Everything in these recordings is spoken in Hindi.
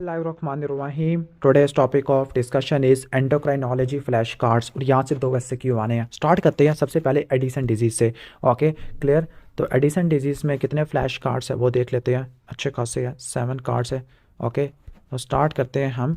Bismillahirrahmanirrahim. Today's topic of discussion is endocrinology flash cards और यहाँ से दो SQ आने हैं। स्टार्ट करते हैं सबसे पहले एडिसन डिजीज़ से। Okay clear. तो एडिसन डिजीज़ में कितने फ्लैश कार्ड्स है वो देख लेते हैं। अच्छे खासे हैं, 7 कार्ड्स है। ओके तो स्टार्ट करते हैं हम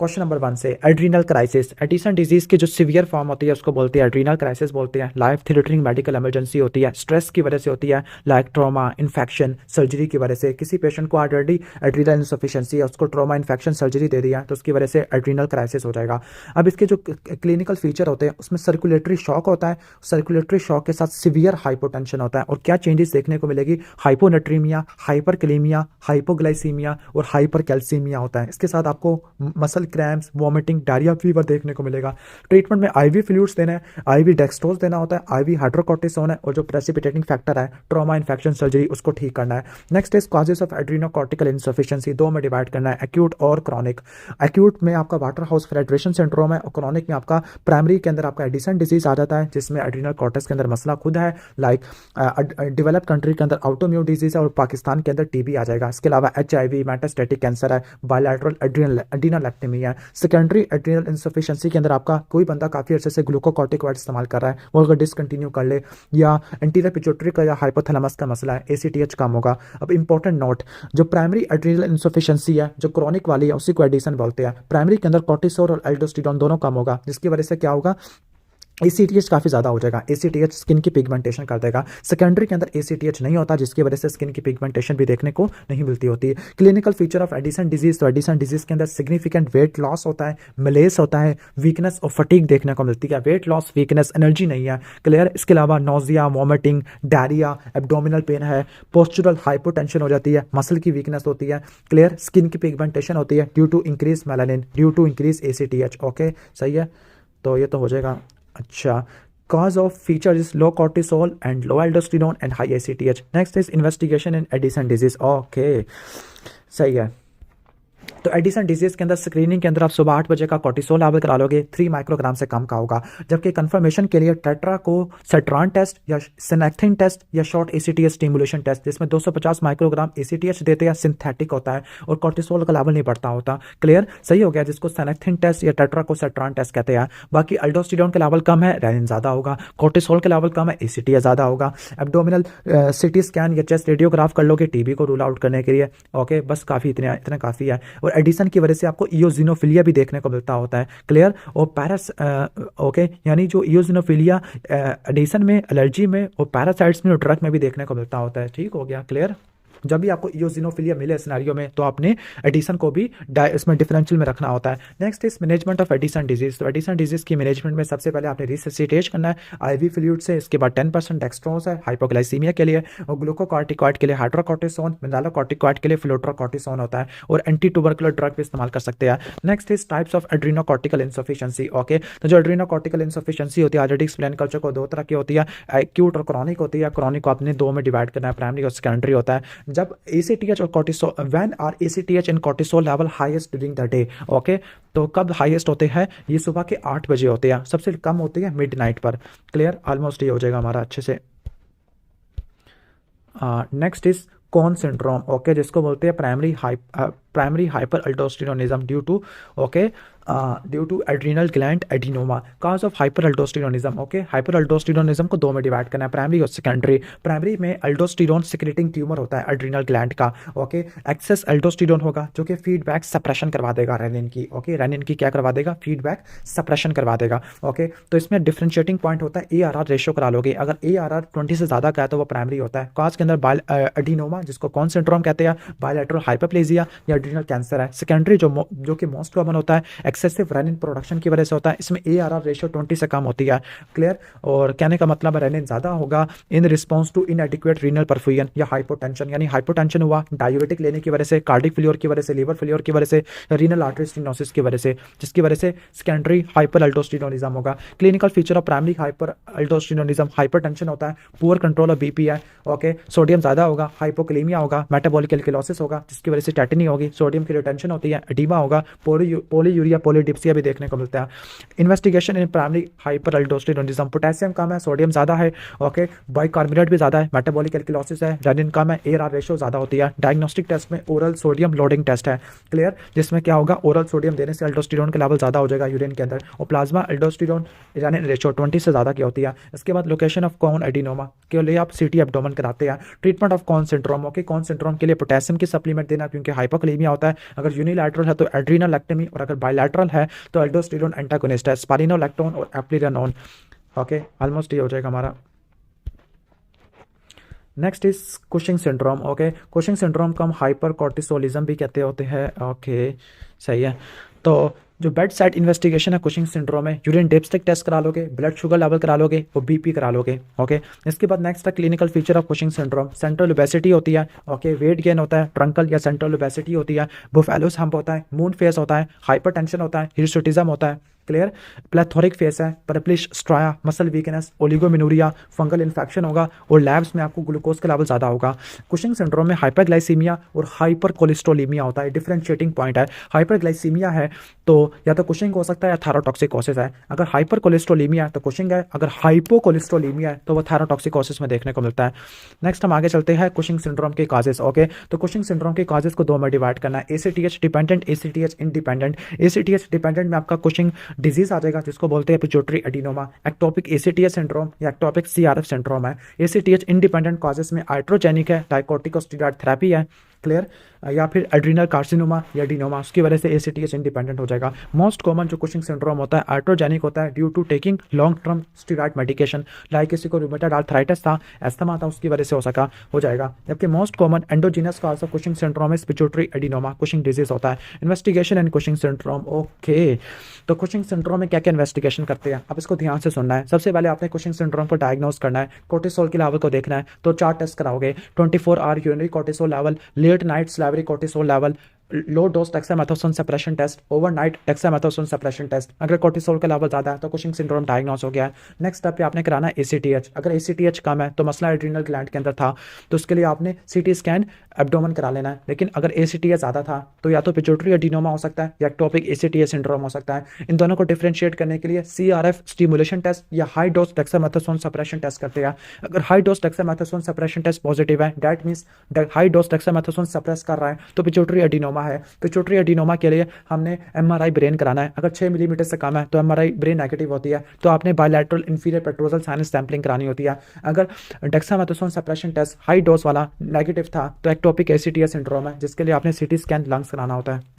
क्वेश्चन नंबर 1 से। एड्रीनल क्राइसिस, एडिसन डिजीज़ की जो सीवियर फॉर्म होती है उसको बोलते हैं एड्रीनल क्राइसिस बोलते हैं। लाइफ थ्रेटनिंग मेडिकल इमरजेंसी होती है, स्ट्रेस की वजह से होती है, लाइक ट्रॉमा, इन्फेक्शन, सर्जरी की वजह से। किसी पेशेंट को ऑलरेडी एड्रीनल इनसफिशिएंसी है, उसको ट्रॉमा, इन्फेक्शन, सर्जरी दे दिया तो उसकी वजह से एड्रीनल क्राइसिस हो जाएगा। अब इसके जो क्लिनिकल फीचर होते हैं उसमें सर्कुलेटरी शॉक होता है, सर्कुलेटरी शॉक के साथ सीवियर हाइपोटेंशन होता है। और क्या चेंजेस देखने को मिलेगी? हाइपोनेट्रीमिया, हाइपरकलीमिया, हाइपोग्लाइसीमिया और हाइपरकैल्सीमिया होता है। इसके साथ आपको muscle cramps, vomiting, diarrhoea, fever देखने को मिलेगा। ट्रीटमेंट में आईवी फ्लूइड्स देना है, आईवी डेक्सट्रोज देना होता है, आईवी हाइड्रोकोर्टिसोन है और जो प्रेसिपिटेटिंग फैक्टर है ट्रॉमा, इन्फेक्शन, सर्जरी उसको ठीक करना है। Next is causes of adrenocortical insufficiency, दो में डिवाइड करना है, एक्यूट और क्रॉनिक। एक्यूट में आपका वाटर हाउस फ्लैट्रेशन सिंड्रोम है और क्रॉनिक में आपका प्राइमरी के अंदर आपका एडिसन डिजीज आ जाता है जिसमें एड्रीनल कॉर्टेक्स के अंदर मसला खुद है। लाइक डेवलप्ड कंट्री के अंदर ऑटोइम्यून डिजीज है और पाकिस्तान के अंदर टीबी आ जाएगा। इसके अलावा HIV, मेटास्टेटिक कैंसर है, बायलैटरल एड्रीनलेक्टेमी है। सेकेंडरी एड्रीनल इनसफिशिएंसी के अंदर आपका कोई बंदा काफी अर्से से ग्लूकोकॉर्टिकॉइड इस्तेमाल कर रहा है, वो अगर डिसकंटिन्यू कर ले, या एंटीरियर पिट्यूटरी का या हाइपोथैलेमस का मसला है, ACTH कम होगा। अब इंपॉर्टेंट नोट, जो प्राइमरी एड्रीनल इनसफिशिएंसी है जो क्रॉनिक वाली है उसी को एडिसन बोलते हैं। प्राइमरी के अंदर कॉर्टिसोल और एल्डोस्टेरोन दोनों कम होगा जिसकी वजह से क्या होगा? ACTH काफ़ी ज़्यादा हो जाएगा। ACTH स्किन की पिगमेंटेशन कर देगा। सेकेंडरी के अंदर ACTH नहीं होता जिसकी वजह से स्किन की पिगमेंटेशन भी देखने को नहीं मिलती होती है। Clinical feature of Edison disease, तो एडिसन डिजीज के अंदर सिग्निफिकेंट वेट लॉस होता है, मलेस होता है, वीकनेस और फटीग देखने को मिलती है। वेट लॉस, वीकनेस, एनर्जी नहीं है, क्लियर। इसके अलावा nausea, vomiting, diarrhoea, abdominal pain है, पोस्चुरल हाइपोटेंशन हो जाती है, मसल की वीकनेस होती है, क्लियर। स्किन की पिगमेंटेशन होती है due to increase melanin, due to increase ACTH। Okay सही है, तो ये तो हो जाएगा। अच्छा, cause of feature is low cortisol and low aldosterone and high ACTH. Next is investigation in Addison disease. Okay, सही है। तो एडिसन डिजीज के अंदर स्क्रीनिंग के अंदर आप सुबह 8 बजे का कोर्टिसोल लेवल करा लोगे, 3 माइक्रोग्राम से कम का होगा। जबकि कंफर्मेशन के लिए टेट्रा को सेट्रान टेस्ट या सिनेक्थिन टेस्ट या शॉर्ट ACTH स्टिमुलेशन टेस्ट, जिसमें 250 माइक्रोग्राम ACTH देते हैं, सिंथेटिक होता है और कोर्टिसोल का लेवल नहीं बढ़ता होता। क्लियर, सही हो गया। जिसको सिनेक्थिन टेस्ट या टेट्रा को सेट्रान टेस्ट कहते हैं। बाकी अल्डोस्टेरोन के लेवल कम है, रेनिन ज़्यादा होगा। कोर्टिसोल के लेवल कम है, ACTH ज़्यादा होगा। एब्डोमिनल CT स्कैन या चेस्ट रेडियोग्राफ कर लोगे TB को रूल आउट करने के लिए। ओके बस काफ़ी, इतना काफ़ी है। और एडिसन की वजह से आपको इयोजिनोफिलिया भी देखने को मिलता होता है, क्लियर। और पैरास ओके यानी जो इयोजिनोफिलिया एडिसन में, एलर्जी में और पैरासाइट्स में और ड्रग में भी देखने को मिलता होता है। ठीक हो गया, क्लियर। जब भी आपको इयोजिनोफिलिया मिले सिनेरियो में तो आपने एडिसन को भी इसमें डिफरेंशियल में रखना होता है। Next is management of Edison disease. तो एडिसन डिजीज की मैनेजमेंट में सबसे पहले आपने रिससिटेट करना है आईवी फ्लूइड से। इसके बाद 10% डेक्सट्रोज है हाइपोग्लाइसीमिया के लिए, और ग्लूकोकॉर्टिकॉइड के लिए हाइड्रोकॉर्टिसोन, मिनरलोकॉर्टिकॉइड के लिए फ्लोट्रोकॉर्टिसोन होता है, और एंटी ट्यूबरकुलर ड्रग भी इस्तेमाल कर सकते हैं। Next is types of adrenocortical insufficiency. Okay तो जो एड्रीनोकॉर्टिकल इनसफिशिएंसी होती है, ऑलरेडी एक्सप्लेन कर चुका, दो तरह की होती है, एक्यूट और क्रॉनिक होती है। क्रॉनिक को आपने दो में डिवाइड करना है, प्राइमरी और सेकेंडरी होता है। जब ACTH और cortisol, when are ACTH and cortisol level highest during the day. Okay तो कब हाईएस्ट होते हैं? ये सुबह के 8 बजे होते हैं। सबसे कम होते हैं मिडनाइट पर। क्लियर, ऑलमोस्ट ये हो जाएगा हमारा अच्छे से। Next is Conn syndrome. Okay जिसको बोलते हैं primary hyperaldosteronism due to due to adrenal gland adenoma. Cause of hyperaldosteronism. Okay hyperaldosteronism को दो में डिवाइड करना है, प्राइमरी और सेकेंडरी। प्राइमरी में अल्डोस्टेरोन सिक्रेटिंग ट्यूमर होता है एड्रीनल ग्लैंड का। ओके एक्सेस अल्डोस्टेरोन होगा जो कि फीडबैक सप्रेशन करवा देगा रेनिन की। ओके रेनिन की क्या करवा देगा? फीडबैक सप्रेशन करवा देगा। ओके तो इसमें डिफरेंशिएटिंग पॉइंट होता है ARR रेशियो करा लोगे। अगर ARR 20 से ज़्यादा का है तो वो प्राइमरी होता है। काज के अंदर एडिनोमा जिसको कॉन सिंड्रोम कहते हैं, बायलैटरल हाइपरप्लेजिया या एड्रीनल कैंसर है। सेकेंडरी जो कि मोस्ट कॉमन होता है, एक्सेसिव रेनिन प्रोडक्शन की वजह से होता है। इसमें ARR रेशियो 20 से कम होती है, क्लियर। और कहने का मतलब है रेनिन ज़्यादा होगा in response to inadequate renal perfusion या हाइपोटेंशन, यानी हाइपोटेंशन हुआ डायबिटिक लेने की वजह से, कार्डिक फेलियर की वजह से, लीवर फेलियर की वजह से, रीनल आर्टरी स्टेनोसिस की वजह से, जिसकी वजह से सेकेंडरी हाइपर अल्डोस्टेरोनिज्म होगा। Clinical feature of primary hyperaldosteronism, hypertension होता है, पुअर कंट्रोल ऑफ BP है। ओके सोडियम ज़्यादा होगा, हाइपोकलीमिया होगा, मेटाबॉलिक एल्किलोसिस होगा जिसकी वजह से टेटनी होगी, सोडियम की रिटेंशन होती है, एडीमा होगा, पोलीयूरिया पॉलीडिप्सिया भी देखने को मिलता है। Investigation in primary hyperaldosteronism, potassium कम है, सोडियम ज़्यादा है, ओके, बाइकार्बोनेट भी ज़्यादा है, मेटाबॉलिक एल्किलोसिस है, रेनिन कम है, AR रेशो ज़्यादा होती है। डायग्नोस्टिक टेस्ट में ओरल सोडियम लोडिंग टेस्ट है, क्लियर, जिसमें क्या होगा, ओरल सोडियम देने से अल्डोस्टेरोन का लेवल ज़्यादा हो जाएगा यूरिन के अंदर, और प्लाज्मा अल्डोस्टेरोन यानी रेशो 20 से ज़्यादा की होती है। इसके बाद लोकेशन ऑफ कॉन एडिनोमा के लिए आप CT एब्डोमेन कराते हैं। Treatment of Conn syndrome, okay, Conn syndrome के लिए पोटेशियम की सप्लीमेंट देना क्योंकि हाइपोकलीमिया होता है। अगर यूनिलैटरल है तो एड्रीनोलेक्टमी, और अगर बायलैटरल है तो अल्डोस्टेरोन एंटागोनिस्ट है, स्पारिनोलैक्टोन और एप्लिरानोन। ओके, ऑलमोस्ट ये हो जाएगा हमारा। Next is Cushing syndrome, okay, Cushing syndrome को हम हाइपर कॉर्टिसोलिज्म भी कहते होते हैं, ओके, सही है। तो जो बेड साइड इन्वेस्टिगेशन है कुशिंग सिंड्रोम में, यूरिन डिप्स्टिक टेस्ट करा लोगे, ब्लड शुगर लेवल करा लोगे और BP करा लोगे, ओके। इसके बाद नेक्स्ट है clinical feature of Cushing syndrome, central obesity होती है, ओके, वेट गेन होता है, ट्रंकल या सेंट्रल ओबेसिटी होती है, बुफेलोस हम्प होता है, मून फेस होता है, हाइपरटेंशन होता है, हिर्सुटिज्म होता है, क्लियर, प्लेथोरिक फेस है, purplish striae, muscle weakness, ओलिगोमिनूरिया, fungal infection होगा, और लैब्स में आपको ग्लूकोज का लेवल ज़्यादा होगा। कुशिंग सिंड्रोम में हाइपरग्लाइसीमिया और हाइपर कोलेस्ट्रोलीमिया होता है, डिफरेंशिएटिंग पॉइंट है। हाइपरग्लाइसीमिया है तो या तो कुशिंग हो सकता है या थायरोटॉक्सिकोसिस है। अगर हाइपर कोलेस्ट्रोलीमिया है तो कुशिंग है, अगर हाइपोकोलेस्ट्रोलीमिया है तो वो थायरोटॉक्सिकोसिस में देखने को मिलता है। नेक्स्ट हम आगे चलते हैं कुशिंग सिंड्रोम के काजेस, ओके। तो कुशिंग सिंड्रोम के काजेस को दो में डिवाइड करना है, ACTH dependent, ACTH independent. ACTH dependent में आपका कुशिंग डिजीज आ जाएगा जिसको बोलते हैं pituitary adenoma, ectopic ACTH syndrome या एक्टोपिक CRF सिंड्रोम है। ACTH इंडिपेंडेंट काजेस में आइट्रोजेनिक है, लाइक कॉर्टिकोस्टेरॉइड थेरेपी है, क्लियर, या फिर एड्रीनल कार्सिनोमा या एडिनोमा, उसकी वजह से ACTH इंडिपेंडेंट हो जाएगा। मोस्ट कॉमन जो कुशिंग सिंड्रोम होता है आइट्रोजेनिक होता है due to taking long term steroid medication, like किसी को रूमेटॉइड आर्थराइटिस था, एस्थमा था, उसकी वजह से हो जाएगा। जबकि most common endogenous cause of Cushing syndrome is pituitary adenoma, Cushing disease होता है। Investigation and Cushing syndrome, okay. तो कुशिंग सिंड्रोम में क्या क्या इन्वेस्टिगेशन करते हैं, अब इसको ध्यान से सुनना है। सबसे पहले आपने कुशिंग सिंड्रोम को डायग्नोस करना है, कोर्टिसोल के लेवल को देखना है, तो 4 टेस्ट कराओगे, 24 hour urinary cortisol level, late night salivary cortisol level, low dose dexamethasone suppression test, overnight dexamethasone suppression test. अगर कोर्टिसोल का लेवल ज़्यादा है तो कुशिंग सिंड्रोम डायग्नोस हो गया है। नेक्स्ट स्टेप पे आपने कराना है ACTH, अगर ACTH कम है तो मसला एड्रीनल ग्लैंड के अंदर था तो उसके लिए आपने CT स्कैन एब्डोमेन करा लेना है। लेकिन अगर ACTH ज़्यादा था तो या तो पिट्यूटरी एडिनोमा हो सकता है या एक्टोपिक ACTH सिंड्रोम हो सकता है। इन दोनों को डिफरेंशिएट करने के लिए CRF स्टिमुलेशन टेस्ट या high dose dexamethasone suppression test करते हैं। अगर high dose dexamethasone suppression test positive है, that means high dose dexamethasone suppress कर रहा है तो पिट्यूटरी एडिनोमा है। पिट्यूटरी एडिनोमा के लिए हमने MRI ब्रेन कराना है, अगर 6 मिलीमीटर से कम है तो MRI ब्रेन नेगेटिव होती है, तो आपने bilateral inferior petrosal sinus sampling करानी होती है। अगर dexamethasone suppression test high dose वाला नेगेटिव था तो एक्टोपिक ACTH सिंड्रोम है, जिसके लिए आपने CT स्कैन लंग्स कराना होता है।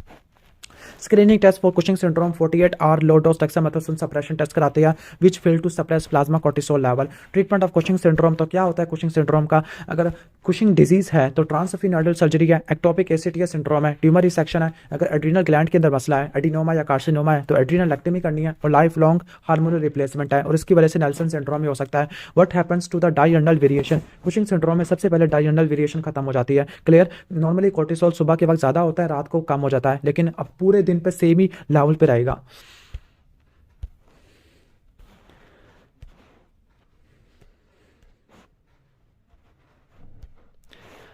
Screening test for Cushing syndrome 48 hour low dose dexamethasone suppression test कराते हैं which fail to suppress plasma cortisol level. Treatment of Cushing syndrome, तो क्या होता है कुशिंग सिंड्रोम का, अगर कुशिंग डिजीज है तो ट्रांसफिनॉइडल सर्जरी है, एक्टोपिक ACTH सिंड्रोम है, ट्यूमर रिसेक्शन है, अगर एड्रीनल ग्लैंड के अंदर मसला है, एडिनोमा या कार्सिनोमा है तो एड्रीनलेक्टमी करनी है और लाइफ लॉन्ग हार्मोनल रिप्लेसमेंट है, और इसकी वजह से नेल्सन सिंड्रोम भी हो सकता है। What happens to the diurnal variation, Cushing syndrome में सबसे पहले डायर्नल वेरिएशन खत्म हो जाती है, क्लियर। नॉर्मली कोर्टिसोल सुबह के वक्त ज़्यादा होता है, रात को कम हो जाता है, लेकिन अब पूरे दिन पे सेम ही लेवल पे रहेगा।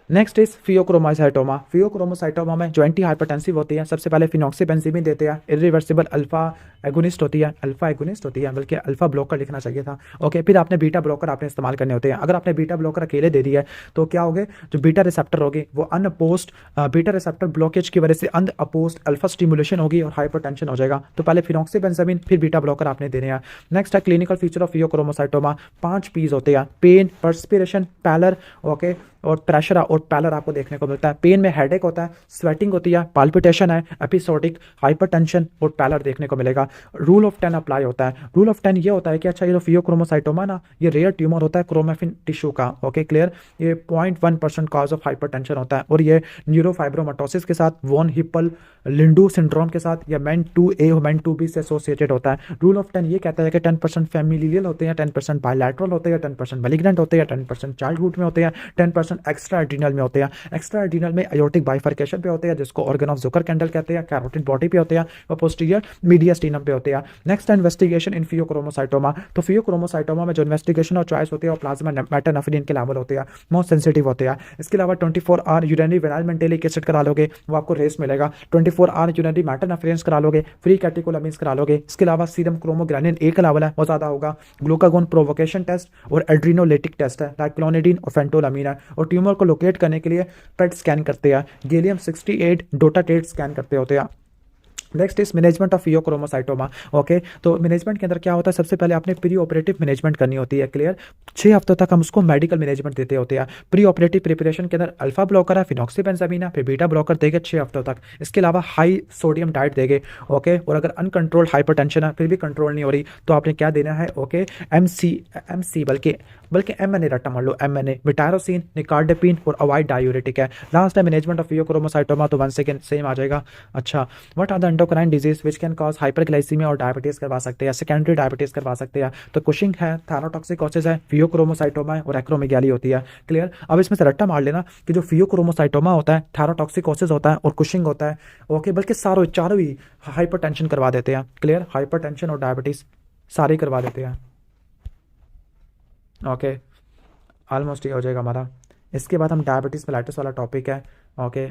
Next is pheochromocytoma. फियोक्रोमोसाइटोमा में जो एंटी हाइपरटेंसिव होती है, सबसे पहले फिनॉक्सीबेंजीन देते हैं, इरिवर्सिबल अल्फा एगोनिस्ट होती है, बल्कि अल्फा ब्लॉकर लिखना चाहिए था, ओके। फिर आपने बीटा ब्लॉकर आपने इस्तेमाल करने होते हैं। अगर आपने बीटा ब्लॉकर अकेले दे दिया है तो क्या होगे, जो बीटा रिसेप्टर होगी वो अनअपोज्ड, बीटा रिसेप्टर ब्लॉकेज की वजह से अनअपोज्ड अल्फा स्टिमुलेशन होगी और हाइपरटेंशन हो जाएगा। तो पहले फिनॉक्सीबेंजीन फिर बीटा ब्लॉकर आपने देने हैं। नेक्स्ट है clinical feature of pheochromocytoma, 5 P's होते हैं, पेन, पर्स्पिरेशन, पैलर, ओके, और प्रेशर और पैलर आपको देखने को मिलता है। पेन में हेडेक होता है, स्वेटिंग होती है, पाल्पिटेशन है, एपिसोडिक हाइपरटेंशन और पैलर देखने को मिलेगा। रूल ऑफ 10 अप्लाई होता है। रूल ऑफ 10 ये होता है कि अच्छा, ये फियोक्रोमोसाइटोमा ना, ये रेयर ट्यूमर होता है क्रोमेफिन टिश्यू का, ओके, क्लियर। ये 0.1% कॉज ऑफ हाइपरटेंशन होता है और ये न्यूरोफाइब्रोमाटोसिस के साथ, वॉन हिप्पल लिंडू सिंड्रोम के साथ या MEN 2A MEN 2B से एसोसिएटेड होता है। रूल ऑफ 10 ये कहता है कि 10% फैमिलियल होते हैं, 10% बायलैटरल होते हैं, 10% मैलिग्नेंट होते हैं, 10% चाइल्डहुड में होते हैं, 10% एक्स्ट्रा एड्रीनल एड्रीनल में होते हैं, एक्स्ट्रा एड्रीनल में एयोर्टिक बाइफर्केशन पे होते हैं जिसको ऑर्गन ऑफ जुकर कैंडल कहते हैं, कैरोटिड बॉडी पे होते हैं और पोस्टीरियर मीडियास्टिनम पे होते हैं। नेक्स्ट इन्वेस्टिगेशन इन फियोक्रोमोसाइटोमा, तो फियोक्रोमोसाइटोमा में जो इन्वेस्टिगेशन और चॉइस होती है वो प्लाज्मा मेटानेफ्रिन के लेवल होते हैं, मोस्ट सेंसिटिव होते हैं। इसके अलावा 24 आवर यूरिनरी वेनाइल मेंटेलिक एसिड करा लोगे वो आपको रेस मिलेगा, 24 आवर यूरिनरी मेटानेफ्रिन करा लोगे, फ्री कैटेकोलामिन्स करा लोगे। इसके अलावा सीरम क्रोमोग्रानिन ए का लेवल है वो ज़्यादा होगा, ग्लूकागोन प्रोवोकेशन टेस्ट और एड्रीनोलेटिक टेस्ट है, लाइक क्लोनिडीन और फेंटोलामीन है। और ट्यूमर को लोकेट करने के लिए पेट स्कैन करते हैं, गैलियम 68 डोटा टेट स्कैन करते होते हैं। Next is management of phaeochromocytoma. Okay, तो मैनेजमेंट के अंदर क्या होता है, सबसे पहले आपने प्री ऑपरेटिव मैनेजमेंट करनी होती है। क्लियर, 6 हफ्तों तक हम उसको मेडिकल मैनेजमेंट देते होते हैं। प्री ऑपरेटिव प्रिपरेशन के अंदर अल्फा ब्लॉकर है, फिनॉक्सीबेंजामीन है, फिर बीटा ब्लॉकर देंगे 6 हफ्तों तक। इसके अलावा हाई सोडियम डाइट देंगे। ओके, और अगर अनकंट्रोल्ड हाइपरटेंशन है फिर भी कंट्रोल नहीं हो रही तो आपने क्या देना है, ओके, एम सी बल्कि एम रट्टा मान लो, एम टायरोसिन, निकार्डेपिन और अवॉइड डायूरेटिक है। लास्ट है मैनेजमेंट ऑफ फियोक्रोमोसाइटोमा, तो 1 सेकेंड सेम आ जाएगा। अच्छा, what are the endocrine disease which can cause hyperglycaemia और डायबिटीज करवा सकते हैं, सेकेंडरी डायबिटीज करवा सकते हैं। तो कुशिंग है, थायरोटॉक्सिकोसिस है, फियोक्रोमोसाइटोमा है और एक्रोमेगाली होती है। क्लियर, अब इसमें से रट्टा मार लेना कि जो फियोक्रोमोसाइटोमा होता है, थायरोटॉक्सिकोसिस होता है और कुशिंग होता है। ओके, बल्कि चारों ही हाइपरटेंशन करवा देते हैं। क्लियर, हाइपरटेंशन और डायबिटीज सारे करवा देते हैं। ओके, ऑलमोस्ट ये हो जाएगा हमारा। इसके बाद हम डायबिटीज़ मेलाइटिस वाला टॉपिक है। ओके,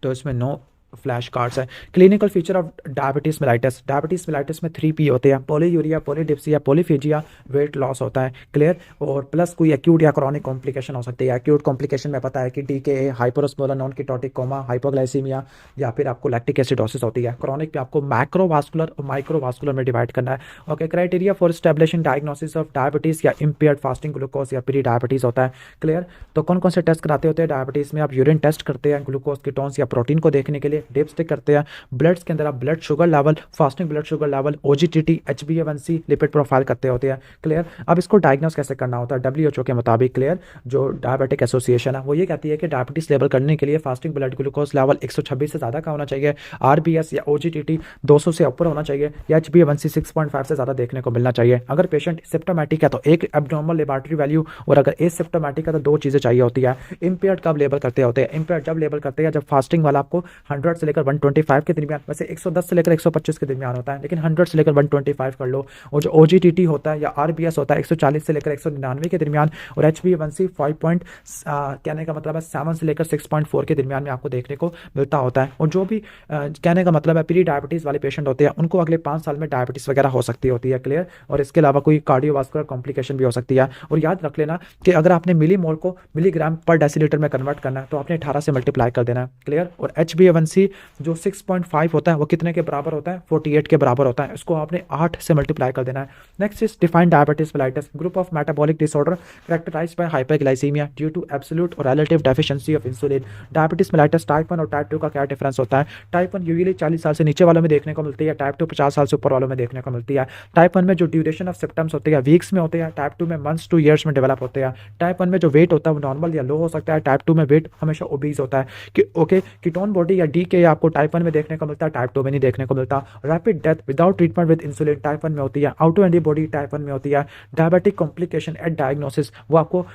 तो इसमें नो फ्लैश कार्ड्स है। Clinical feature of diabetes mellitus में 3P होते हैं, polyuria, polydipsia, polyphagia, weight loss होता है। क्लियर, और प्लस कोई एक्यूट या क्रॉनिक कॉम्प्लिकेशन हो सकती है। एक्यूट कॉम्प्लिकेशन में पता है कि DKA, hyperosmolar non ketotic coma, hypoglycaemia या फिर आपको लैक्टिक एसिडोसिस होती है। क्रॉनिक पे आपको मैक्रोवास्कुलर और माइक्रोवास्कुलर में डिवाइड करना है। Okay, criteria for establishing diagnosis of diabetes या इम्पेयर्ड फास्टिंग ग्लूकोज या प्री डायबिटीज होता है। क्लियर, तो कौन कौन से टेस्ट कराते होते हैं डायबिटीज़ में, आप यूरिन टेस्ट करते हैं ग्लूकोज कीटोन्स या प्रोटीन को देखने के लिए, डिपस्टिक करते हैं, ब्लड्स के अंदर आप blood sugar level, fasting blood sugar level, OGTT, HbA1c, lipid profile करते होते हैं। क्लियर, अब इसको डायग्नोस कैसे करना होता है WHO के मुताबिक। क्लियर, जो डायबिटिक एसोसिएशन है वो ये कहती है कि डायबिटीज लेवल करने के लिए फास्टिंग ब्लड ग्लूकोज लेवल 126 से ज़्यादा का होना चाहिए, RBS या OGTT 200 से ऊपर होना चाहिए या HbA1c 6.5 से ज़्यादा देखने को मिलना चाहिए। अगर पेशेंट सिम्प्टोमेटिक है तो एक एब्नॉर्मल लेबोरेटरी वैल्यू, और अगर एसिम्प्टोमेटिक है तो 2 चीज़ें चाहिए होती है। इम्पेयर्ड कब लेबल करते होते हैं, इम्पेयर्ड जब लेबल करते हैं जब फास्टिंग वाला आपको 100 से लेकर 125 के दरमियान, वैसे 110 से लेकर 125 के दरमियान होता है, लेकिन 100 से लेकर 125 कर लो। और जो OGTT होता है या RBS होता है 140 से लेकर 199 के दरमियान, और HbA1c 5 कहने का मतलब है 7 से लेकर 6.4 के दरमियान में आपको देखने को मिलता होता है। और जो भी कहने का मतलब है प्री डायबिटीज़ वाले पेशेंट होते हैं उनको अगले 5 साल में डायबिटीज़ वगैरह हो सकती होती है। क्लियर, और इसके अलावा कोई कार्डियोवास्कुलर कॉम्प्लिकेशन भी हो सकती है। और याद रख लेना कि अगर आपने मिलीमोल को मिलीग्राम पर डेसीलीटर में कन्वर्ट करना है तो आपने 18 से मल्टीप्लाई कर देना है। क्लियर, और HbA1c जो 6.5 होता है वो कितने के बराबर होता है, 48 के बराबर होता है, इसको आपने 8 से मल्टीप्लाई कर देना है। Next is define diabetes mellitus, group of metabolic disorder characterised by hyperglycaemia due to absolute और relative deficiency of insulin. Diabetes mellitus type 1 और टाइप 2 का क्या डिफरेंस होता है। टाइप 1 यूजुअली 40 साल से नीचे वालों में देखने को मिलती है, टाइप 2 50 साल से ऊपर वालों में देखने को मिलती है। टाइप 1 में जो ड्यूरेशन ऑफ सिम्टम्स होते हैं वीक्स में होते हैं, टाइप 2 में मंथ्स टू ईयर्स में डेवलप होते हैं। टाइप 1 में जो वेट होता है वो नॉर्मल या लो हो सकता है, टाइप 2 में वेट हमेशा ओबीज होता है। कि ओके, कीटोन बॉडी या DKA आपको टाइप 1 में देखने को मिलता है, टाइप 2 में नहीं देखने को मिलता। Rapid death without treatment with insulin type 1 में होती है, ऑटो एंटीबॉडी टाइप 1 में होती है। डायबिटिक कॉम्प्लिकेशन एट डायग्नोसिस वो आपको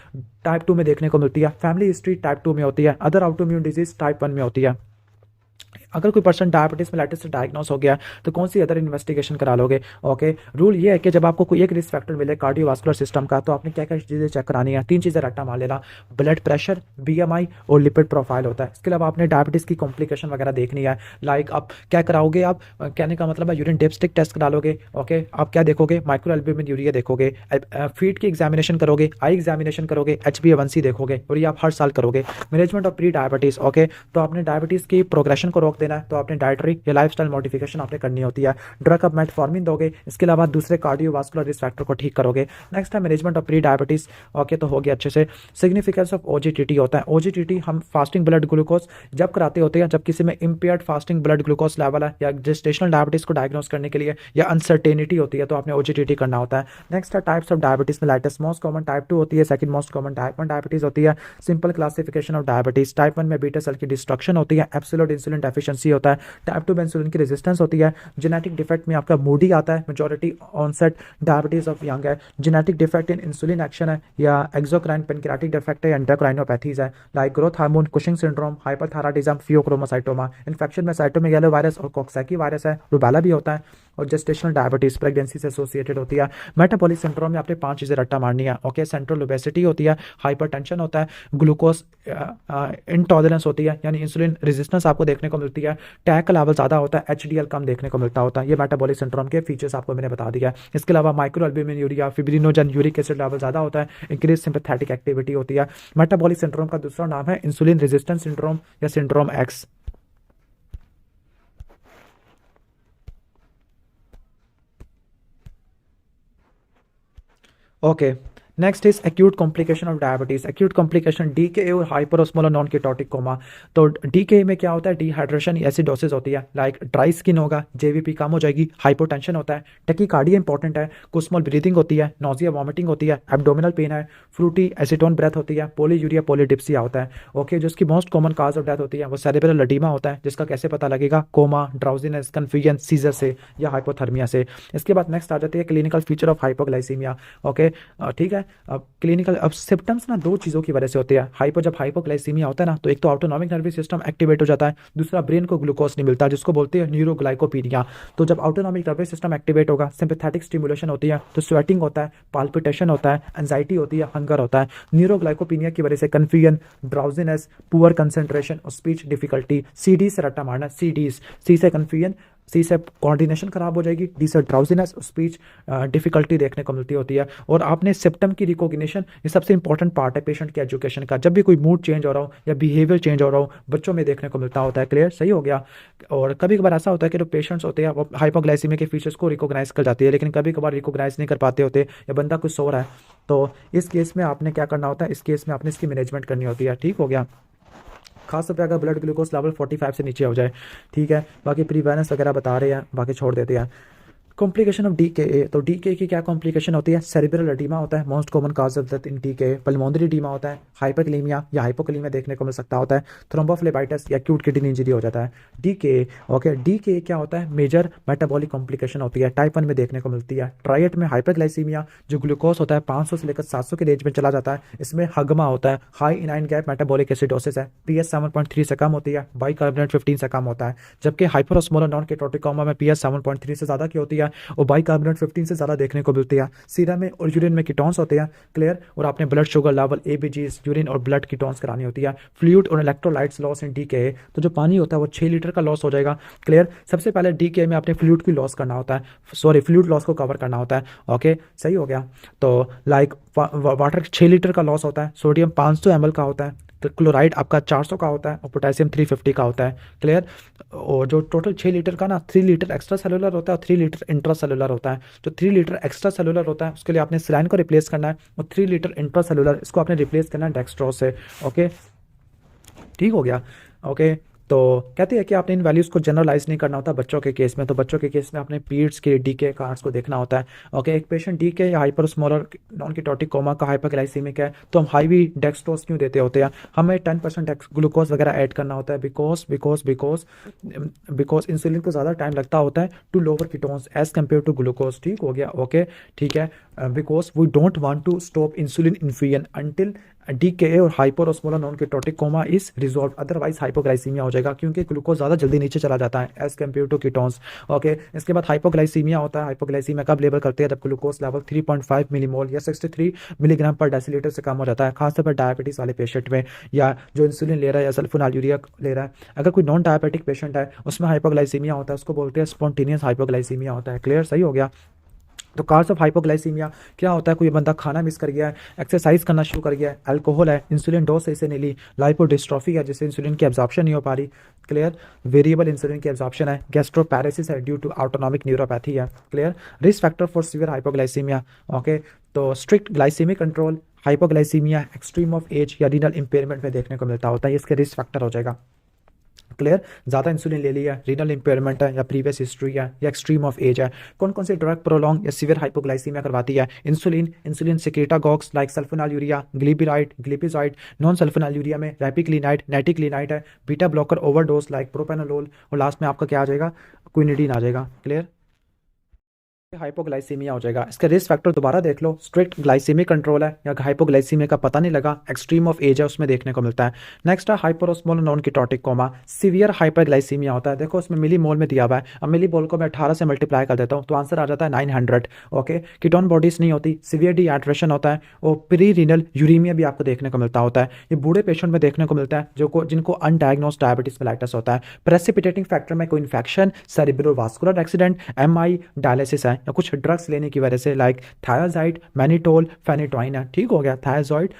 टाइप 2 में देखने को मिलती है। फैमिली हिस्ट्री टाइप 2 में होती है। अदर ऑटोइम्यून डिजीज टाइप 1 में होती है। अगर कोई पर्सन डायबिटीज मेलाइटिस से डायग्नोस हो गया तो कौन सी अदर इन्वेस्टिगेशन करा लोगे। ओके, रूल ये है कि जब आपको कोई एक रिस्क फैक्टर मिले कार्डियोवास्कुलर सिस्टम का तो आपने क्या क्या चीज़ें चेक करानी है, 3 चीज़ें रट्टा मार लेना, ब्लड प्रेशर, BMI और लिपिड प्रोफाइल होता है। इसके अलावा आपने डायबिटीज़ की कॉम्प्लिकेशन वगैरह देखनी है, लाइक आप क्या कराओगे, आप कहने का मतलब है यूरिन डिपस्टिक टेस्ट करा लोगे। ओके, आप क्या देखोगे, माइक्रो एल्ब्यूमिन यूरिया देखोगे, फीड की एग्जामिनेशन करोगे, आई एग्जामिनेशन करोगे, HbA1c देखोगे, और ये आप हर साल करोगे। Management of pre diabetes, okay, तो आपने डायबिटीज़ की प्रोग्रेशन को रोक देना है तो आपने डाइटरी या लाइफस्टाइल मॉडिफिकेशन आपने करनी होती है। ड्रग आप मेटफॉर्मिन दोगे, इसके अलावा दूसरे कार्डियोवास्कुलर रिस्क फैक्टर को ठीक करोगे। नेक्स्ट है management of pre diabetes. Okay, तो हो गया अच्छे से। सिग्निफिकेंस ऑफ OGTT होता है। OGTT हम फास्टिंग ब्लड ग्लूकोज जब कराते होते हैं जब किसी में impaired fasting blood glucose level है या जेस्टेशनल डायबिटीज को डायग्नोस करने के लिए या अनसर्टेनिटी होती है तो आपने OGTT करना होता है। नेक्स्ट है types of diabetes mellitus. Most common type 2 होती है, second most common type 1 diabetes होती है। Simple classification of diabetes, type 1 में बीटा सेल की डिस्ट्रक्शन होती है, एब्सोल्यूट इंसुलिन डेफिशिएंसी डिफिशिएंसी होता है, टाइप 2 में इंसुलिन की रेजिस्टेंस होती है, जेनेटिक डिफेक्ट में आपका मूडी आता है, majority onset diabetes of young है, genetic defect in insulin action है या एक्सोक्राइन पेनक्रियाटिक डिफेक्ट है या एंडोक्राइनोपैथीज है like growth hormone, Cushing syndrome, hyperthyroidism, phaeochromocytoma. Infection में साइटोमेगालो वायरस और कॉक्सैकी वायरस है, रूबेला भी होता है, और जेस्टेशनल डायबिटीज प्रेगनेंसी से एसोसिएटेड होती है। मेटाबॉलिक सिंड्रोम में आपने 5 चीज़ें रट्टा मारनी है। ओके, सेंट्रल ओबेसिटी होती है, हाइपरटेंशन होता है, ग्लूकोज इंटॉलरेंस होती है यानी इंसुलिन रेजिस्टेंस आपको देखने को मिलती है, टैग का लेवल ज़्यादा होता है, एचडीएल कम देखने को मिलता होता है। ये मेटाबॉलिक सिंड्रोम के फीचर्स आपको मैंने बता दिया है। इसके अलावा micro albumin urea, fibrinogen, uric acid level ज़्यादा होता है, इंक्रीज सिंपैथेटिक एक्टिविटी होती है। मेटाबॉलिक सिंड्रोम का दूसरा नाम है इंसुलिन रेजिस्टेंस सिंड्रोम या syndrome X. Okay, next is acute complication of diabetes. Acute complication DK और हाइपरोस्मोलर नॉन कीटोटिक कोमा। तो डीके में क्या होता है, डिहाइड्रेशन एसिडोसिस होती है, लाइक ड्राई स्किन होगा, जेवीपी कम हो जाएगी, हाइपोटेंशन होता है, टैकीकार्डिया इंपॉर्टेंट है, कुस्मोल ब्रीदिंग होती है, नोजिया वॉमिटिंग होती है, एब्डोमिनल पेन है, फ्रूटी एसीटोन ब्रेथ होती है, पोलीयूरिया पोलीडिप्सिया होता है। ओके, जो इसकी most common cause of death होती है वो सेरेब्रल एडीमा होता है, जिसका कैसे पता लगेगा, कोमा, ड्राउजीनेस, कन्फ्यूजन, सीजर से या हाइपोथर्मिया से। इसके बाद नेक्स्ट आ जाती है clinical feature of hypoglycaemia. Okay, ठीक है। अब क्लिनिकल, अब सिम्टम्स ना दो चीज़ों की वजह से होते हैं। जब हाइपोग्लाइसीमिया होता है ना, तो एक तो ऑटोनॉमिक नर्वस सिस्टम एक्टिवेट हो जाता है, दूसरा ब्रेन को ग्लूकोज नहीं मिलता, जिसको बोलते हैं न्यूरोग्लाइकोपीनिया। तो जब ऑटोनॉमिक नर्वस सिस्टम एक्टिवेट होगा, सिंपैथेटिक स्टिमुलेशन होती है, तो स्वेटिंग होता है, पाल्पिटेशन होता है, एंजाइटी होती है, हंगर होता है। न्यूरोग्लाइकोपीनिया की वजह से कन्फ्यूजन, ड्राउजीनेस, पुअर कंसंट्रेशन और स्पीच डिफिकल्टी। सीडी से रट्टा मारना, सीडीज, सी से कन्फ्यूजन, सी से कोऑर्डिनेशन खराब हो जाएगी, डी से ड्राउजीनेस, स्पीच डिफिकल्टी देखने को मिलती होती है। और आपने सिम्टम की रिकॉग्निशन, ये सबसे इंपॉर्टेंट पार्ट है पेशेंट के एजुकेशन का। जब भी कोई मूड चेंज हो रहा हो या बिहेवियर चेंज हो रहा हो, बच्चों में देखने को मिलता होता है। क्लियर, सही हो गया। और कभी कभार ऐसा होता है कि जो पेशेंट्स होते हैं वो हाइपोग्लाइसीमिया के फीचर्स को रिकॉग्नाइज कर जाती है, लेकिन कभी कभार रिकॉग्नाइज नहीं कर पाते होते या बंदा कुछ सो रहा है, तो इस केस में आपने क्या करना होता है, इस केस में आपने इसकी मैनेजमेंट करनी होती है। ठीक हो गया। खास तौर पे अगर ब्लड ग्लूकोज लेवल 45 से नीचे हो जाए, ठीक है। बाकी प्रीवेनेंस वगैरह बता रहे हैं, बाकी छोड़ देते हैं। Complication of DK. तो डीके की क्या कॉम्प्लिकेशन होती है, सेरिब्रल एडीमा होता है, most common cause of death in DK. Pulmonary oedema होता है, हाइपरकलीमिया या हाइपोकलीमिया देखने को मिल सकता होता है, थ्रोम्बोफ्लेबाइटिस या एक्यूट किडनी इंजरी हो जाता है। डीके, ओके, डीके क्या होता है, मेजर मेटाबॉलिक कॉम्प्लिकेशन होती है, टाइप 1 में देखने को मिलती है। ट्राइएट में हाइपरग्लाइसीमिया, जो ग्लूकोज होता है 500 से लेकर 700 के रेंज में चला जाता है, इसमें हगमा होता है, हाई इनाइन गैप मेटाबॉलिक एसिडोसिस है, पीएच 7.3 से कम होती है, बाइकार्बोनेट 15 से कम होता है। जबकि हाइपरोस्मोलर नॉन कीटोटिक कोमा में पीएच 7.3 से ज़्यादा की होती है और बाइकार्बोनेट 15 से ज़्यादा देखने को मिलती है। सीरम में और यूरिन में कीटोन्स होते हैं। क्लियर। और आपने blood sugar level, ABGs, urine और ब्लड कीटोन्स करानी होती है। फ्लूइड और इलेक्ट्रोलाइट्स लॉस इन डीके, तो जो पानी होता है वो 6 लीटर का लॉस हो जाएगा। क्लियर। सबसे पहले डीके में आपने फ्लूइड की लॉस करना होता है, सॉरी फ्लूइड लॉस को कवर करना होता है। ओके, सही हो गया। तो लाइक वाटर 6 लीटर का लॉस होता है, सोडियम 500 ml का होता है, तो क्लोराइड आपका 400 का होता है और पोटेशियम 350 का होता है। क्लियर। और जो टोटल 6 लीटर का ना, 3 लीटर एक्स्ट्रा सेलुलर होता है और 3 लीटर इंट्रा सेलुलर होता है। जो 3 लीटर एक्स्ट्रा सेलुलर होता है उसके लिए आपने सेलाइन को रिप्लेस करना है, और 3 लीटर इंट्रा सेलुलर इसको आपने रिप्लेस करना है डेक्सट्रोज से। ओके, ठीक हो गया। ओके, तो कहते हैं कि आपने इन वैल्यूज़ को जनरलाइज नहीं करना होता बच्चों के केस में। तो बच्चों के केस में आपने पीरियड्स के डीके कार्ड्स को देखना होता है। ओके, एक पेशेंट डीके या हाइपरस्मोलर नॉन कीटोटिक कोमा का हाइपरग्लाइसीमिक है, तो हम हाई डेक्सट्रोज क्यों देते होते हैं, हमें 10% ग्लूकोज वगैरह ऐड करना होता है, बिकॉज इंसुलिन को ज़्यादा टाइम लगता होता है to lower ketones as compare to glucose. ठीक हो गया। ओके, ठीक है। Because we don't want to stop insulin infusion until DK और hyperosmolar non ketotic coma is resolve, otherwise hypoglycaemia हो जाएगा, क्योंकि ग्लूकोज ज़्यादा जल्दी नीचे चला जाता है as compare to ketones. Okay, इसके बाद हाइपोग्लाइसीमिया होता है। हाइपोग्लाइसीमिया कब लेवल करते हैं, जब ग्लूकोज लेवल 3.5 मिलीमोल या 63 मिलीग्राम पर डेसीलीटर से कम हो जाता है, खासतौर पर डायबिटीज़ वाले पेशेंट में, या जो इंसुलिन ले रहा है या सल्फोनालयूरिया ले रहा है। अगर कोई नॉन डायबिटिक पेशेंट है उसमें हाइपोग्लाइसीमिया होता है, उसको बोलते हैं स्पॉन्टेनियस हाइपोग्लाइसीमिया होता है। क्लियर, सही हो गया। तो कार्स ऑफ हाइपोग्लाइसीमिया क्या होता है, कोई बंदा खाना मिस कर गया है, एक्सरसाइज करना शुरू कर गया है, अल्कोहल है, इंसुलिन डोज सही से नहीं ली, लाइपोडिस्ट्रोफी है जिससे इंसुलिन की एब्जॉर्प्शन नहीं हो पा रही। क्लियर। वेरिएबल इंसुलिन की एब्जॉर्प्शन है, गैस्ट्रोपैरेसिस है ड्यू टू ऑटोनॉमिक न्यूरोपैथी है। Clear. Risk factor for severe hypoglycaemia. Okay, तो strict glycaemic control, hypoglycaemia, extreme of age या रीनल इंपेयरमेंट में देखने को मिलता होता है, इसके रिस्क फैक्टर हो जाएगा। क्लियर। ज़्यादा इंसुलिन ले लिया, रीनल इंपेयरमेंट है या प्रीवियस हिस्ट्री है या एक्सट्रीम ऑफ एज है। कौन कौन सी ड्रग प्रोलॉन्ग या सीवियर हाइपोग्लाइसीमिया करवाती है? Insulin, insulin secretagogues like sulfonylurea, glyburide, glipizide. Non sulfonylurea में रैपिक्लिनाइड, नेटिक्लिनाइड है। Beta blocker overdose like propranolol. और लास्ट में आपका क्या आ जाएगा? क्विनिडीन आ जाएगा। क्लियर। हाइपोग्लाइसीमिया हो जाएगा। इसका रिस्क फैक्टर दोबारा देख लो, स्ट्रिक्ट ग्लाइसीमिक कंट्रोल है या हाइपोग्लाइसीमिया का पता नहीं लगा, एक्सट्रीम ऑफ एज है उसमें देखने को मिलता है। नेक्स्ट है hyperosmolar non ketotic coma, severe hyperglycaemia होता है। देखो उसमें मिली मोल में दिया हुआ है, अब मिली मोल को मैं 18 से मल्टीप्लाई कर देता हूँ तो आंसर आ जाता है 900। ओके, कीटोन बॉडीज नहीं होती, सीवियर डिहाइड्रेशन होता है और प्री रीनल यूरीमिया भी आपको देखने को मिलता होता है। ये बूढ़े पेशेंट में देखने को मिलता है जिनको अनडायग्नोस्ड डायबिटीज मेलाइटस होता है। प्रेसिपिटेटिंग फैक्टर में कोई इन्फेक्शन, सेरिब्रोवास्कुलर एक्सीडेंट, एमआई, डायलिसिस है या कुछ ड्रग्स लेने की वजह से लाइक थायाजाइड, मैनिटोल, फेनिटोइन है। ठीक हो गया, थायाजाइड,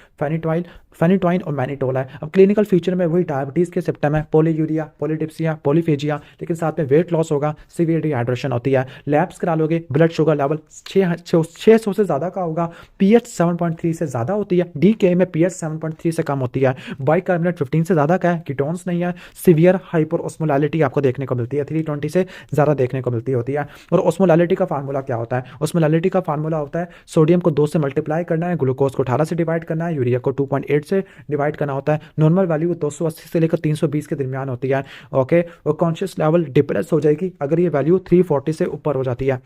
फेनिटोइन और मैनिटोल है। अब क्लिनिकल फीचर में वही डायबिटीज के सिम्टम है, पोलीयूरिया, पोलीडिप्सिया, पोलीफेजिया, लेकिन साथ में वेट लॉस होगा, सीवियर डिहाइड्रेशन होती है। लैब्स करा लोगे, ब्लड शुगर लेवल 600 से ज़्यादा का होगा, पीएच 7.3 से ज़्यादा होती है, डीके में पीएच 7.3 से कम होती है, बाइकार्बोनेट 15 से ज़्यादा का है, कीटोन्स नहीं है, सीवियर हाइपरओस्मोलैलिटी आपको देखने को मिलती है, 320 से ज़्यादा देखने को मिलती होती है। और ओस्मोलैलिटी का फार्मूला क्या होता है? ओस्मोलैलिटी का फार्मूला होता है सोडियम को 2 से मल्टीप्लाई करना है, ग्लूकोज को 18 से डिवाइड करना है, यूरिया को 2.8 से डिवाइड करना होता है। नॉर्मल वैल्यू 280 से लेकर 320 के दरमियान होती है। ओके, और कॉन्शियस लेवल डिप्रेस हो जाएगी अगर ये वैल्यू 340 से ऊपर हो जाती है।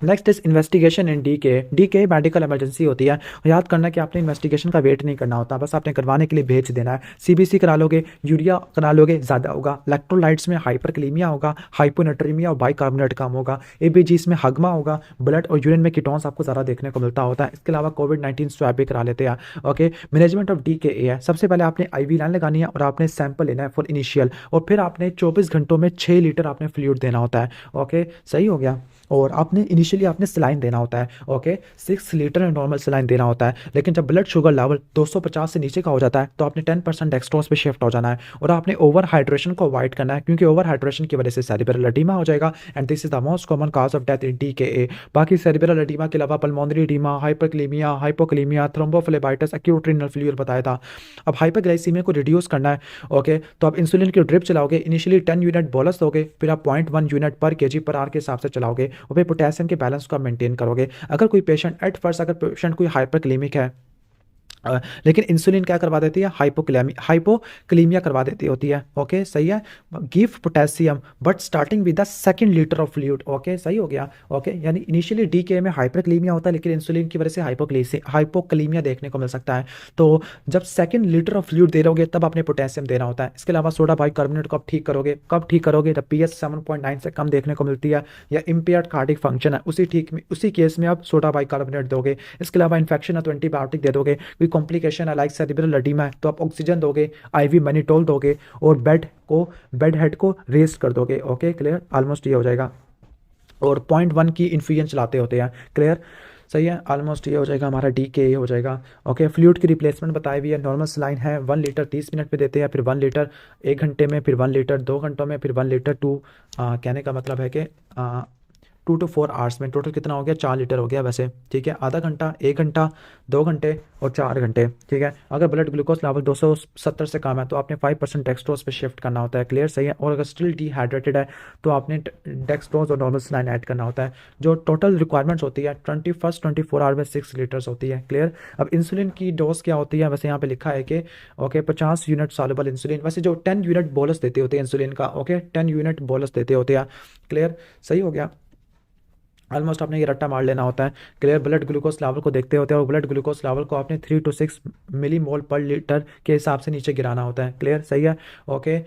Next is investigation in DK medical emergency होती है। याद करना कि आपने इन्वेस्टिगेशन का वेट नहीं करना होता, बस आपने करवाने के लिए भेज देना है। सीबीसी करा लोगे, यूरिया करा लोगे, ज़्यादा होगा। इलेक्ट्रोलाइट्स में हाइपरकलीमिया होगा, हाइपोनेट्रीमिया और बाइकार्बोनेट कम होगा। एबीजीज में हगमा होगा, ब्लड और यूरिन में कीटोन्स आपको ज़्यादा देखने को मिलता होता है। इसके अलावा कोविड-19 स्वैब भी करा लेते हैं। ओके, मैनेजमेंट ऑफ डीके है, सबसे पहले आपने आईवी लाइन लगानी है और आपने सैंपल लेना है फॉर इनिशियल, और फिर आपने 24 घंटों में 6 लीटर आपने फ्लूइड देना होता है। ओके, सही हो गया। और आपने इनिशियली आपने सलाइन देना होता है। ओके, 6 लीटर नॉर्मल सलाइन देना होता है, लेकिन जब ब्लड शुगर लेवल 250 से नीचे का हो जाता है तो आपने 10% डेक्सट्रोज पे शिफ्ट हो जाना है। और आपने ओवर हाइड्रेशन को अवॉइड करना है, क्योंकि ओवर हाइड्रेशन की वजह से सेरिब्रल एडीमा हो जाएगा and this is the most common cause of death in DKA. बाकी सेरिब्रल एडीमा के अलावा pulmonary oedema, hyperkalaemia, hypokalaemia, thrombophlebitis, acute renal failure बताया था। अब हाइपरग्लाइसीमिया को रिड्यूस करना है। ओके, तो आप इंसुलिन की ड्रिप चलाओगे, इनिशियली 10 यूनिट बोलस दोगे, फिर आप 0.1 यूनिट पर केजी पर आर के हिसाब से चलाओगे और फिर पोटेशियम के बैलेंस को आप मेंटेन करोगे। अगर कोई पेशेंट एट फर्स्ट अगर पेशेंट कोई हाइपरक्लीमिक है लेकिन इंसुलिन क्या करवा देती है? हाइपोक्लीमिया करवा देती होती है। ओके, सही है। Give potassium but starting with the second litre of fluid. Okay, सही हो गया। ओके, यानी इनिशियली डीके में हाइपरक्लीमिया होता है, लेकिन इंसुलिन की वजह से हाइपोक्लीमिया देखने को मिल सकता है। तो जब सेकंड लीटर ऑफ फ्लूइड दे रहोगे तब आपने पोटेशियम देना होता है। इसके अलावा सोडा बाइकार्बोनेट को आप ठीक करोगे, कब ठीक करोगे? जब पीएच 7.9 से कम देखने को मिलती है या इम्पेयर्ड कार्डिक फंक्शन है, उसी केस में आप सोडा बाइकार्बोनेट दोगे। इसके अलावा इन्फेक्शन है तो एंटीबायोटिक दे दोगे। कॉम्प्लिकेशन है लाइक सेरिब्रल एडीमा है तो आप ऑक्सीजन दोगे, आईवी मैनिटोल दोगे और बेड हेड को रेस्ट कर दोगे। ओके, क्लियर, ऑलमोस्ट ये हो जाएगा। और 0.1 की इन्फ्यूजन चलाते होते हैं। क्लियर, सही है, ऑलमोस्ट ये हो जाएगा हमारा डीके हो जाएगा। ओके, फ्लूइड की रिप्लेसमेंट बताई हुई है। नॉर्मल सलाइन है 1 लीटर 30 मिनट पे देते हैं, फिर 1 लीटर 1 घंटे में, फिर 1 लीटर 2 घंटों में, फिर 1 लीटर कहने का मतलब है कि 2 to 4 आवर्स में। टोटल कितना हो गया? 4 लीटर हो गया वैसे। ठीक है, आधा घंटा, 1 घंटा, 2 घंटे और 4 घंटे। ठीक है, अगर ब्लड ग्लूकोज लेवल 270 से कम है तो आपने 5% डेक्सट्रोज पे शिफ्ट करना होता है। क्लियर, सही है। और अगर स्टिल डिहाइड्रेटेड है तो आपने डेक्सट्रोज और नॉर्मल सलाइन ऐड करना होता है। जो टोटल रिक्वायरमेंट्स होती है 24 आवर में 6 लीटर्स होती है। क्लियर। अब इंसुलिन की डोज क्या होती है? वैसे यहाँ पे लिखा है कि ओके 50 यूनिट सॉल्युबल इंसुलिन, वैसे जो 10 यूनिट बोलस देते होते हैं इंसुलिन का। ओके, 10 यूनिट बोलस देते होते हैं। क्लियर, सही हो गया। ऑलमोस्ट आपने ये रट्टा मार लेना होता है। क्लियर, ब्लड ग्लूकोज लेवल को देखते होते हैं और ब्लड ग्लूकोज लेवल को आपने 3 to 6 मिली मोल पर लीटर के हिसाब से नीचे गिराना होता है। क्लियर, सही है। ओके,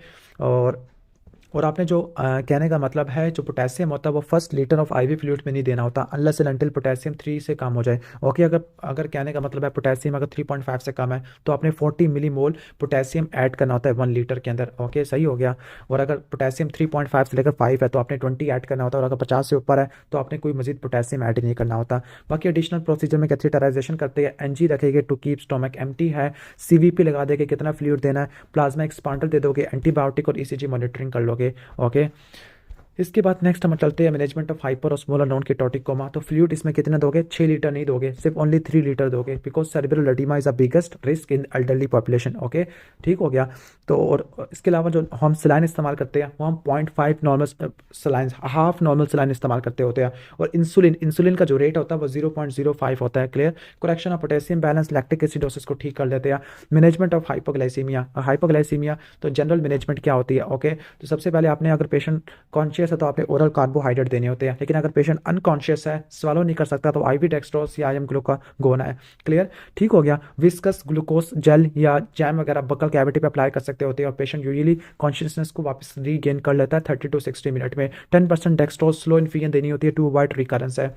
और आपने जो कहने का मतलब है जो पोटेशियम होता है वो first litre of IV fluid में नहीं देना होता अनलेस एंड अनटिल पोटेशियम 3 से कम हो जाए। ओके, अगर कहने का मतलब है पोटेशियम अगर 3.5 से कम है तो आपने 40 मिली मोल पोटेशियम ऐड करना होता है 1 लीटर के अंदर। ओके, सही हो गया। और अगर पोटेशियम 3.5 से लेकर 5 है तो आपने 20 ऐड करना होता है, और अगर 50 से ऊपर है तो आपने कोई मजीद पोटेशियम ऐड नहीं करना होता। बाकी एडिशनल प्रोसीजर में कैथेटराइजेशन करते हैं, एनजी रखेंगे टू कीप स्टोमक एम्प्टी है, सीवीपी लगा देंगे कितना फ्लूइड देना है, प्लाज्मा एक्सपांडर दे दोगे, एंटीबायोटिक और ईसीजी मॉनिटरिंग कर लोगे। ओके, इसके बाद नेक्स्ट हम चलते हैं मैनेजमेंट ऑफ हाइपर और स्मॉलर नॉन कीटोटिक कोमा। तो फ्लूइड इसमें कितना दोगे, 6 लीटर नहीं दोगे, सिर्फ ओनली 3 लीटर दोगे, because cerebral oedema is the biggest risk in elderly population. Okay, ठीक हो गया। तो और इसके अलावा जो हम सलाइन इस्तेमाल करते हैं वो हम 0.5 normal saline, half normal saline इस्तेमाल करते होते हैं। और इंसुलिन का जो रेट होता है वो 0.05 होता है। Clear. Correction of potassium balance lactic acidosis को ठीक कर लेते हैं। मैनेजमेंट ऑफ हाइपोग्लाइसीमिया, हाइपोग्लाइसीमिया तो जनरल मैनेजमेंट क्या होती है। ओके, तो सबसे पहले आपने, अगर पेशेंट कॉन्शियस है तो आपने ओरल कार्बोहाइड्रेट देने होते हैं, लेकिन अगर पेशेंट अनकॉन्शियस है, स्वालो नहीं कर सकता, तो आईवी डेक्सट्रोज या आईएम ग्लूकागोन है। क्लियर, ठीक हो गया। विस्कस ग्लूकोज जेल या जैम वगैरह बकल कैविटी पे अप्लाई कर सकते होते हैं, और पेशेंट यूजुअली कॉन्शियसनेस को वापस रीगेन कर लेता है 30 to 60 मिनट में। 10% डेक्सट्रोज स्लो इन्फ्यूजन देनी होती है टू अवॉइड रिकरेंस है।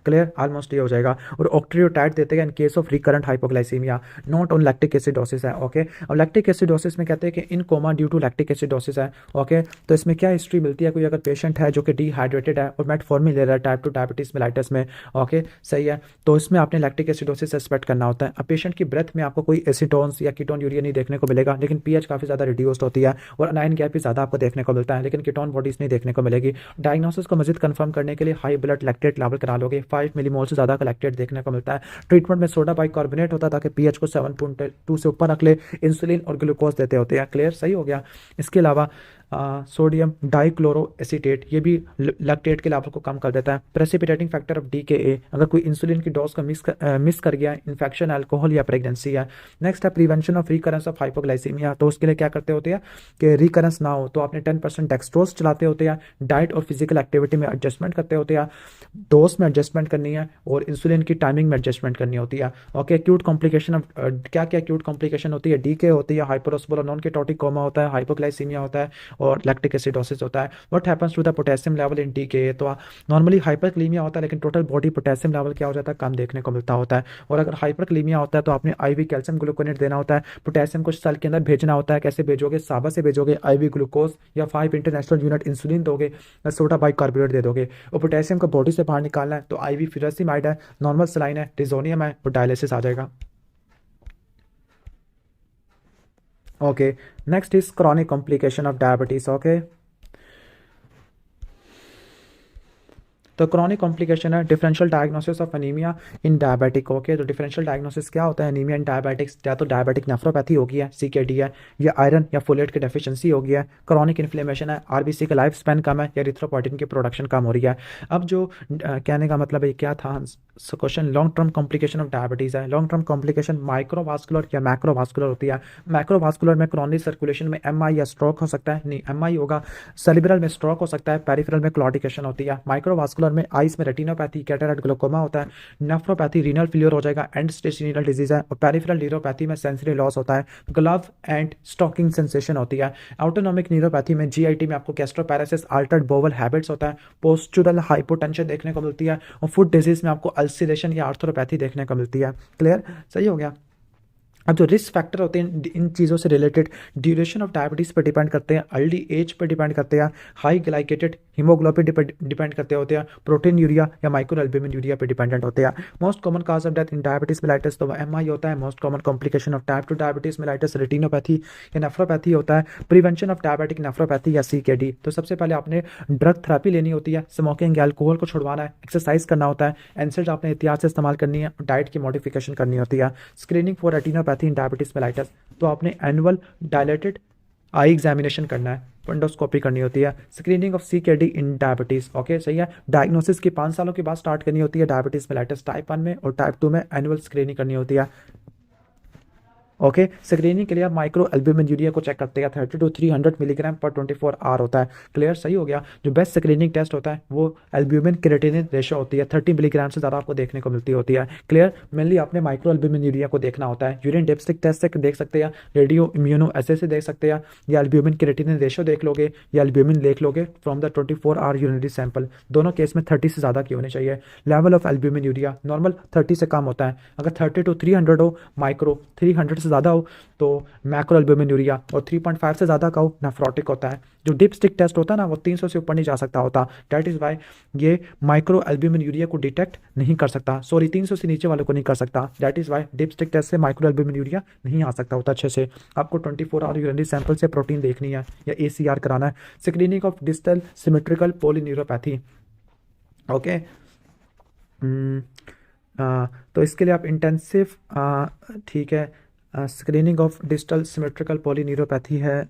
क्लियर, ऑलमोस्ट ये हो जाएगा। और ऑक्ट्रियोटाइड देते हैं in case of recurrent hypoglycaemia, not on lactic acidosis है। ओके, अब लैक्टिक एसिडोसिस में कहते हैं कि in coma due to lactic acidosis है। ओके, तो इसमें क्या हिस्ट्री मिलती है, कोई अगर पेशेंट है जो कि डिहाइड्रेटेड है और मेटफॉर्मिन ले रहा है टाइप 2 डायबिटीज मेलाइटिस में। ओके, सही है, तो इसमें आपने लैक्टिक एसिडोसिस सस्पेक्ट करना होता है। अब पेशेंट की ब्रेथ में आपको कोई एसीटोन्स या कीटोन यूरिया नहीं देखने को मिलेगा, लेकिन पीएच काफ़ी ज़्यादा रिड्यूस्ड होती है और अनाइन गैप भी ज़्यादा आपको देखने को मिलता है, लेकिन कीटोन बॉडीज नहीं देखने को मिलेगी। डायग्नोसिस को मजीद कंफर्म करने के लिए हाई ब्लड लैक्टेट लेवल करा लोगे, 5 मिलीमोल से ज़्यादा कलेक्टेड देखने को मिलता है। ट्रीटमेंट में सोडा बाइकार्बोनेट होता है ताकि पीएच को 7.2 से ऊपर रख ले। इंसुलिन और ग्लूकोज देते होते हैं। क्लियर, सही हो गया। इसके अलावा सोडियम डाइक्लोरो एसीटेट, ये भी लैक्टेट के लेवल को कम कर देता है। प्रेसिपिटेटिंग फैक्टर ऑफ DKA, अगर कोई इंसुलिन की डोज को मिस कर गया, इन्फेक्शन, अल्कोहल या प्रेगनेंसी है। नेक्स्ट है prevention of recurrence of hypoglycaemia, तो उसके लिए क्या करते होते हैं कि रिकरेंस ना हो तो आपने 10% डेक्सट्रोज चलाते होते हैं। डाइट और फिजिकल एक्टिविटी में एडजस्टमेंट करते होते हैं, डोज में एडजस्टमेंट करनी है और इंसुलिन की टाइमिंग में एडजस्टमेंट करनी होती है। ओके, एक्यूट कॉम्प्लिकेशन ऑफ क्या क्या एक्यूट कॉम्प्लिकेशन होती है, DK होती है, हाइपरोस्मोलर नॉन कीटोटिक कोमा होता है, हाइपोग्लाइसीमिया होता है और लैक्टिक एसिडोसिस होता है। What happens to the potassium level in DKA, तो नॉर्मली हाइपरक्लीमिया होता है लेकिन टोटल बॉडी पोटेशियम लेवल क्या हो जाता है, कम देखने को मिलता होता है। और अगर हाइपरक्लीमिया होता है तो आपने IV कैल्शियम ग्लूकोनेट देना होता है, पोटेशियम को सेल के अंदर भेजना होता है। कैसे भेजोगे, साबा से भेजोगे, IV ग्लूकोज या 5 इंटरनेशनल यूनिट इंसुलिन दोगे या सोडा बाइकार्बोनेट दे दोगे। और पोटेशियम को बॉडी से बाहर निकालना है तो IV फिरासिमाइड है, नॉर्मल सलाइन है, डिजोनियम है और डायलिसिस आ जाएगा। Okay, next is chronic complication of diabetes. Okay, तो क्रॉनिक कॉम्प्लिकेशन है differential diagnosis of anaemia in diabetic. Okay, तो डिफरेंशियल डायग्नोसिस क्या होता है एनीमिया इन डायबिटिक्स, या तो डायबिटिक नेफ्रोपैथी हो गई है, CKD है, या आयरन या फोलेट की डेफिशिएंसी हो गई है। क्रॉनिक इन्फ्लेमेशन है, RBC का लाइफ स्पैन कम है या एरिथ्रोपोइटिन की प्रोडक्शन कम हो रही है। अब जो कहने का मतलब है क्या था question, long term complication of diabetes है। लॉन्ग टर्म कॉम्प्लिकेशन माइक्रोवास्कुलर या मैक्रोवास्कुलर होती है। मैक्रोवास्कुलर में क्रॉनिक सर्कुलेशन में MI या स्ट्रोक हो सकता है, नहीं MI होगा, सेरिब्रल में स्ट्रोक हो सकता है, पेरिफेरल में क्लॉटिकेशन होती है। माइक्रोवास्कुलर में आइस में रेटिनोपैथी, कैटरेक्ट, ग्लोकोमा होता है। नेफ्रोपैथी रीनल फेलियर हो जाएगा, एंड स्टेज रीनल डिजीज है। और पेरिफेरल न्यूरोपैथी में सेंसरी लॉस होता है, ग्लव एंड स्टॉकिंग सेंसेशन होती है। ऑटोनॉमिक न्यूरोपैथी में GIT में आपको गैस्ट्रोपैरासिस, अल्टर्ड बोवल हैबिट्स होता है, पोस्चुरल हाइपोटेंशन देखने को मिलती है। और फूड डिजीज में आपको अल्सरेशन या आर्थ्रोपैथी देखने को मिलती है। क्लियर, सही हो गया। अब जो रिस्क फैक्टर होते हैं इन चीज़ों से रिलेटेड, ड्यूरेशन ऑफ डायबिटीज़ पर डिपेंड करते हैं, अर्ली एज पर डिपेंड करते हैं, हाई ग्लाइकेटेड हीमोग्लोबिन डिपेंड करते होते हैं, प्रोटीन यूरिया या माइक्रो एल्ब्यूमिन यूरिया पर डिपेंडेंट होते हैं। Most common cause of death in diabetes mellitus तो MI होता है। Most common complication of type 2 diabetes mellitus retinopathy या नेफ्रोपैथी होता है। प्रिवेंशन ऑफ डायबिटिक नेफ्रोपैथी या CKD, तो सबसे पहले आपने ड्रग थेरेपी लेनी होती है, स्मोकिंग या अल्कोहल को छुड़वाना है, एक्सरसाइज करना होता है, एनसेड आपने एहतियात से इस्तेमाल करनी है, डाइट की मॉडिफिकेशन करनी होती है। Screening for retinopathy in diabetes mellitus, तो आपने एनुअल डायलेटेड आई एग्जामिनेशन करना है, पंडोस्कोपी करनी होती है। Screening of CKD in diabetes, okay सही है। डायग्नोसिस की 5 सालों के बाद स्टार्ट करनी होती है डायबिटीज मेलाइटिस टाइप 1 में, और टाइप 2 में एनुअल स्क्रीनिंग करनी होती है। ओके, स्क्रीनिंग के लिए आप माइक्रो एल्ब्यूमिन यूरिया को चेक करते हैं, 30 to 300 मिलीग्राम पर 24 आवर होता है। क्लियर, सही हो गया। जो बेस्ट स्क्रीनिंग टेस्ट होता है वो एल्ब्यूमिन क्रिएटिनिन रेशो होती है, 30 मिलीग्राम से ज़्यादा आपको देखने को मिलती होती है। क्लियर, मेनली आपने माइक्रो एल्ब्यूमिन यूरिया को देखना होता है। यूरिन डिप्स्टिक टेस्ट से देख सकते हैं, रेडियो इम्यूनो एसे से देख सकते हैं, या एल्ब्यूमिन क्रिएटिनिन रेशो देख लोगे, या एल्ब्यूमिन देख लोगे from the 24 hour urinary sample. दोनों केस में 30 से ज़्यादा की होनी चाहिए। Level of albumin urea normal 30 से कम होता है, अगर 30 to 300 हो माइक्रो, 300 से ज़्यादा हो तो मैक्रोएल्ब्यूमिनूरिया, और 3.5 से ज़्यादा का हो नेफ्रोटिक होता है। जो डिपस्टिक टेस्ट होता है ना वो 300 से ऊपर नहीं जा सकता होता, डैट इज़ वाई ये माइक्रोएल्ब्यूमिनूरिया को डिटेक्ट नहीं कर सकता, सॉरी 300 से नीचे वालों को नहीं कर सकता, that is why dipstick test से माइक्रोएल्ब्यूमिनूरिया नहीं आ सकता होता अच्छे से। आपको 24 आवर यूरिनरी सैंपल से प्रोटीन देखनी है या ACR कराना है। Screening of distal symmetrical polyneuropathy, okay. तो इसके लिए आप इंटेंसिव, ठीक है, screening of distal symmetrical polyneuropathy है।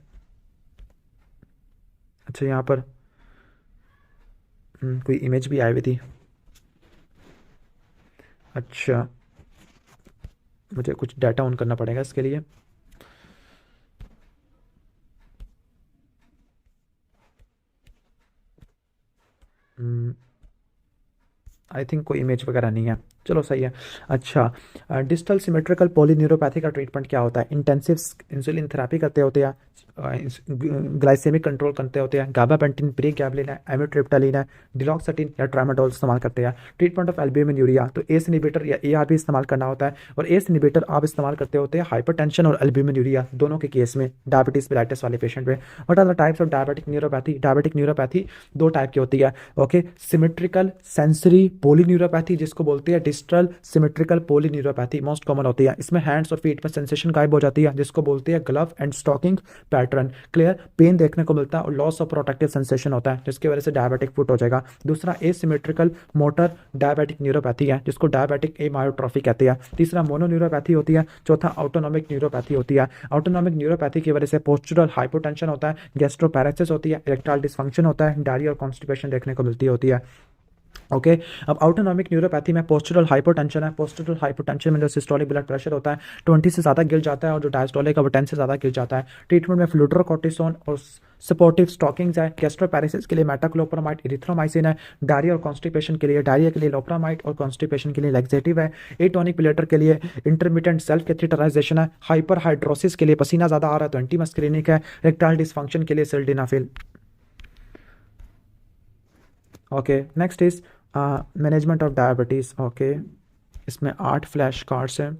अच्छा यहाँ पर कोई इमेज भी आई हुई थी। अच्छा मुझे कुछ डाटा ऑन करना पड़ेगा इसके लिए। आई थिंक कोई इमेज वगैरह नहीं है, चलो सही है। अच्छा डिस्टल सिमेट्रिकल पॉलीन्यूरोपैथी का ट्रीटमेंट क्या होता है? इंटेंसिव इंसुलिन थेरेपी करते होते हैं, ग्लाइसेमिक कंट्रोल करते होते हैं, गाबापेंटिन, प्रीगैबलिन है, एमिट्रिप्टालिन है, डिलॉक्सटिन या ट्रामाडोल इस्तेमाल करते हैं। ट्रीटमेंट ऑफ एल्ब्यूमिनूरिया, तो एस इनहिबिटर या ARB इस्तेमाल करना होता है, और एस इनहिबिटर आप इस्तेमाल करते होते हैं हाइपरटेंशन और एल्ब्यूमिनूरिया दोनों के केस में, डायबिटीज मेलाइटिस वाले पेशेंट में। What are the types of diabetic neuropathy? Diabetic neuropathy दो टाइप की होती है, ओके। सिमेट्रिकल सेंसरी पोलीन्यूरोपैथी जिसको बोलते हैं distal symmetrical polyneuropathy most common होती है। इसमें हैंड्स और फीट में सेंसेशन गायब हो जाती है जिसको बोलते हैं glove and stocking pattern, clear. Pain देखने को मिलता है और लॉस ऑफ प्रोटेक्टिव सेंसेशन होता है जिसकी वजह से डायबिटिक फुट हो जाएगा। दूसरा एसिमेट्रिकल मोटर डायबिटिक न्यूरोपैथी है जिसको डायबिटिक एमायोट्रोफी कहते हैं। तीसरा मोनोन्यूरोपैथी होती है। चौथा ऑटोनॉमिक न्यूरोपैथी होती है। ऑटोनॉमिक न्यूरोपैथी की वजह से पोस्चुरल हाइपोटेंशन होता है, गैस्ट्रोपैरेसिस होती है, इरेक्टाइल डिसफंक्शन होता है, डायरिया और कॉन्स्टिपेशन देखने को मिलती होती है, ओके। अब ऑटोनॉमिक न्यूरोपैथी में पोस्चुरल हाइपोटेंशन है। पोस्चुरल हाइपोटेंशन में जो सिस्टोलिक ब्लड प्रेशर होता है 20 से ज़्यादा गिर जाता है और जो डायस्टोलिक है वो 10 से ज़्यादा गिर जाता है। ट्रीटमेंट में फ्लूट्रोकॉर्टिसोन और सपोर्टिव स्टॉकिंग्स है। गैस्ट्रोपैरेसिस के लिए मेटाक्लोप्रामाइड, इरिथ्रोमाइसिन है। डायरिया और कॉन्स्टिपेशन के लिए, डायरिया के लिए लोप्रामाइड और कॉन्स्टिपेशन के लिए लैक्सेटिव है। एटोनिक प्लेटर के लिए इंटरमिटेंट सेल्फ कैथेटराइजेशन है। हाइपर हाइड्रोसिस के लिए पसीना ज़्यादा आ रहा है तो एंटीमस्क्रीनिक है। रेक्टाइल डिसफंक्शन के लिए sildenafil, okay. Next is management of diabetes, okay. इसमें 8 फ्लैश कार्ड्स हैं।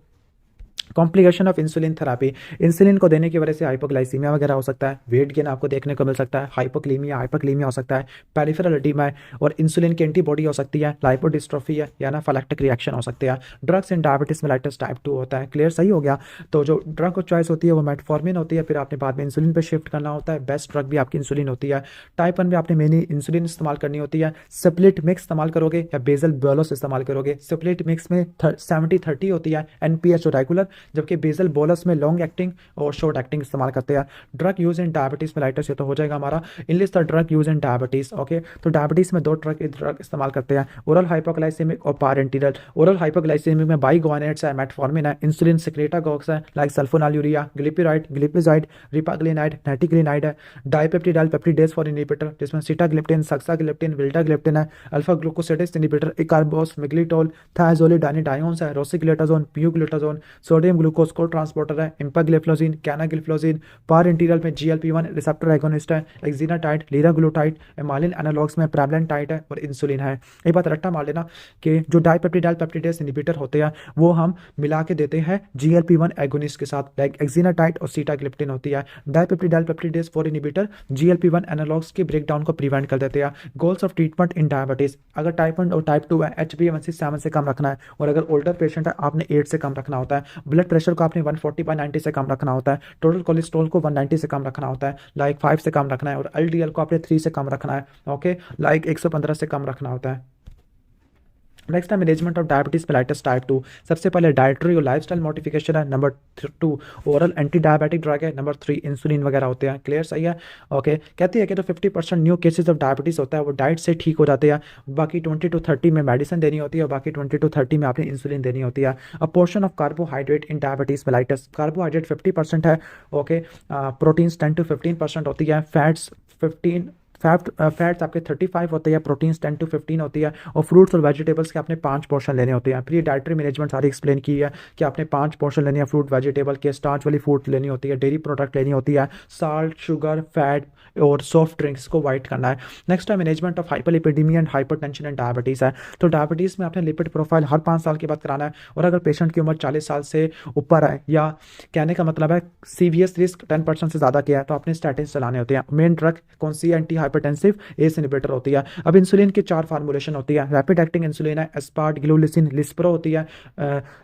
Complication of insulin therapy, insulin को देने की वजह से हाइपोग्लाइसीमिया वगैरह हो सकता है, वेट गेन आपको देखने को मिल सकता है, हाइपोक्लीमिया हाइपरक्लीमिया हो सकता है, पेरिफेरल एडीमा है, और इंसुलिन की एंटीबॉडी हो सकती है, लाइपोडिस्ट्रोफी है या एनाफिलैक्टिक रिएक्शन हो सकती है। Drugs in diabetes mellitus type 2 होता है, क्लियर, सही हो गया। तो जो ड्रग चॉइस होती है वो मेटफॉर्मिन होती है, फिर आपने बाद में इंसुलिन पर शिफ्ट करना होता है। बेस्ट ड्रग भी आपकी इंसुलिन होती है। टाइप 1 में आपने मेनली इंसुलिन इस्तेमाल करनी होती है। स्प्लिट मिक्स इस्तेमाल करोगे या बेजल बोलस इस्तेमाल करोगे। स्प्लिट मिक्स में 70-30 होती है NPH और रेगुलर, जबकि बेजल बोलस में लॉन्ग एक्टिंग और शॉर्ट एक्टिंग इस्तेमाल करते हैं। Drug use in diabetes mellitus, ये तो हो जाएगा हमारा। Enlist the drug use in diabetes, okay. तो डायबिटीज में 2 ड्रग इस्तेमाल करते हैं, ओरल हाइपोग्लाइसेमिक और पारेंटीरल। ओरल हाइपोग्लाइसेमिक में बाइगोनेट्स है, मेटफॉर्मिन है, इंसुलिन सिक्रेटागॉक्स है लाइक सल्फोनाल्यूरिया, ग्लिपिराइड, ग्लिपिजाइड, रिपाग्लिनाइड, नेटिग्लिनाइड है। डाइपेप्टिडाइल पेप्टिडेज फॉर इनहिबिटर जिसमें सीटाग्लिप्टिन, सक्साग्लिप्टिन, विल्टाग्लिप्टिन है। अल्फा ग्लूकोसिडेज इनहिबिटर इकार्बोस, मिग्लिटोल, थायाजोलिडानिडाइंस है, रोसिग्लूटाजोन, प्यूग्लूटाजोन, सोडियम ग्लूकोज को ट्रांसपोर्टर है, इम्पाग्लिफ्लोजिन, कैनागिल्फ्लोजिन। पार इंटीरियल में GLP-1 रिसेप्टर एगोनिस्ट है, एक्जिनाटाइड, लीराग्लूटाइड, एमालिन एनालॉग्स में प्रेवलेंटाइड है और इंसुलिन है। एक बात रट्टा मार लेना कि जो डाइपेप्टिडाइल पेप्टिडेज इनहिबिटर होते हैं वो हम मिला के देते हैं GLP-1 एगोनिस्ट के साथ, लाइक एक्जिनाटाइड और सीटाग्लिप्टिन होती है। डाइपेप्टिडाइल पेप्टिडेज 4 इनहिबिटर GLP-1 एनालॉग्स के ब्रेकडाउन को प्रिवेंट कर देते हैं। Goals of treatment in diabetes, अगर टाइप 1 और टाइप 2 है HbA1c 7 से कम रखना है, और अगर ओल्डर पेशेंट है आपने 8 से कम रखना होता है। ब्लड प्रेशर को आपने 140/90 से कम रखना होता है। टोटल कोलेस्ट्रॉल को 190 से कम रखना होता है, लाइक 5 से कम रखना है, और LDL को आपने 3 से कम रखना है, ओके, लाइक 115 से कम रखना होता है। नेक्स्ट है management of diabetes mellitus type 2। सबसे पहले डाइटरी और लाइफस्टाइल मॉडिफिकेशन है। Number 2 oral anti diabetic drug है। नंबर 3 इंसुलिन वगैरह होते हैं, क्लियर, सही है, ओके। कहती है कि तो 50% न्यू केसेस ऑफ डायबिटीज होता है वो डाइट से ठीक हो जाते हैं, बाकी 20-30 में मेडिसिन देनी होती है, और बाकी 20-30 में आपने इंसुलिन देनी होती है। अ portion of carbohydrate in diabetes mellitus, carbohydrate 50% है, ओके। प्रोटीन्स 10-15% होती है, फैट्स फैट्स आपके 35 होते हैं, प्रोटीन्स 10 to 15 होती है, और फ्रूट्स और वेजिटेबल्स के आपने 5 पोर्शन लेने होते हैं। फिर ये डाइटरी मैनेजमेंट सारी एक्सप्लेन की है कि आपने 5 पोर्शन लेने हैं फ्रूट वेजिटेबल के, स्टार्च वाली फूड लेनी होती है, डेयरी प्रोडक्ट लेनी होती है, साल्ट, शुगर, फैट और सॉफ्ट ड्रिंक्स को अवॉइड करना है। नेक्स्ट है management of hyperlipidaemia and hypertension and diabetes है। तो डायबिटीज़ में आपने लिपिड प्रोफाइल हर 5 साल के बाद कराना है, और अगर पेशेंट की उम्र 40 साल से ऊपर है, या कहने का मतलब है सीवियस रिस्क 10% से ज़्यादा किया है, तो आपने स्टैटिन चलाने होते हैं। मेन ड्रग कौन सी है? एंटी हाइपरटेंसिव एस इनहिबिटर होती है। अब इंसुलिन की 4 फार्मूलेशन होती है। रैपिड एक्टिंग इंसुलिन है, एस्पार्ट, ग्लूलिसिन, लिस्प्रो होती है।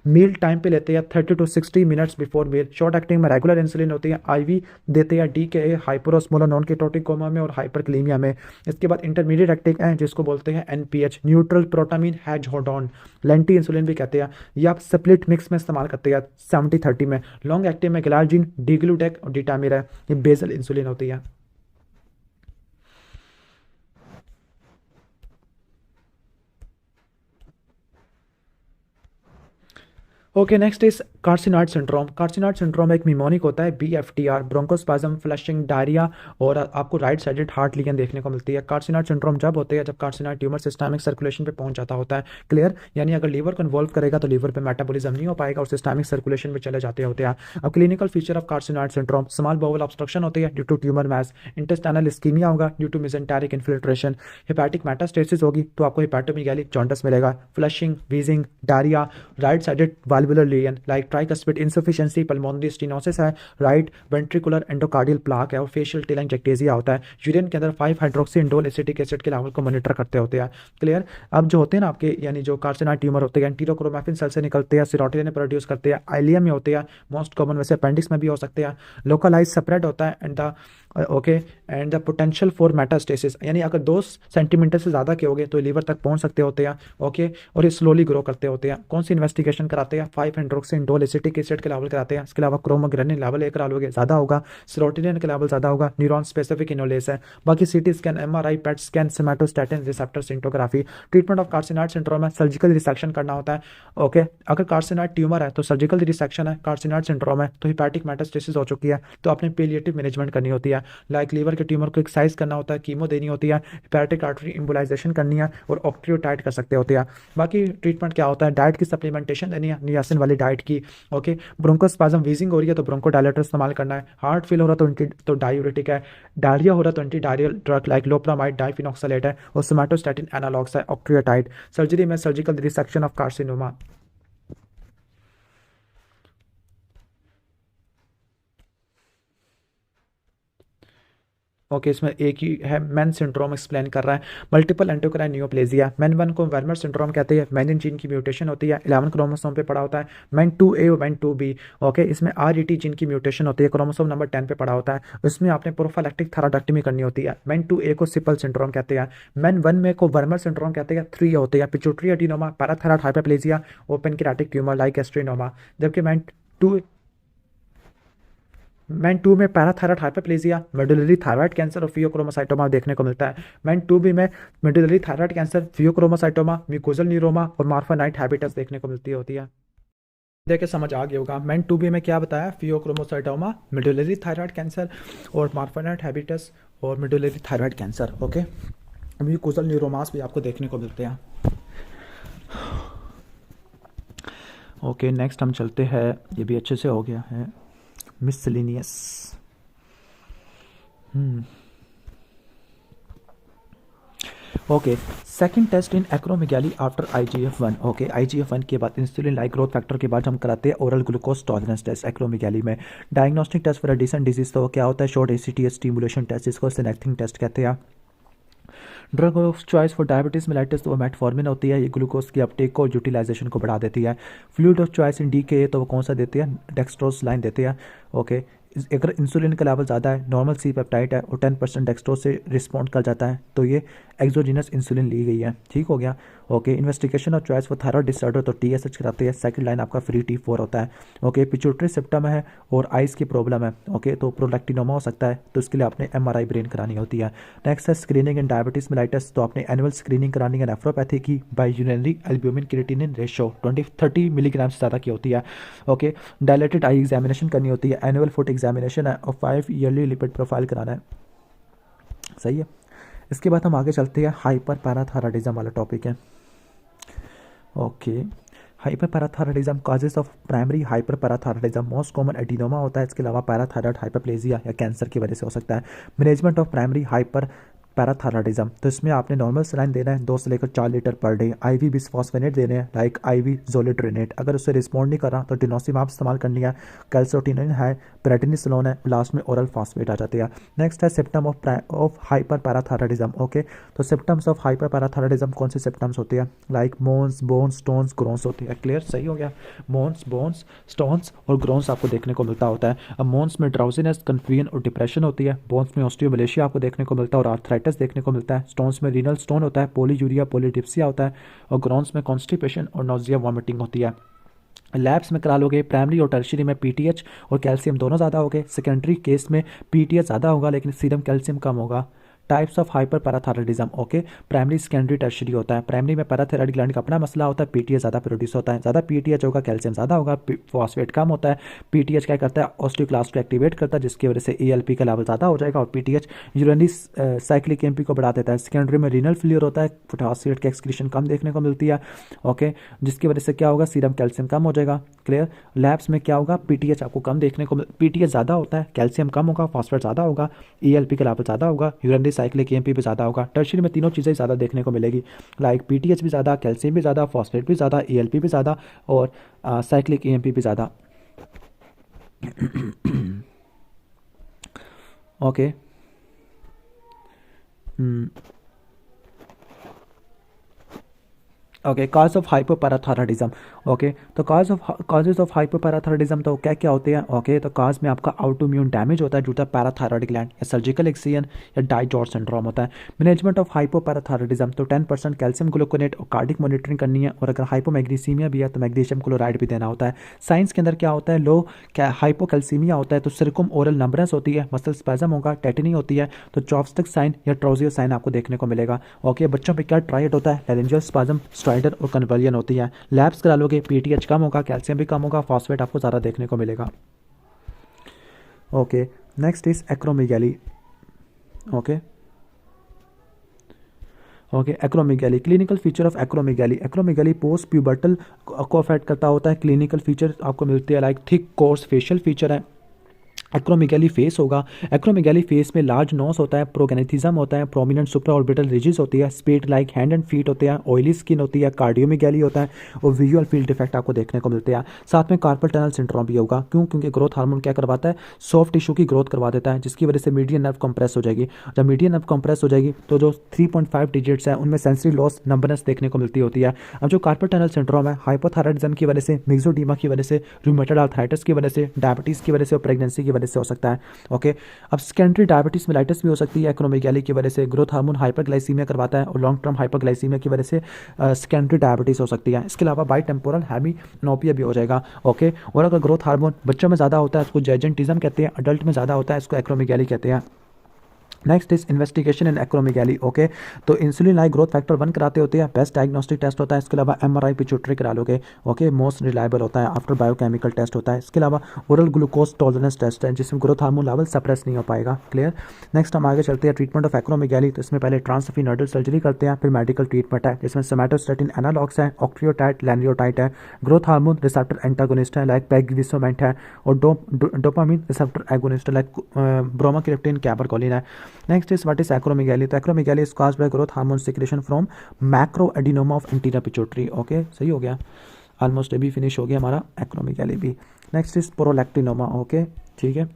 मील टाइम पे लेते हैं 30 to 60 minutes before meal. Short acting में रेगुलर इंसुलिन होती है, आईवी देते हैं DKA hyperosmolar non ketotic coma में और हाइपरक्लीमिया में। इसके बाद इंटरमीडिएट एक्टिंग है जिसको बोलते हैं NPH, neutral protamine Hagedorn, lente insulin भी कहते हैं। ये आप स्प्लिट मिक्स में इस्तेमाल करते हैं 70-30 में। लॉन्ग एक्टिव में ग्लार्जिन, डिग्लूटेक और डिटामिर है, ये बेसल इंसुलिन होती है। Okay, next is carcinoid syndrome. Carcinoid syndrome एक निमोनिक होता है, BFTR, ब्रोंकोस्पाज्म, फ्लशिंग, डायरिया, और आपको राइट साइडेड हार्ट लीजन देखने को मिलती है। कार्सिनॉइड सिंड्रोम जब होते हैं जब कार्सिनॉइड ट्यूमर सिस्टमिक सर्कुलेशन पे पहुंच जाता होता है। क्लियर? यानी अगर लीवर को इन्वॉल्व करेगा तो लीवर पे मेटाबॉलिज्म नहीं हो पाएगा और सिस्टमिक सर्कुलेशन में चले जाते होते हैं। अब clinical feature of carcinoid syndrome, small bowel obstruction होती है due to tumour mass, intestinal ischaemia होगा due to mesenteric infiltration, hepatic metastasis होगी तो आपको हेपेटोमेगाली जॉन्डिस मिलेगा, flushing, wheezing, diarrhoea, right sided valvular lesion like tricuspid insufficiency, pulmonary stenosis है, राइट वेंट्रिकुलर एंडोकार्डियल प्लाक है, और फेशियल टेलैंजेक्टेसिया होता है। यूरिन के अंदर 5 हाइड्रोक्सी इंडोल एसिटिक एसिड के लेवल को मॉनिटर करते होते हैं। क्लियर? अब जो होते हैं ना आपके, यानी जो कार्सिनॉइड ट्यूमर होते हैं एंटीरोक्रोमैफिन सेल से निकलते हैं, सिरोटिनिन प्रोड्यूस करते हैं, आइलियम में होते हैं, मोस्ट कॉमन वैसे अपेंडिक्स में भी हो सकते हैं, लोकलाइज स्प्रेड होता है, and the okay and the potential for metastasis, यानी अगर 2 सेंटीमीटर से ज़्यादा के होगे तो लीवर तक पहुंच सकते होते हैं। ओके, और ये स्लोली ग्रो करते होते हैं। कौन सी इन्वेस्टिगेशन कराते हैं? 5 हाइड्रोक्सी इंडोल एसिटिक एसिड के लेवल कराते हैं। इसके अलावा क्रोमोग्रेनिन लेवल एक लोगे ज़्यादा होगा, सेरोटोनिन का लेवल ज़्यादा होगा, न्यूरॉन स्पेसिफिक इनोलेस है। बाकी CT scan, MRI, PET scan, somatostatin receptor scintigraphy. Treatment of carcinoid syndrome है, सर्जिकल रिसेक्शन करना होता है। ओके, अगर कार्सिनॉइड ट्यूमर है तो सर्जिकल रिसेक्शन है, कार्सिनॉइड सिंड्रोम है तो हेपेटिक मेटास्टेसिस हो चुकी है तो आपने पैलिएटिव मैनेजमेंट करनी होती है, लाइक लीवर के ट्यूमर को एक्साइज करना होता है, कीमो देनी होती है, हेपेटिक आर्टरी एम्बोलाइजेशन करनी है, और ऑक्ट्रियोटाइड कर सकते होते हैं। बाकी ट्रीटमेंट क्या होता है? डाइट की सप्लीमेंटेशन लेनी है, नियासिन वाली डाइट की। ओके, ब्रोंकोस्पाज्म, वीजिंग हो रही है तो ब्रोंकोडायलेटर इस्तेमाल करना है, हार्ट फेल हो रहा तो डायूरेटिक है, डायरिया हो रहा तो anti diarrhoeal drug like loperamide, diphenoxylate है, और सोमैटोस्टैटिन एनालॉग्स है, ऑक्ट्रियोटाइड। सर्जरी में surgical resection of carcinoma. Okay, इसमें एक ही है, मैन सिंड्रोम एक्सप्लेन कर रहा है। मल्टीपल एंडोक्राइन न्यूप्लेजिया, मैन 1 को वर्मर सिंड्रोम कहते हैं, मैनिन जीन की म्यूटेशन होती है, 11 क्रोमोसोम पे पड़ा होता है। मैन 2A और मैन 2B, ओके, इसमें RET जीन की म्यूटेशन होती है, क्रोमोसोम नंबर 10 पे पड़ा होता है। उसमें आपने प्रोफाइलैक्टिक थैलाइडेक्टमी करनी होती है। मैन 2A को सिपल सिंड्रोम कहते हैं। मैन 1 में को वर्मर सिंड्रोम कहते हैं। 3 होते हैं pituitary adenoma, parathyroid hyperplasia, pancreatic tumour like gastrinoma. जबकि मैन 2 में parathyroid hyperplasia, medullary thyroid cancer और फियोक्रोमोसाइटोमा देखने को मिलता है। मैन 2B में medullary thyroid cancer, phaeochromocytoma, mucosal neuroma और मार्फानाइट हैबिटस देखने को मिलती होती है। देखिए समझ आ गया होगा, मैन 2B में क्या बताया? फियोक्रोमोसाइटोमा, मेडुलरी थायराइड कैंसर और मार्फानाइट हैबिटस और medullary thyroid cancer. Okay, mucosal neuromas भी आपको देखने को मिलते हैं। ओके, नेक्स्ट हम चलते हैं, ये भी अच्छे से हो गया है, miscellaneous. Okay, second test in acromegaly after IGF-1। Okay, IGF-1 के बाद इंसुलिन लाइक ग्रोथ फैक्टर के बाद हम कराते हैं oral glucose tolerance test acromegaly में। Diagnostic test for Addison disease तो क्या होता है? शॉर्ट ACTH स्टिमुलेशन टेस्ट, जिसको सिनेक्थिंग टेस्ट कहते हैं। Drug of choice for diabetes mellitus तो वो मेटफॉर्मिन होती है, ये ग्लूकोज की अपटेक को यूटिलाइजेशन को बढ़ा देती है। Fluid of choice in DKA तो वो कौन सा देती है? डेक्सट्रोज लाइन देती है। ओके, अगर इंसुलिन का लेवल ज़्यादा है, नॉर्मल C पेप्टाइड है और 10% डेक्सट्रोज से रिस्पॉन्ड कर जाता है तो ये एक्सोजीनस इंसुलिन ली गई है। ठीक हो गया। Okay, investigation of choice for thyroid disorder तो TSH कराते हैं। सेकंड लाइन आपका फ्री T4 होता है। ओके, पिट्यूटरी सिप्टम है और आइज की प्रॉब्लम है। ओके, तो प्रोलैक्टिनोमा हो सकता है तो इसके लिए आपने MRI ब्रेन करानी होती है। नेक्स्ट है स्क्रीनिंग इन डायबिटीज मेलाइटिस, तो आपने एनुअल स्क्रीनिंग करानी है नेफ्रोपैथी की by urinary albumin creatinine ratio 30 milligram से ज़्यादा की होती है। ओके, डायलेटेड आई एग्जामिनेशन करनी होती है, एनुअल फुट एग्जामिनेशन है और 5 ईयरली लिपिड प्रोफाइल कराना है। सही है। इसके बाद हम आगे चलते हैं, हाइपर पैराथायराइडिज्म वाला टॉपिक है। Okay, hyper parathyroidism causes of primary hyper parathyroidism, most common adenoma होता है, इसके अलावा पैराथायराइड हाइपरप्लेजिया या कैंसर की वजह से हो सकता है। Management of primary hyper parathyroidism, तो इसमें आपने नॉर्मल सलाइन देना है 2 से लेकर 4 लीटर पर डे, IV बिस्फॉस्फेनेट देने हैं लाइक IV जोलिड्रेनेट, अगर उससे रिस्पॉन्ड नहीं कर रहा तो डिनोसिमाब इस्तेमाल करनी है, कैल्सिटोनिन है, प्रेडनिसोलोन है, लास्ट में ओरल फॉस्फेट आ जाती है। नेक्स्ट है symptom of hyper parathyroidism. Okay, तो सिम्टम्स ऑफ हाइपर पैराथायराइडिज्म कौन से सिम्टम्स होती है, लाइक मोन्स, बोन्स, स्टोन्स, ग्रोन्स होती है। क्लियर, सही हो गया, मोन्स, बोन्स, स्टोन्स और ग्रोन्स आपको देखने को मिलता होता है। अब मोन्स में ड्राउजीनेस, कन्फ्यूजन और डिप्रेशन होती है, बोन्स में ऑस्टियोमलेशिया आपको देखने को मिलता है और आर्थराइटिस देखने को मिलता है, स्टोन्स में रीनल स्टोन होता है, पॉलीयूरिया, पॉलीडिप्सिया होता है और ग्रोन्स में कॉन्स्टिपेशन और नोजिया वॉमिटिंग होती है। लैब्स में करा लोगे, प्राइमरी और टर्शियरी में PTH और कैल्शियम दोनों ज़्यादा होंगे, सेकेंडरी केस में PTH ज़्यादा होगा लेकिन सीरम कैल्शियम कम होगा। Types of hyper parathyroidism. Okay, primary, secondary, tertiary होता है। प्राइमरी में पैराथायराइड ग्लैंड का अपना मसला होता है, PTH ज़्यादा प्रोड्यूस होता है, ज़्यादा PTH होगा, कैल्शियम ज़्यादा होगा, फॉस्फेट कम होता है। PTH क्या करता है, ऑस्टियोक्लास्ट को एक्टिवेट करता है जिसकी वजह से ALP का लेवल ज़्यादा हो जाएगा और PTH यूरिनरी साइक्लिक MP को बढ़ा देता है। सेकेंडरी में रीनल फेलियर होता है, पोटासियम की एक्सक्रीशन कम देखने को मिलती है। ओके, जिसकी वजह से क्या होगा, सीरम कैल्शियम कम हो जाएगा। क्लियर, लैब्स में क्या होगा, PTH आपको कम देखने को PTH ज़्यादा होता है, कैल्शियम कम होगा, फॉस्फेट ज़्यादा होगा, ALP का लेवल ज़्यादा होगा, यूरिनरी साइक्लिक MP भी ज़्यादा होगा। टर्शियरी में तीनों चीज़ें ज़्यादा देखने को मिलेगी, लाइक PTH भी ज़्यादा, कैल्शियम भी ज़्यादा, फॉस्फेट भी ज़्यादा, ALP भी ज़्यादा और साइक्लिक MP भी ज़्यादा। Okay, okay, cause of hypoparathyroidism. Okay, तो कॉजेज ऑफ हाइपोपैराथायराइडिज्म तो क्या क्या होते हैं। ओके, तो कॉज में आपका ऑटोइम्यून डैमेज होता है जो होता है पैराथायराइड ग्लैंड, या सर्जिकल एक्सियन या डाइजॉर्ज सिंड्रोम होता है। मैनेजमेंट ऑफ हाइपोपैराथायराइडिज्म, तो 10% कैल्शियम ग्लूकोनेट और कार्डिक मॉनिटरिंग करनी है और अगर हाइपोमैग्नीसीमिया भी है तो मैग्नीशियम क्लोराइड भी देना होता है। साइंस के अंदर क्या होता है, लो हाइपोकैल्सीमिया होता है तो सिरकुम ओरल नंबरेंस होती है, मसल स्पैज़म होगा, टेटनी होती है तो चॉपस्टिक साइन या ट्रोजियो साइन आपको देखने को मिलेगा। ओके, बच्चों पे क्या ट्राइड होता है, लैरिंजियल स्पैज़म, स्ट्राइडर और कन्वर्जन होती है। लैब्स करा लोगे, PTH कम होगा, कैल्शियम भी कम होगा, फॉस्फेट आपको ज़्यादा देखने को मिलेगा। Okay, next is acromegaly. Okay, okay, acromegaly, clinical feature of acromegaly. Acromegaly post pubertal को अफेक्ट करता होता है। क्लिनिकल फीचर आपको मिलते हैं like thick course facial feature है। एक्रोमेगाली फेस होगा, एक्रोमेगाली फेस में लार्ज नोस होता है, प्रोगेनेथिज्म होता है, प्रोमिनेंट सुप्रा ऑर्बिटल रिजिस होती है, स्पेट लाइक हैंड एंड फीट होते हैं, ऑयली स्किन होती है, कार्डियोमेगाली होता है और विजुअल फील्ड डिफेक्ट आपको देखने को मिलते हैं। साथ में कार्पल टनल सिंड्रोम भी होगा, क्यों, क्योंकि ग्रोथ हार्मोन क्या करवाता है, सॉफ्ट टिश्यू की ग्रोथ करवा देता है जिसकी वजह से मीडियन नर्व कंप्रेस हो जाएगी। जब मीडियन नर्व कंप्रेस हो जाएगी तो जो 3.5 डिजिट्स है उनमें सेंसरी लॉस, नंबरनेस देखने को मिलती होती है। अब जो कार्पल टनल सिंड्रोम है, हाइपोथायराइडिज्म की वजह से, मिक्सोडीमा की वजह से, रूमेटॉइड आर्थराइटिस की वजह से, डायबिटीज़ की वजह से और प्रेगनेंसी की वजह से हो सकता है। ओके, अब सेकेंडरी डायबिटीज मेलाइटिस भी हो सकती है एक्रोमेगाली की वजह से। ग्रोथ हार्मोन हाइपरग्लाइसीमिया करवाता है और लॉन्ग टर्म हाइपरग्लाइसीमिया की वजह से सेकेंडरी डायबिटीज हो सकती है। इसके अलावा बाई टेम्पोरल हेमिनोपिया भी हो जाएगा। ओके, और अगर ग्रोथ हार्मोन बच्चों में ज़्यादा होता है उसको जाइजेंटिज्म कहते हैं, अडल्ट में ज़्यादा होता है इसको एक्रोमेगाली कहते हैं। Next is investigation in acromegaly. Okay, तो इंसुलिन लाइक ग्रोथ फैक्टर 1 कराते होते हैं, बेस्ट डायग्नोस्टिक टेस्ट होता है। इसके अलावा MRI पिट्यूटरी करा लोगे। ओके, मोस्ट रिलायबल होता है, आफ्टर बायोकेमिकल टेस्ट होता है। इसके अलावा ओरल ग्लूकोज टॉलरेंस टेस्ट है जिसमें ग्रोथ हार्मोन लेवल सप्रेस नहीं हो पाएगा। क्लियर, नेक्स्ट हम आगे चलते हैं ट्रीटमेंट ऑफ एक्रोमेगाली। तो इसमें पहले ट्रांसफिनोइडल सर्जरी करते हैं, फिर मेडिकल ट्रीटमेंट है जिसमें सोमैटोस्टैटिन एनालॉग्स है, ऑक्ट्रियोटाइड, लैनियोटाइड है, ग्रोथ हार्मोन रिसेप्टर एंटागोनिस्ट है लाइक पेगविसोमेंट है और डोपामिन रिसेप्टर एगोनिस्ट है लाइक ब्रोमाक्रिप्टिन, कैबरकोलिन है। Next is what is acromegaly. तो acromegaly is caused by growth hormone secretion from macroadenoma of anterior pituitary. Okay, सही हो गया, ऑलमोस्ट अभी फिनिश हो गया हमारा एक्रोमेगाली भी। Next is prolactinoma. ओके, ठीक है,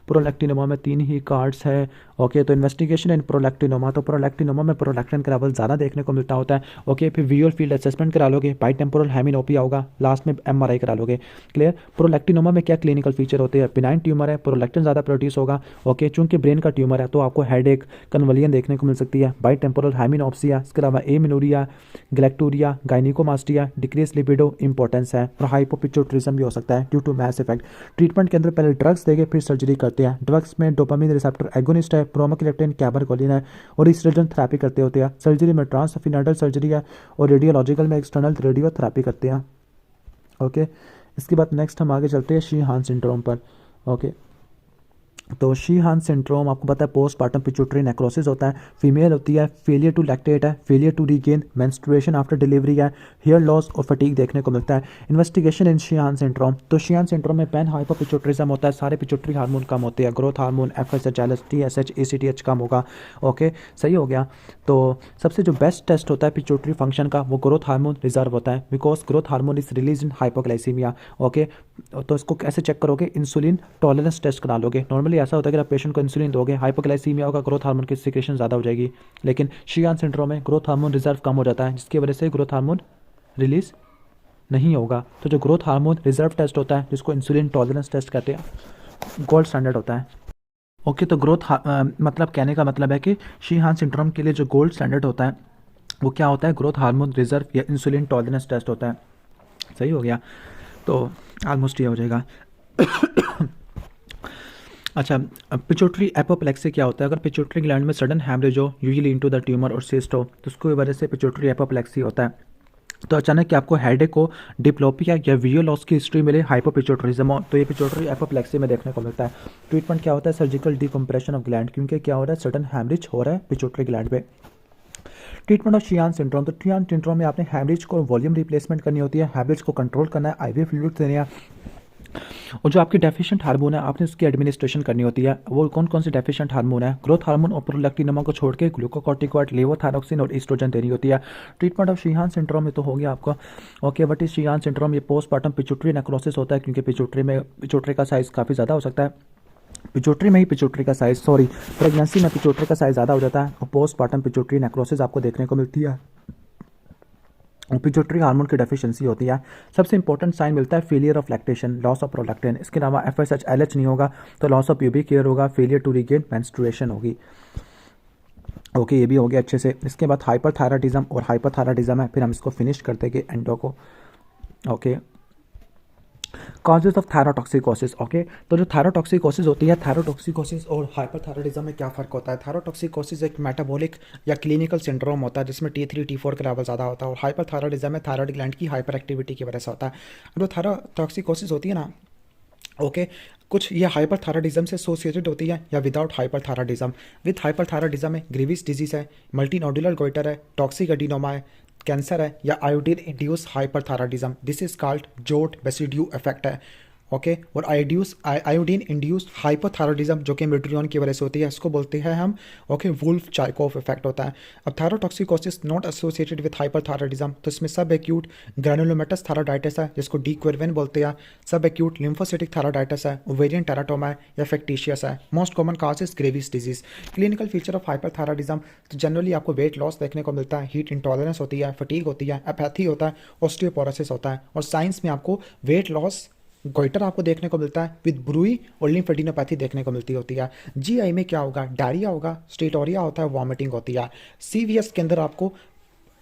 प्रोलैक्टिनोमा में 3 ही कार्ड्स है। ओके, तो इन्वेस्टिगेशन इन प्रोलैक्टिनोमा, तो प्रोलैक्टिनोमा में प्रोलैक्टिन का लेवल ज़्यादा देखने को मिलता होता है। ओके, फिर विजुअल फील्ड असेसमेंट करा लोगे, बाई टेम्पोरल हेमिनोपिया होगा, लास्ट में MRI करा लोगे। क्लियर, प्रोलैक्टिनोमा में क्या क्लिनिकल फीचर होते हैं, बिनाइन ट्यूमर है, प्रोलैक्टिन ज़्यादा प्रोड्यूस होगा। ओके, चूंकि ब्रेन का ट्यूमर है तो आपको हेडेक, कन्वलियन देखने को मिल सकती है, बाई टेम्पोरल हेमिनोप्सिया, इसके अलावा amenorrhoea, galactorrhoea, gynaecomastia, decrease libido, impotence है और हाइपोपिट्यूटरिज्म भी हो सकता है due to mass effect. Treatment के अंदर पहले ड्रग्स देंगे फिर सर्जरी करते हैं। ड्रग्स में डोपामिन रिसेप्टर एगोनिस्ट है, ब्रोमाक्रिप्टिन, कैबरकोलिन है और स्टेरॉइड थेरेपी करते होते हैं। सर्जरी में ट्रांसफिनोइडल सर्जरी है और रेडियोलॉजिकल में एक्सटर्नल रेडियोथेरेपी करते हैं। ओके, इसके बाद नेक्स्ट हम आगे चलते हैं शीहान सिंड्रोम पर। ओके, तो शीहान सिंड्रोम आपको पता है पोस्टपार्टम पिट्यूटरी नेक्रोसिस होता है, फीमेल होती है, फेलियर टू लैक्टेट है, failure to regain menstruation after delivery है, हेयर लॉस और फटीग देखने को मिलता है। इन्वेस्टिगेशन इन शीहान सिंड्रोम, तो शीहान सिंड्रोम में पैन हाइपोपिट्यूटरिज्म होता है, सारे पिट्यूटरी हार्मोन कम होते हैं, growth hormone FSH LST SH ACTH कम होगा। ओके, सही हो गया। तो सबसे जो बेस्ट टेस्ट होता है पिट्यूटरी फंक्शन का वो ग्रोथ हार्मोन रिजर्व होता है, because growth hormone is release in hypoglycaemia. Okay, तो इसको कैसे चेक करोगे, इंसुलिन टॉलरेंस टेस्ट करा लोगे। नॉर्मली ऐसा होता है कि आप पेशेंट को इंसुलिन दोगे, हाइपोग्लाइसीमिया होगा, ग्रोथ हार्मोन की सिक्रेशन ज़्यादा हो जाएगी, लेकिन शीयान सिंड्रोम में ग्रोथ हार्मोन रिजर्व कम हो जाता है, जिसकी वजह से ग्रोथ हार्मोन रिलीज नहीं होगा। तो जो ग्रोथ हार्मोन रिजर्व टेस्ट होता है, जिसको इंसुलिन टॉलरेंस टेस्ट कहते हैं, गोल्ड स्टैंडर्ड होता है। ओके, तो मतलब कहने का मतलब है कि शीहान सिंड्रोम के लिए जो गोल्ड स्टैंडर्ड होता है वो क्या होता है, ग्रोथ हार्मोन रिजर्व या इंसुलिन टॉलरेंस टेस्ट होता है। सही हो गया, तो ऑलमोस्ट ये हो जाएगा। अच्छा, पिट्यूटरी एपोप्लेक्सी क्या होता है, अगर पिट्यूटरी ग्लैंड में सडन हैमरेज हो, यूजुअली इनटू द ट्यूमर और सिस्ट हो, तो उसकी वजह से पिट्यूटरी एपोप्लेक्सी होता है। तो अचानक कि आपको हेडेक हो, डिप्लोपिया या वियो लॉस की हिस्ट्री मिले, हाइपोपिट्यूटरिज्म हो, तो ये पिट्यूटरी एपोप्लेक्सी में देखने को मिलता है। ट्रीटमेंट क्या होता है, सर्जिकल डिकम्प्रेशन ऑफ ग्लैंड, क्योंकि क्या हो रहा है, सडन हैमरेज हो रहा है पिट्यूटरी ग्लैंड पे। ट्रीटमेंट ऑफ शीयान सिंड्रोम, तो शीयान सिंड्रोम में आपने हैमरेज को वॉल्यूम रिप्लेसमेंट करनी होती है, हैमरेज को कंट्रोल करना है, आईवी फ्लूइड देने हैं, और जो आपकी डेफिशिएंट हार्मोन है आपने उसकी एडमिनिस्ट्रेशन करनी होती है। वो कौन कौन से डेफिशिएंट हार्मोन है, ग्रोथ हार्मोन और प्रोलैक्टिनमा को छोड़ के ग्लूकोकॉर्टिकॉइड, लेवोथायरोक्सिन और ईस्ट्रोजन देनी होती है। ट्रीटमेंट ऑफ शीहान सिंड्रोम में तो हो गया आपका। ओके, बट इस शीहान सिंड्रोम ये पोस्टपार्टम पिट्यूटरी नेक्रोसिस होता है, क्योंकि पिट्यूटरी का साइज काफ़ी ज़्यादा हो सकता है। पिट्यूटरी में ही पिट्यूटरी का साइज, सॉरी, प्रेगनेंसी में पिट्यूटरी का साइज ज़्यादा हो जाता है और पोस्टपार्टम पिट्यूटरी नेक्रोसिस आपको देखने को मिलती है। पिट्यूटरी हार्मोन की डेफिशिएंसी होती है। सबसे इंपॉर्टेंट साइन मिलता है failure of lactation, loss of prolactin, इसके अलावा एफएसएच एलएच नहीं होगा, तो लॉस ऑफ प्यूबिक हेयर होगा, फेलियर टू रिगेन मेंस्ट्रुएशन होगी। ओके, ये भी हो गया अच्छे से। इसके बाद हाइपरथायराइडिज्म और हाइपरथायराइडिज्म है, फिर हम इसको फिनिश करते हैं एंडो को। Okay, causes of thyrotoxicosis. Okay, तो जो थायरोटॉक्सिकोसिस होती है, थायरोटॉक्सिकोसिस और हाइपरथायराइडिज्म में क्या फ़र्क होता है। थायरोटॉक्सिकोसिस एक मेटाबॉलिक या क्लिनिकल सिंड्रोम होता है जिसमें T3 T4 का लेवल ज़्यादा होता है, और हाइपरथायराइडिज्म में थायराइड ग्लैंड की हाइपर एक्टिविटी की वजह से होता है। जो थायरोटॉक्सिकोसिस होती है ना, ओके, कुछ ये हाइपरथायराइडिज्म से एसोसिएटेड होती है या विदाउट हाइपरथायराइडिज्म। विद हाइपरथायराइडिज्म में ग्रीविस डिजीज है, मल्टीनोडुलर गोइटर है, टॉक्सिक एडिनोमा है, कैंसर है, या iodine induce hyperthyroidism, this is called Jod Basedow effect है। ओके, और आयोडीन इंड्यूस हाइपोथायराइडिज्म जो कि मेट्रियन की वजह से होती है, इसको बोलते हैं हम, ओके, वुल्फ चाइकोफ इफेक्ट होता है। अब thyrotoxicosis not associated with hyperthyroidism, तो इसमें सब एक्यूट ग्रैनुलोमेटस थायराइडाइटिस है जिसको डी क्विरवेन बोलते हैं, सब एक्यूट लिम्फोसिटिक थायराइडाइटिस है, ओवेरियन टेराटोमा है या फैक्टिशियस है। Most common cause is Graves disease. Clinical feature of hyperthyroidism, तो जनरली आपको वेट लॉस देखने को मिलता है, हीट इंटॉलरेंस होती है, फटीग होती है, एपैथी होता है, ऑस्टियोपोरोसिस होता है, और साइंस में आपको वेट लॉस, गोइटर आपको देखने को मिलता है विद ब्रूई और लिम्फेडिनोपैथी देखने को मिलती होती है। जीआई में क्या होगा, डायरिया होगा, स्टेटोरिया होता है, वॉमिटिंग होती है। सीवीएस के अंदर आपको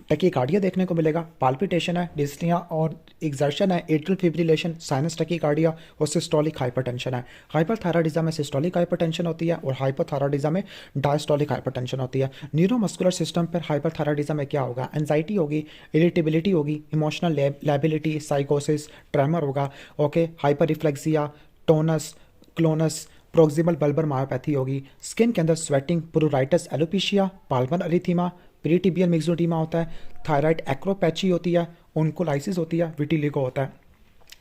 टकीकार्डिया देखने को मिलेगा, पाल्पिटेशन है, डिस्निया और एक्सर्शन है, एट्रियल फिब्रिलेशन, साइनस टकीकार्डिया और सिस्टोलिक हाइपरटेंशन है। हाइपरथायराइडिज्म में सिस्टोलिक हाइपरटेंशन होती है और हाइपोथायराइडिज्म में डायस्टोलिक हाइपरटेंशन होती है। न्यूरोमस्कुलर सिस्टम पर हाइपरथायराइडिज्म में क्या होगा, एंजाइटी होगी, इरिटेबिलिटी होगी, इमोशनल लैबिलिटी, साइकोसिस, ट्रेमर होगा, okay, hyperreflexia, tonus, clonus, proximal bulbar myopathy होगी। स्किन के अंदर sweating, pruritus, alopecia, palmar erythema, pretibial myxoedema होता है, थायराइड एक्रोपैची होती है, ओन्कोलाइसिस होती है, विटिलिगो होता है।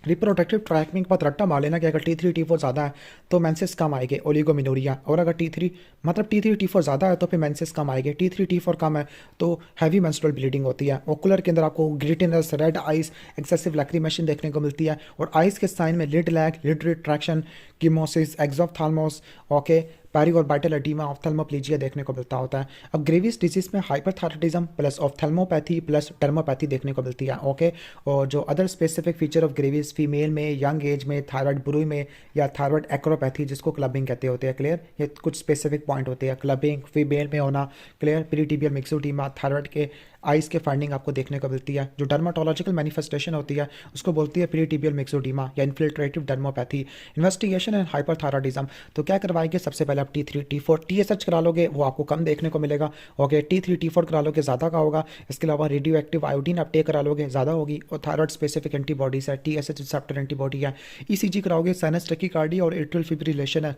रिप्रोडक्टिव ट्रैक में पता रट्टा मार लेना कि अगर T3 T4 ज़्यादा है तो मेंसेस कम आएंगे, ओलिगोमिनोरिया, और अगर T3 T4 ज़्यादा है तो फिर मेंसेस कम आएंगे, T3 T4 कम है तो हैवी मेंस्ट्रुअल ब्लीडिंग होती है। ओकुलर के अंदर आपको grittiness, red eyes, excessive lacrimation देखने को मिलती है, और आइज के साइन में lid lag, lid retraction, chemosis, exophthalmos, okay, periorbital oedema, ophthalmoplegia देखने को मिलता होता है। अब ग्रेविस डिजीज में hyperthyroidism plus ophthalmopathy plus dermopathy देखने को मिलती है। ओके, और जो other specific feature of Graves, female में, यंग एज में, थायराइड ब्रूई में, या थायराइड एक्रोपैथी जिसको क्लबिंग कहते होते हैं, क्लियर, ये कुछ स्पेसिफिक पॉइंट होते हैं, क्लबिंग फीमेल में होना, क्लियर, प्रीटिबियल मिक्सोडीमा, थायराइड के आइज के फाइंडिंग आपको देखने को मिलती है। जो डर्माटोलॉजिकल मैनिफेस्टेशन होती है उसको बोलती है प्रीटिबियल मिक्सोडीमा या इन्फिल्ट्रेटिव डर्मोपैथी। इन्वेस्टिगेशन एंड हाइपरथायराइडिज्म, तो क्या करवाएंगे, सबसे पहले आप T3 T4 TSH करा लोगे, वो आपको कम देखने को मिलेगा। ओके, T3 T4 करा लोगे, ज़्यादा का होगा। इसके अलावा रेडियो एक्टिव आयोडीन आप टेक करा लोगे, ज़्यादा होगी। और थायराइड स्पेसिफिक एंटीबॉडीज है, TSH रिसेप्टर एंटीबॉडी है। ECG कराओगे, साइनस टकीकार्डिया और एट्रियल फिब्रिलेशन है,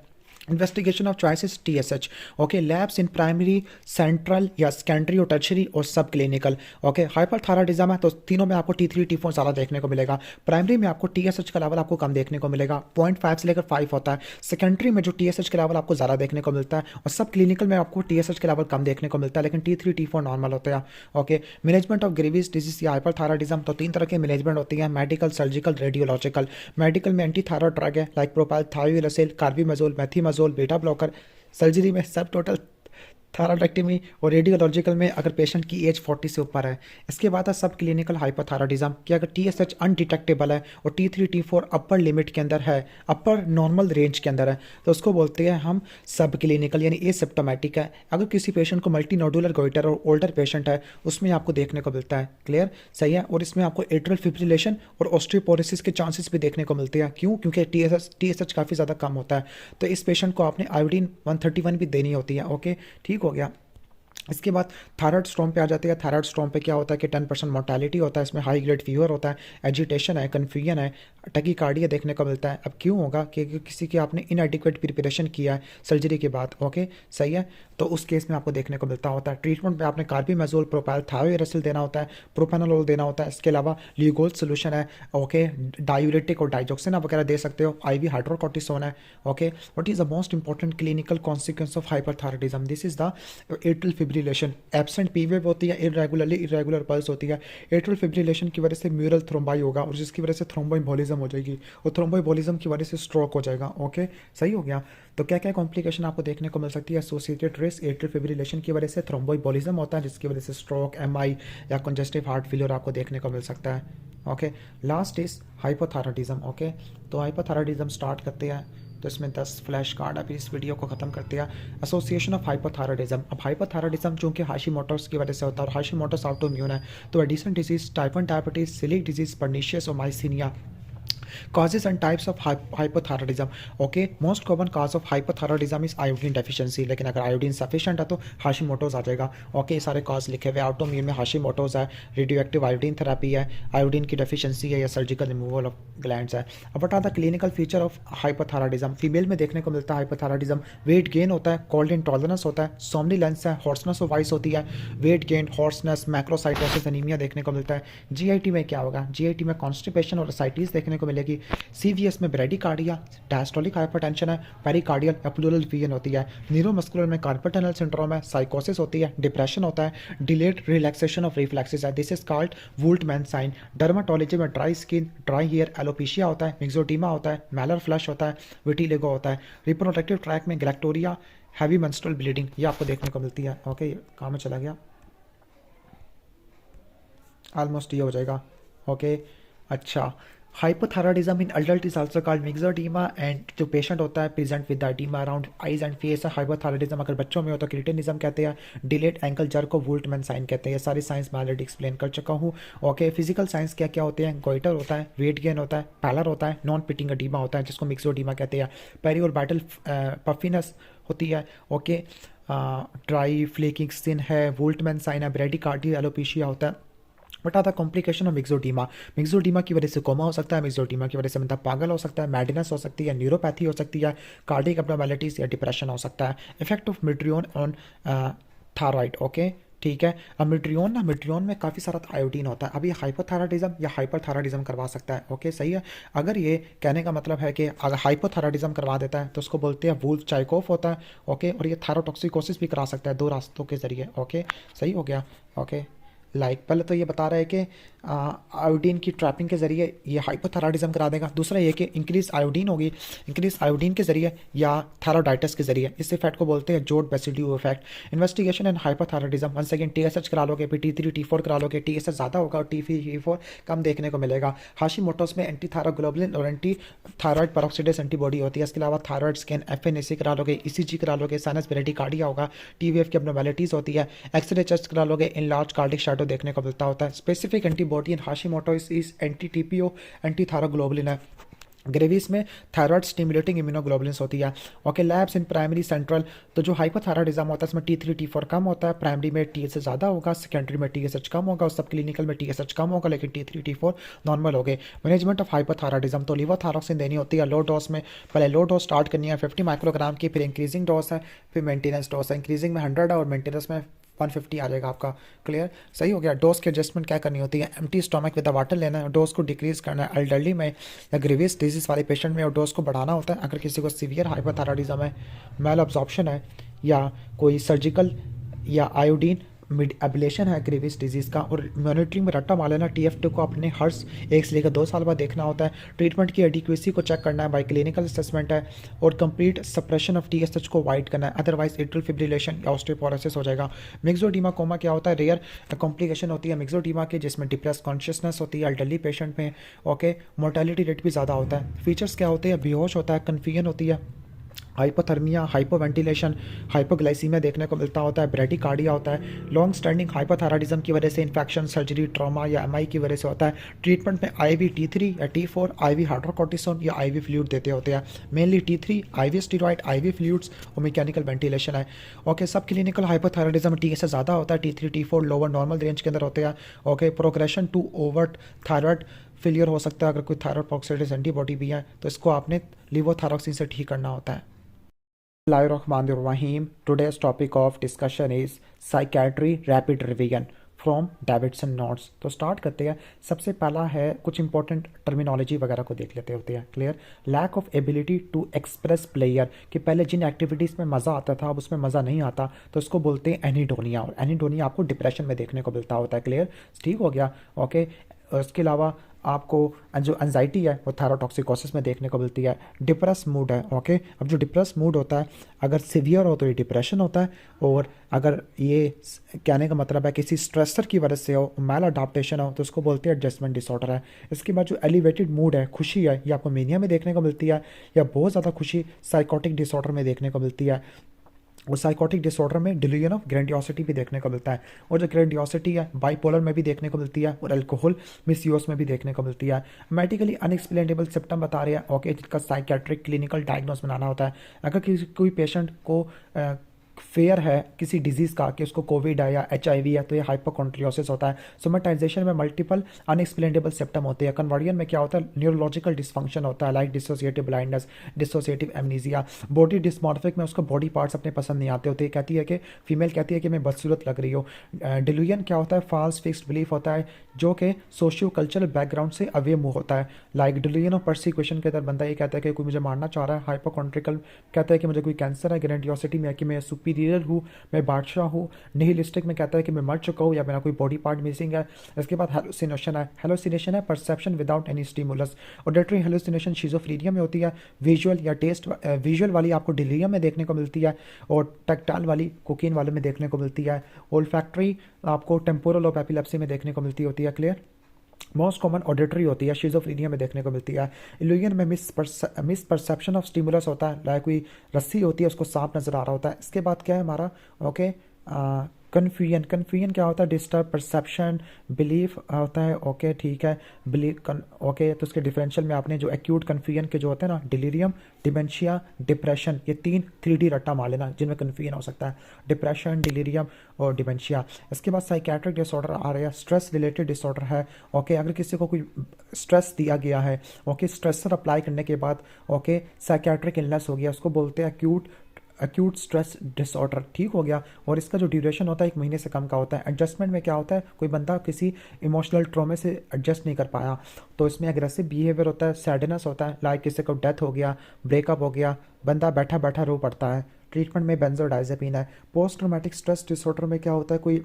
investigation of choices TSH। Okay, labs in primary, central या सेकेंडरी और टर्शरी और सब क्लिनिकल। ओके, हाइपरथायराइडिज्म है तो तीनों में आपको T3 T4 ज़्यादा देखने को मिलेगा। प्राइमरी में आपको TSH का लेवल आपको कम देखने को मिलेगा, 0.5 से लेकर 5 होता है। सेकेंडरी में जो TSH का लेवल आपको ज़्यादा देखने को मिलता है, और सब क्लिनिकल में आपको TSH का लेवल कम देखने को मिलता है, लेकिन T3 T4 नॉर्मल होता है। Okay, management of Graves disease या हाइपरथायराइडिज्म, तो 3 तरह के मैनेजमेंट होती है, मेडिकल, सर्जिकल, रेडियोलॉजिकल। मेडिकल में एंटी थायराइड ड्रग है like propylthiouracil, carbimazole, methimazole, beta blocker. Surgery में सब टोटल थायराइडेक्टमी, और रेडियोलॉजिकल में अगर पेशेंट की एज 40 से ऊपर है। इसके बाद है सब क्लिनिकल हाइपरथायराइडिज्म कि अगर TSH अनडिटेक्टेबल है और T3 T4 अपर लिमिट के अंदर है, अपर नॉर्मल रेंज के अंदर है, तो उसको बोलते हैं हम सब क्लिनिकल यानी एसिम्प्टोमेटिक है। अगर किसी पेशेंट को मल्टी नोडुलर गोइटर और ओल्डर पेशेंट है, उसमें आपको देखने को मिलता है। क्लियर, सही है। और इसमें आपको एट्रियल फिब्रिलेशन और ऑस्टियोपोरोसिस के चांसेस भी देखने को मिलते हैं। क्यों? क्योंकि TSH काफ़ी ज़्यादा कम होता है, तो इस पेशेंट को आपने आयोडीन 131 भी देनी होती है। ओके, ठीक हो गया। इसके बाद थायराइड स्टॉर्म पे आ जाते हैं। थायराइड स्टॉर्म पे क्या होता है कि 10% मोर्टेलिटी होता है, इसमें हाई ग्रेड फीवर होता है, एजिटेशन है, कन्फ्यूजन है, टकीकार्डिया देखने को मिलता है। अब क्यों होगा? क्योंकि किसी की आपने इनएडिक्वेट प्रिपरेशन किया है सर्जरी के बाद। ओके, सही है। तो उस केस में आपको देखने को मिलता होता है। ट्रीटमेंट में आपने कार्बिमेजोल, प्रोपाइल, थायोरेसिल देना होता है, प्रोपेनोलोल देना होता है। इसके अलावा ल्यूगोल सोल्यूशन है। ओके, डायूरेटिक और डाइजोक्सिन आप वगैरह दे सकते हो। IV हाइड्रोकॉर्टिसोन है। Okay, what is the most important clinical consequence of hyperthyroidism? This is the atrial fibrillation. Absent P wave होती है, इरेगुलर पल्स होती है। एट्रियल फिब्रिलेशन की वजह से म्यूरल थ्रोम्बाई होगा, और जिसकी वजह से थ्रोम्बोएम्बोलिज्म हो जाएगी, और थ्रोम्बोएम्बोलिज्म की वजह से स्ट्रोक हो जाएगा। ओके, सही हो गया। तो क्या क्या कॉम्प्लिकेशन आपको देखने को मिल सकती है? एसोसिएटेड रिस्क एट्रियल फिब्रिलेशन की वजह से थ्रोम्बोएम्बोलिज्म होता है, जिसकी वजह से स्ट्रोक, MI या कंजेस्टिव हार्ट फेलियर आपको देखने को मिल सकता है। Okay, last is hypothyroidism. Okay, तो हाइपोथायराइडिज्म स्टार्ट करते हैं। तो इसमें 10 फ्लैश कार्ड, अभी इस वीडियो को खत्म करते हैं। Association of hypothyroidism. अब हाइपोथायराइडिज्म चूंकि हाशिमोटोस की वजह से होता है, और हाशिमोटोस ऑटोइम्यून है, तो एडिसन डिजीज, टाइप 1 डायबिटीज, सिलिक डिजीज, पर्नीशियस और माइसीनिया। Causes and types of hypothyroidism. Okay, most common cause of hypothyroidism is iodine deficiency, लेकिन अगर आयोडीन सफिशिएंट है तो हाशिमोटोज आ जाएगा। ओके, सारे कॉज लिखे हुए। ऑटोइम्यून में हाशिमोटोज है, रेडियोएक्टिव आयोडीन थेरेपी है, आयोडीन की डेफिशिएंसी है, या सर्जिकल रिमूवल ऑफ ग्लैंड्स है। अब what are the clinical feature of hypothyroidism? Female में देखने को मिलता है हाइपोथायराइडिज्म। वेट गेन होता है, कोल्ड इंटॉलरेंस होता है, सोमनीलेंस है, हॉर्सनेस ऑफ वॉइस होती है, weight gain, hoarseness, macrocytosis, anaemia देखने को मिलता है। GIT में क्या होगा? GIT में कॉन्स्टिपेशन और एसाइटिस देखने को मिलेगी। CVS में ब्रेडिकार्डिया, डायस्टोलिक हाइपरटेंशन है, पेरिकार्डियल या प्लूरल विजन होती है। न्यूरोमस्कुलर में कार्पल टनल सिंड्रोम है, साइकोसिस होती है, डिप्रेशन होता है, डिलेड रिलैक्सेशन ऑफ रिफ्लेक्सेस है, this is called Woltman sign. Dermatology में dry skin, dry hair, alopecia होता है, मिक्सोडीमा होता है, मैलर फ्लश होता है, विटिलिगो होता है। रिप्रोडक्टिव ट्रैक में गैलेक्टोरिया, हैवी मेंस्ट्रुअल ब्लीडिंग, ये आपको देखने को मिलती है। ओके, कहाँ में चला गया? ऑलमोस्ट ये हो जाएगा। ओके, अच्छा। Hypothyroidism in adult is also called myxoedema, and जो पेशेंट होता है present with oedema around eyes and face है हाइपोथायराइडिज्म। अगर बच्चों में हो तो क्रिटिनिज्म कहते हैं, डिलेड एंकल जर्क को वुल्टमैन साइन कहते हैं। ये सारी साइंस मैं ऑलरेडी एक्सप्लेन कर चुका हूँ। ओके, फिजिकल साइंस क्या क्या होते हैं? गोइटर होता है, वेट गेन होता है, पैलर होता है, नॉन पिटिंग एडीमा होता है जिसको मिक्सोडीमा कहते हैं, पेरी और बैटल पफिनस होती है। ओके, ड्राई फ्लेकिंग स्किन है, वुल्टमैन साइन है, ब्रेडिकार्डिया, एलोपेशिया होता है। बट आता कॉम्प्लिकेशन ऑफ मिक्सोडीमा। मिक्सोडीमा की वजह से कोमा हो सकता है, मिक्सोडीमा की वजह से बंदा पागल हो सकता है, मैडनेस हो सकती है, न्यूरोपैथी हो सकती है, कार्डियक एब्नॉर्मैलिटीज या डिप्रेशन हो सकता है। इफेक्ट ऑफ मिड्रियोन ऑन थायराइड। ओके, ठीक है। अब मिड्रियोन में काफ़ी सारा आयोडीन होता है। अब ये हाइपोथायराइडिज्म या हाइपरथायराइडिज्म करवा सकता है। ओके, सही है। अगर ये कहने का मतलब है कि अगर हाइपोथायराइडिज्म करवा देता है तो उसको बोलते हैं वुल्फ चाइकोफ होता है। ओके, और ये थायरोटॉक्सिकोसिस भी करा सकता है 2 रास्तों के जरिए। ओके, सही हो गया। ओके, पहले तो ये बता रहा है कि आयोडीन की ट्रैपिंग के जरिए ये हाइपोथायराइडिज्म करा देगा। दूसरा ये कि इंक्रीज आयोडीन होगी, इंक्रीज आयोडीन के जरिए या थायरोडाइटिस के जरिए। इस इफेक्ट को बोलते हैं Jod Basedow effect. Investigation and hypothyroidism, one second TSH करा लोगे, फिर T3 T4 करा लोगे, TSH ज़्यादा होगा और T3 T4 कम देखने को मिलेगा। हाशिमोटोस में एंटी थायरोग्लोबुलिन और एंटी थायराइड पेरोक्सिडेस एंटीबॉडी होती है। इसके अलावा थायराइड स्कैन, FNAC करा लोगे, ECG करा लोगे, साइनस ब्रेडिकार्डिया होगा, TVF की एब्नॉर्मैलिटीज होती है, एक्सरे चेस्ट करा लोगे, इन लार्ज कार्डिक शैडो देखने को मिलता होता है। Specific antibody in Hashimoto's is anti TPO, anti thyroglobulin है। ग्रेविस में थायराइड स्टिमुलेटिंग इम्यूनोग्लोबुलिन्स होती है। Okay, labs in primary central, तो जो हाइपोथायराइडिज्म होता है इसमें T3 T4 कम होता है, प्राइमरी में TSH ज़्यादा होगा, सेकेंडरी में TSH कम होगा और सब क्लिनिकल में TSH कम होगा, लेकिन T3 T4 नॉर्मल हो गए। मैनेजमेंट ऑफ हाइपोथायराइडिज्म, तो लिवोथायरोक्सिन देनी होती है लो डोज में। पहले लो डोज स्टार्ट करनी है 50 माइक्रोग्राम की, फिर इंक्रीजिंग डोज है, फिर मेंटेनेंस डोज है। इंक्रीजिंग में 100 है और मेंटेनेंस में 150 आ जाएगा आपका। क्लियर, सही हो गया। डोज की एडजस्टमेंट क्या करनी होती है, empty stomach with the water लेना है, डोज को डिक्रीज करना है। एल्डरली में या ग्रेवियस डिजीज वाले पेशेंट में और डोज को बढ़ाना होता है। अगर किसी को सीवियर हाइपोथायराइडिज्म है, मेल अब्जॉर्प्शन है, या कोई सर्जिकल या आयोडीन मिड एब्लेशन है ग्रेविस डिजीज़ का, और मॉनिटरिंग में रट्टा मार लेना। TF2 को अपने हर 1 से लेकर 2 साल बाद देखना होता है। ट्रीटमेंट की एडिक्वेसी को चेक करना है, बाई क्लिनिकल असेसमेंट है, और कंप्लीट सप्रेशन ऑफ TSH को अवॉइड करना है, अदरवाइज एट्रियल फिब्रिलेशन या ऑस्टियोपोरोसिस हो जाएगा। मिक्सोडीमा कोमा क्या होता है, रेयर कॉम्प्लिकेशन होती है मिक्सोडीमा की, जिसमें डिप्रेस कॉन्शियसनेस होती है एल्डरली पेशेंट में। ओके, मोर्टेलिटी रेट भी ज़्यादा होता है। फीचर्स क्या होते हैं, बेहोश होता है, कन्फ्यूजन होती है, हाइपोथर्मिया, हाइपोवेंटिलेशन, हाइपोग्लाइसीमिया देखने को मिलता होता है, ब्रेडिकार्डिया होता है। लॉन्ग स्टैंडिंग हाइपोथायराइडिज्म की वजह से इन्फेक्शन, सर्जरी, ट्रॉमा या MI की वजह से होता है। ट्रीटमेंट में IV T3 या T4, IV हाइड्रोकोर्टिसोन या IV फ्लूइड देते होते हैं। Mainly T3, IV steroid, IV fluids और मैकेनिकल वेंटिलेशन है। ओके, सब क्लिनिकल हाइपोथायराइडिज्म TS से ज़्यादा होता है, T3 T4 lower normal range के अंदर होते हैं। Okay, progression to overt thyroid failure हो सकता है। अगर कोई थायराइड प्रोक्साइटिस एंटीबॉडी भी है तो इसको आपने लिवोथायरोक्सिन से ठीक करना होता है। Bismillahirrahmanirrahim. Today's topic of discussion is psychiatry rapid revision from Davidson notes. तो स्टार्ट करते हैं। सबसे पहला है कुछ इंपॉर्टेंट टर्मिनोलॉजी वगैरह को देख लेते होते हैं। Clear, lack of ability to express player, कि पहले जिन एक्टिविटीज़ में मज़ा आता था अब उसमें मज़ा नहीं आता, तो इसको बोलते हैं एनीडोनिया, और एनीडोनिया आपको डिप्रेशन में देखने को मिलता होता है। क्लियर, ठीक हो गया। ओके, इसके अलावा आपको जो एंजाइटी है वो थायरोटॉक्सिकोसिस में देखने को मिलती है। डिप्रेस मूड है। ओके, अब जो डिप्रेस मूड होता है अगर सीवियर हो तो ये डिप्रेशन होता है, और अगर ये कहने का मतलब है किसी स्ट्रेसर की वजह से हो, मैल अडाप्टेशन हो, तो उसको बोलते हैं एडजस्टमेंट डिसऑर्डर है। इसके बाद जो एलिवेटेड मूड है, खुशी है, ये आपको मेनिया में देखने को मिलती है, या बहुत ज़्यादा खुशी साइकोटिक डिसऑर्डर में देखने को मिलती है। और साइकोटिक डिसऑर्डर में डिल्यूजन ऑफ ग्रैंडियोसिटी भी देखने को मिलता है, और जो ग्रैंडियोसिटी है बाइपोलर में भी देखने को मिलती है, और अल्कोहल मिसयूज में भी देखने को मिलती है। मेडिकली अनएक्सप्लेनेबल सिम्टम बता रहे हैं। ओके, जिसका साइकेट्रिक क्लिनिकल डायग्नोस बनाना होता है। अगर किसी कोई पेशेंट को फेयर है किसी डिजीज़ का कि उसको कोविड है या HIV है, तो ये हाइपोकॉन्ड्रियोसिस होता है। सोमेटाइजेशन में मल्टीपल अनएक्सप्लेनेबल सिम्टम होते हैं। कन्वर्जन में क्या होता है, न्यूरोलॉजिकल डिसफंक्शन होता है, like dissociative blindness, dissociative amnesia. Body dysmorphic में उसको बॉडी पार्ट्स अपने पसंद नहीं आते होते, कहती है कि फीमेल कहती है कि मैं बदसूरत लग रही हो। डिल्यूजन क्या होता है, फॉल्स फिक्स्ड बिलीफ होता है जो कि सोशियो कल्चरल बैकग्राउंड से अवे मूव होता है। लाइक डिल्यूजन ऑफ परसिक्यूशन के अंदर बंदा ये कहता है कि कोई मुझे मारना चाह रहा है। हाइपोकॉन्ड्रिकल कहता है कि मुझे कोई कैंसर है। ग्रैंडियोसिटी में है कि मैं सुपीरियर हूँ, मैं बादशाह हूँ। निहिलिस्टिक में कहता है कि मैं मर चुका हूँ या मेरा कोई बॉडी पार्ट मिसिंग है। इसके बाद हेलुसिनेशन है। हेलुसिनेशन है perception without any stimulus. Auditory hallucination schizophrenia में होती है। विजुअल या टेस्ट, विजुअल वाली आपको डिलीरियम में देखने को मिलती है, और टैक्टाइल वाली कोकीन वाले में देखने को मिलती है। ओल्फैक्टरी आपको टेम्पोरल ऑफ एपिलेप्सी में देखने को मिलती होती है। क्लियर, मोस्ट कॉमन ऑडिटरी होती है, शिजोफ्रेनिया में देखने को मिलती है। इल्यूजन में मिस परसेप्शन ऑफ स्टिमुलस होता है, लाइक कोई रस्सी होती है उसको सांप नजर आ रहा होता है। इसके बाद क्या है हमारा, ओके, कन्फ्यूजन। कन्फ्यूजन क्या होता है, डिस्टर्ब परसेप्शन, बिलीफ होता है। ओके, ठीक है, बिलीफ ओके, तो उसके डिफरेंशियल में आपने जो एक्यूट कन्फ्यूजन के जो होते हैं ना, डिलीरियम, डिमेंशिया, डिप्रेशन, ये 3D रट्टा मार लेना जिनमें कन्फ्यूजन हो सकता है, डिप्रेशन, डिलीरियम और डिमेंशिया। इसके बाद साइकेट्रिक डिसऑर्डर आ रहा है, स्ट्रेस रिलेटेड डिसऑर्डर है। ओके, अगर किसी को कोई स्ट्रेस दिया गया है, ओके, स्ट्रेसर अप्लाई करने के बाद ओके साइकेट्रिक इलनेस हो गया, उसको बोलते हैं एक्यूट स्ट्रेस डिसऑर्डर। ठीक हो गया, और इसका जो ड्यूरेशन होता है 1 महीने से कम का होता है। एडजस्टमेंट में क्या होता है, कोई बंदा किसी इमोशनल ट्रॉमे से एडजस्ट नहीं कर पाया, तो इसमें एग्रेसिव बिहेवियर होता है, सैडनेस होता है, लाइक किसी को डेथ हो गया, ब्रेकअप हो गया, बंदा बैठा बैठा रो पड़ता है। ट्रीटमेंट में बेंजोडाइजेपिन है। पोस्ट ट्रॉमेटिक स्ट्रेस डिसऑर्डर में क्या होता है, कोई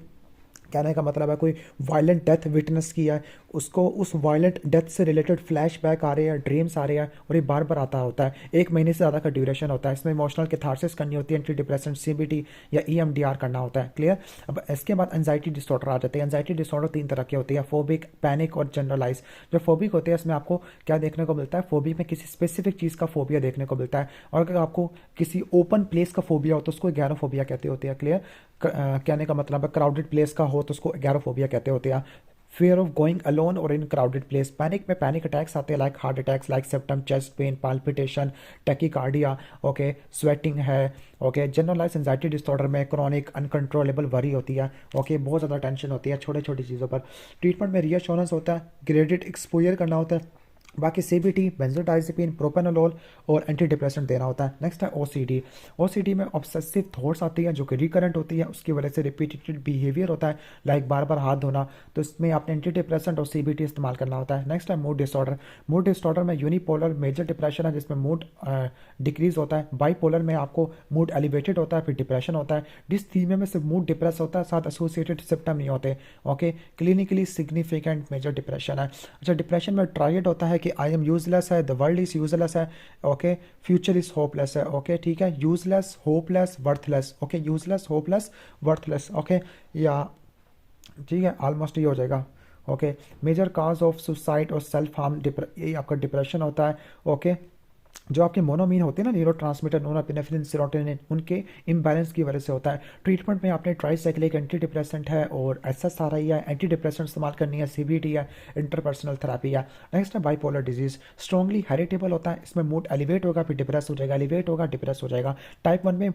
कहने का मतलब है कोई वायलेंट डेथ विटनेस किया है, उसको उस वायलेंट डेथ से रिलेटेड फ्लैशबैक आ रहे हैं, ड्रीम्स आ रहे हैं, और ये बार बार आता होता है। 1 महीने से ज़्यादा का ड्यूरेशन होता है। इसमें इमोशनल कैथारसिस करनी होती है, एंटी डिप्रेसेंट, CBT या EMDR करना होता है। क्लियर, अब इसके बाद एंजाइटी डिसऑर्डर आ जाते हैं। एंजाइटी डिसऑर्डर 3 तरह के होते हैं, फोबिक, पैनिक और जनरलाइज। जो फोबिक होते हैं इसमें आपको क्या देखने को मिलता है, फोबिक में किसी स्पेसिफिक चीज़ का फोबिया देखने को मिलता है, और अगर आपको किसी ओपन प्लेस का फोबिया हो तो उसको एगैरोफोबिया कहते होते हैं। क्लियर, कहने का मतलब है क्राउडेड प्लेस का हो तो उसको एगैरोफोबिया कहते होते हैं। fear of going alone or in crowded place, panic में पैनिक अटैक्स आते हैं, like heart attacks, like symptom chest pain, palpitation, tachycardia, okay, sweating है, ओके, जनरलाइज एंजाइटी डिसऑर्डर में क्रॉनिक अनकंट्रोलेबल वरी होती है, ओके, बहुत ज़्यादा टेंशन होती है छोटी छोटी चीज़ों पर। ट्रीटमेंट में रीअश्योरेंस होता है, ग्रेडेड एक्सपोजर करना होता है, बाकी सीबीटी, बेंजोडाइजेपिन, प्रोपेनोलोल और एंटी डिप्रेसेंट देना होता है। नेक्स्ट है ओसीडी। ओसीडी में ऑब्सेसिव थॉट्स आती है जो कि रिकरेंट होती है, उसकी वजह से रिपीटेड बिहेवियर होता है, लाइक बार बार हाथ धोना, तो इसमें आपने एंटी डिप्रेसेंट और सीबीटी इस्तेमाल करना होता है। नेक्स्ट है मूड डिसऑर्डर। मूड डिसऑर्डर में यूनिपोलर मेजर डिप्रेशन है जिसमें मूड डिक्रीज होता है, बाईपोलर में आपको मूड एलिवेटेड होता है, फिर डिप्रेशन होता है, डिसथीमिया में सिर्फ मूड डिप्रेस होता है, साथ एसोसिएटेड सिम्टम नहीं होते, okay, clinically significant major depression है। अच्छा, डिप्रेशन में ट्रायड होता है कि आई एम यूजलेस है, द वर्ल्ड इज यूजलेस है, ओके, फ्यूचर इज होपलेस है, ओके, ठीक है, useless, hopeless, worthless, okay, useless, hopeless, worthless, okay, या ठीक है, ऑलमोस्ट ये हो जाएगा, okay. Major cause of suicide और सेल्फ हार्म, ये आपका डिप्रेशन होता है, ओके। जो आपके मोनोमीन होते हैं ना, न्यूरो ट्रांसमीटर, नोरापिनेफ्रिन, सेरोटोनिन, उनके इम्बैलेंस की वजह से होता है। ट्रीटमेंट में आपने ट्राइसाइक्लिक एंटी डिप्रेसेंट है और एसएसआरआई है, एंटी डिप्रेसेंट इस्तेमाल करनी है, सीबीटी है, इंटरपर्सनल थेरेपी है। नेक्स्ट है बाइपोलर डिजीज, स्ट्रॉन्गली हेरिटेबल होता है, इसमें मूड एलिवेट होगा फिर डिप्रेस हो जाएगा, एलिवेट होगा डिप्रेस हो जाएगा। टाइप 1 में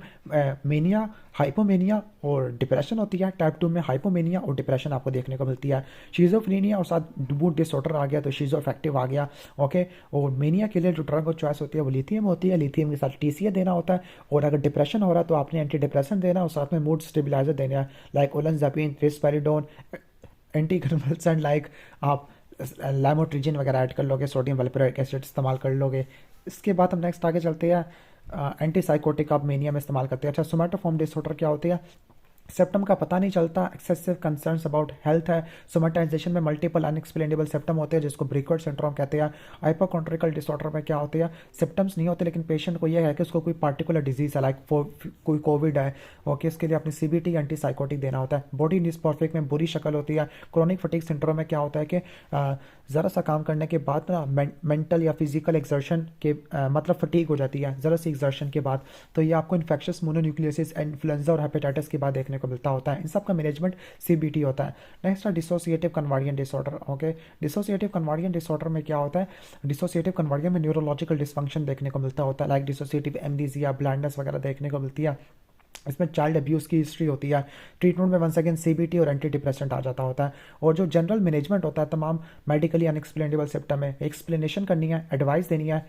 मेनिया, हाइपोमेनिया और डिप्रेशन होती है, टाइप 2 में हाइपोमेनिया और डिप्रेशन आपको देखने को मिलती है। शीजोफ्रेनिया और साथ मूड डिसऑर्डर आ गया तो शीजो अफेक्टिव आ गया, ओके। और मेनिया के लिए जो ड्रग और चॉइस होती है वो लिथियम होती है, लिथियम के साथ टीसीए देना होता है, और अगर डिप्रेशन हो रहा है तो आपने एंटी डिप्रेशन देना और साथ में मूड स्टेबलाइजर देना है, लाइक ओलेंजापिन, रिस्पेरिडोन, एंटी कन्वल्सेंट, लाइक आप लैमोट्रिजिन वगैरह ऐड कर लोगे, सोडियम वैल्प्रोइक एसिड इस्तेमाल कर लोगे। इसके बाद हम नेक्स्ट आगे चलते हैं, एंटी साइकोटिक आप मेनिया में इस्तेमाल करते हैं। अच्छा, सोमैटोफॉर्म डिसऑर्डर क्या होती है? सेप्टम का पता नहीं चलता, एक्सेसिव कंसर्न्स अबाउट हेल्थ है। सोमेटाइजेशन में मल्टीपल अनएक्सप्लेनेबल सेप्टम होते हैं जिसको ब्रिकवर्ड सिंड्रोम कहते हैं। हाइपोकॉन्ड्रिकल डिसऑर्डर में क्या होते हैं? सिम्टम्स नहीं होते लेकिन पेशेंट को यह है कि उसको कोई पार्टिकुलर डिजीज है, लाइक कोई कोविड है, ओके, इसके लिए अपनी सीबीटी एंटी साइकोटिक देना होता है। बॉडी डिस्मॉर्फिक में बुरी शक्ल होती है। क्रोनिक फटीग सिंड्रोम में क्या होता है कि ज़रा सा काम करने के बाद ना मेंटल या फिजिकल एक्सर्शन के मतलब फटीग हो जाती है ज़रा सी एक्सर्शन के बाद, तो ये आपको इन्फेक्शस मोनोन्यूक्लियोसिस, इन्फ्लुएंजा और हेपेटाइटिस के बाद देखने को मिलता होता है। इन सब का मैनेजमेंट सीबीटी होता है। नेक्स्ट है dissociative conversion disorder, okay. Dissociative conversion disorder में क्या होता है? डिसोसिएटिव कन्वर्जन में न्यूरोलॉजिकल डिसफंक्शन देखने को मिलता होता है, लाइक डिसोसिएटिव एमनीजिया, ब्लाइंडनेस वगैरह देखने को मिलती है। इसमें चाइल्ड अब्यूज़ की हिस्ट्री होती है। ट्रीटमेंट में वंस अगेन सीबीटी और एंटी डिप्रेसेंट आ जाता होता है। और जो जनरल मैनेजमेंट होता है तमाम मेडिकली अनएक्सप्लेनेबल सिम्टम है, एक्सप्लेनेशन करनी है, एडवाइस देनी है,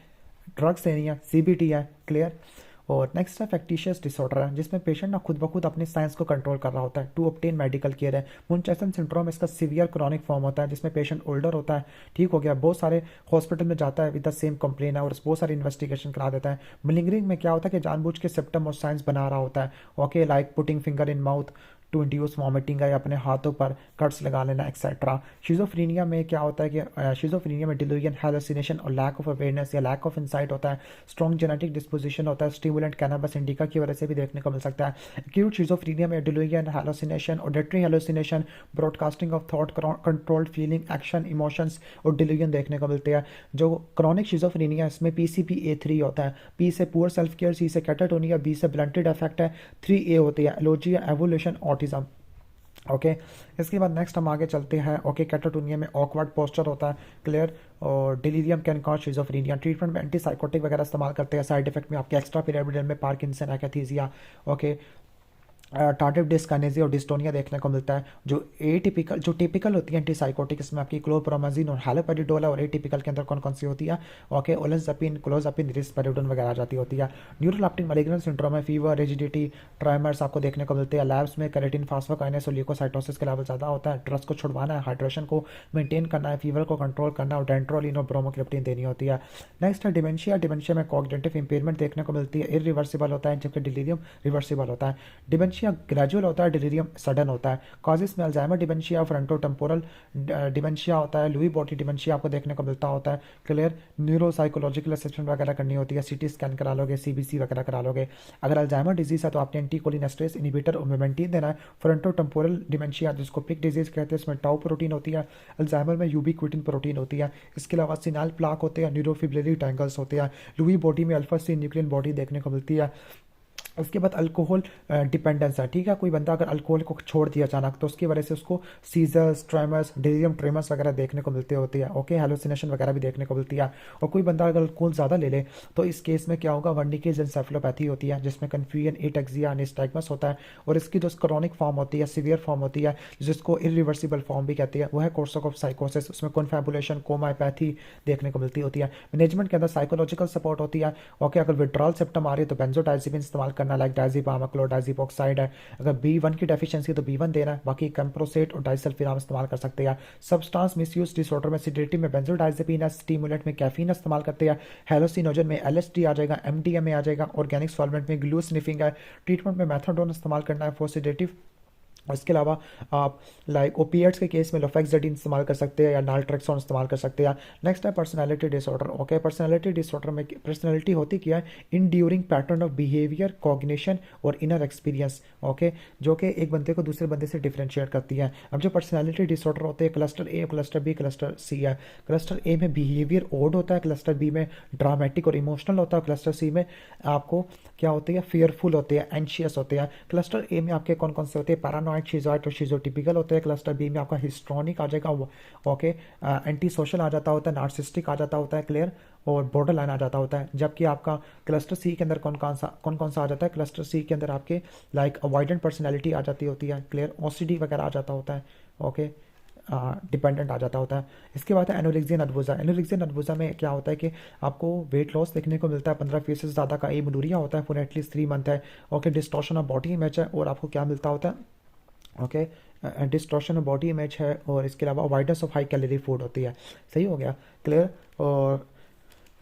ड्रग्स देनी है, सीबीटी है, क्लियर। और नेक्स्ट है फैक्टिशियस डिसऑर्डर है जिसमें पेशेंट ना खुद ब खुद अपने साइंस को कंट्रोल कर रहा होता है टू ऑब्टेन मेडिकल केयर है। मुनचेसन सिंड्रोम इसका सीवियर क्रॉनिक फॉर्म होता है जिसमें पेशेंट ओल्डर होता है, ठीक हो गया, बहुत सारे हॉस्पिटल में जाता है विद द सेम कंप्लेन है और बहुत सारी इन्वेस्टिगेशन करा देता है। मिलिंगरिंग में क्या होता है कि जानबूझ के सिम्टम और साइंस बना रहा होता है, okay, like putting finger in mouth to induce vomiting है, अपने हाथों पर कट्स लगा लेना एक्सेट्रा। शिजोफ्रीनिया में क्या होता है कि शिजोफ्रीनिया में डिलूजन, हैलुसिनेशन और लैक ऑफ अवेयरनेस या लैक ऑफ इंसाइट होता है। स्ट्रॉन्ग जेनेटिक डिस्पोजिशन होता है, स्टिमुलेंट कैनबिस इंडिका की वजह से भी देखने को मिल सकता है। एक्यूट शिजोफ्रीनिया में delusion, hallucination, auditory hallucination, broadcasting of thought, controlled feeling, action, emotions और डिलूजन देखने को मिलते हैं। जो क्रॉनिक शिजोफ्रीनिया इसमें PCP-A3 होता है, P से पुअर सेल्फ केयर, C से कैटाटोनिया, B से ब्लंटेड अफेक्ट है, 3A होती है एलोजिया, एवोल्यूशन, ऑटिज्म, ओके। इसके बाद नेक्स्ट हम आगे चलते हैं, ओके। कैटाटोनिया में ऑकवर्ड पोस्चर होता है, क्लियर। और delirium can cause schizophrenia. Treatment में एंटीसाइकोटिक वगैरह इस्तेमाल करते हैं। साइड इफेक्ट में आपके एक्स्ट्रा पिरामिडल में पार्किंसन, एकैथीसिया, ओके, टार्डिव डिस्काइनेसिया और डिस्टोनिया देखने को मिलता है। जो टिपिकल होती है एंटीसाइकोटिक, इसमें आपकी क्लोप्रोमाजिन और हैलोपेरिडोल है। और एटिपिकल के अंदर कौन कौन सी होती है? ओके, ओलेंजापिन, क्लोजापिन, रिस्पेरिडोन वगैरह आ जाती होती है। न्यूरोलेप्टिक मैलिग्नेंट सिंड्रोम में फीवर, रिजिडिटी, ट्राइमर्स आपको देखने को मिलते हैं। लैब्स में कैरेटिन, फास्फोकाइनेस और ल्यूकोसाइटोसिस के लेवल ज़्यादा होता है। ड्रग्स को छुड़वाना है, हाइड्रेशन को मेंटेन करना है, फीवर को कंट्रोल करना है और डेंट्रोलिन और ब्रोमोक्रिप्टिन देनी होती है। नेक्स्ट है डिमेंशिया। डिमेंशिया में कॉग्निटिव इंपेयरमेंट देखने को मिलती है, इरिवर्सिबल होता है, जबकि डिलीरियम रिवर्सिबल होता है। डिमेंशिया ग्रेजुअल होता है, डिलीरियम सडन होता है। कॉजेस में अल्जाइमर डिमेंशिया, फ्रंटोटेम्पोरल डिमेंशिया होता है, लुई बॉडी डिमेंशिया आपको देखने को मिलता होता है, क्लियर। न्यूरो साइकोलॉजिकल असेसमेंट वगैरह करनी होती है, सीटी स्कैन करा लोगे, सीबीसी वगैरह करा लोगे। अगर अल्जाइमर डिजीज है तो आपने एंटीकोलिनेस्टरेज इनहिबिटर और मेमेंटिन देना है। फ्रंटोटेम्पोरल डिमेंशिया जिसको पिक डिजीज कहते हैं, इसमें टाउ प्रोटीन होती है। अल्जाइमर में यूबिक्विटिन प्रोटीन होती है। इसके अलावा सिनाल प्लाक होते हैं, न्यूरोफिब्रिलरी टैंगल्स होते हैं। लुई बॉडी में अल्फा सी न्यूक्लियन बॉडी देखने को मिलती है। उसके बाद अल्कोहल डिपेंडेंस है, ठीक है। कोई बंदा अगर अल्कोहल को छोड़ दिया अचानक तो उसकी वजह से उसको सीजर्स, ट्रेमर्स, डिलीरियम ट्रेमर्स वगैरह देखने को मिलती होती है, ओके, हेलुसिनेशन वगैरह भी देखने को मिलती है। और कोई बंदा अगर अल्कोहल ज़्यादा ले ले तो इस केस में क्या होगा, वर्निकेज एंसेफेलोपैथी होती है जिसमें कन्फ्यूजन, एटेक्सिया, निस्टैग्मस होता है। और इसकी जो क्रॉनिक फॉर्म होती है, सीवियर फॉर्म होती है, जिसको इरिवर्सिबल फॉर्म भी कहती है, वो है कोर्सोक साइकोसिस। उसमें कॉन्फैबुलेशन, कोमापैथी देखने को मिलती होती है। मैनेजमेंट के अंदर साइकोलॉजिकल सपोर्ट होती है, ओके। अगर विड्रॉल सिम्टम आ रही है तो बेंजोडाइजिपिन इस्तेमाल करना, लाइक डायजीपाम, क्लोडाइजिपोक्साइड है। अगर B1 की डेफिशिएंसी तो B1 देना है, बाकी कैम्प्रोसेट और डाइसल्फिराम इस्तेमाल कर सकते हैं। सब्सटेंस मिसयूज डिसऑर्डर में सिडेटिव में बेंजोडाइजेपिन है, स्टिमुलेंट में कैफीन इस्तेमाल करते हैं। हेलोसिनोजन में LSD आ जाएगा, MDMA आ जाएगा। ऑर्गेनिक सॉल्वेंट में ग्लू स्निफिंग है। ट्रीटमेंट में मेथाडोन इस्तेमाल करना है फॉर सिडेटिव। इसके अलावा आप लाइक ओपिएट्स के केस में लोफेक्साडिन इस्तेमाल कर सकते हैं या नाल्ट्रेक्सोन इस्तेमाल कर सकते हैं। नेक्स्ट है personality disorder, okay. Personality disorder में पर्सनालिटी होती क्या है, इनड्यूरिंग पैटर्न ऑफ बिहेवियर, कॉग्निशन और इनर एक्सपीरियंस, ओके, जो कि एक बंदे को दूसरे बंदे से डिफ्रेंशिएट करती है। अब जो पर्सनालिटी डिसऑर्डर होते हैं, क्लस्टर ए, क्लस्टर बी, क्लस्टर सी है। क्लस्टर ए में बिहेवियर ओड होता है, क्लस्टर बी में ड्रामेटिक और इमोशनल होता है, क्लस्टर सी में आपको क्या होती है, फियरफुल होते हैं, एंशियस होते हैं। क्लस्टर ए में आपके कौन कौन से होते हैं, पैरानॉइड, शिज़ोइड और शिज़ोटिपिकल होते हैं। क्लस्टर बी में आपका हिस्ट्रॉनिक आ जाएगा, ओके, एंटी सोशल आ जाता होता है, नार्सिस्टिक आ जाता होता है, क्लियर, और बॉर्डर लाइन आ जाता होता है। जबकि आपका क्लस्टर सी के अंदर कौन कौन सा आ जाता है, क्लस्टर सी के अंदर आपके लाइक अवॉइडेंट पर्सनैलिटी आ जाती होती है, क्लियर, OCD वगैरह आ जाता होता है, ओके, डिपेंडेंट आ जाता होता है। इसके बाद है एनोरेक्सिया नर्वोसा। एनोरेक्सिया नर्वोसा में क्या होता है कि आपको वेट लॉस देखने को मिलता है, 15% से ज़्यादा का एमनूरिया होता है फॉर एटलीस्ट 3 मंथ है, okay. Distortion of body image है, और आपको क्या मिलता होता है, okay, distortion of body image है। और इसके अलावा avoidance of high calorie food होती है, सही हो गया, क्लियर। और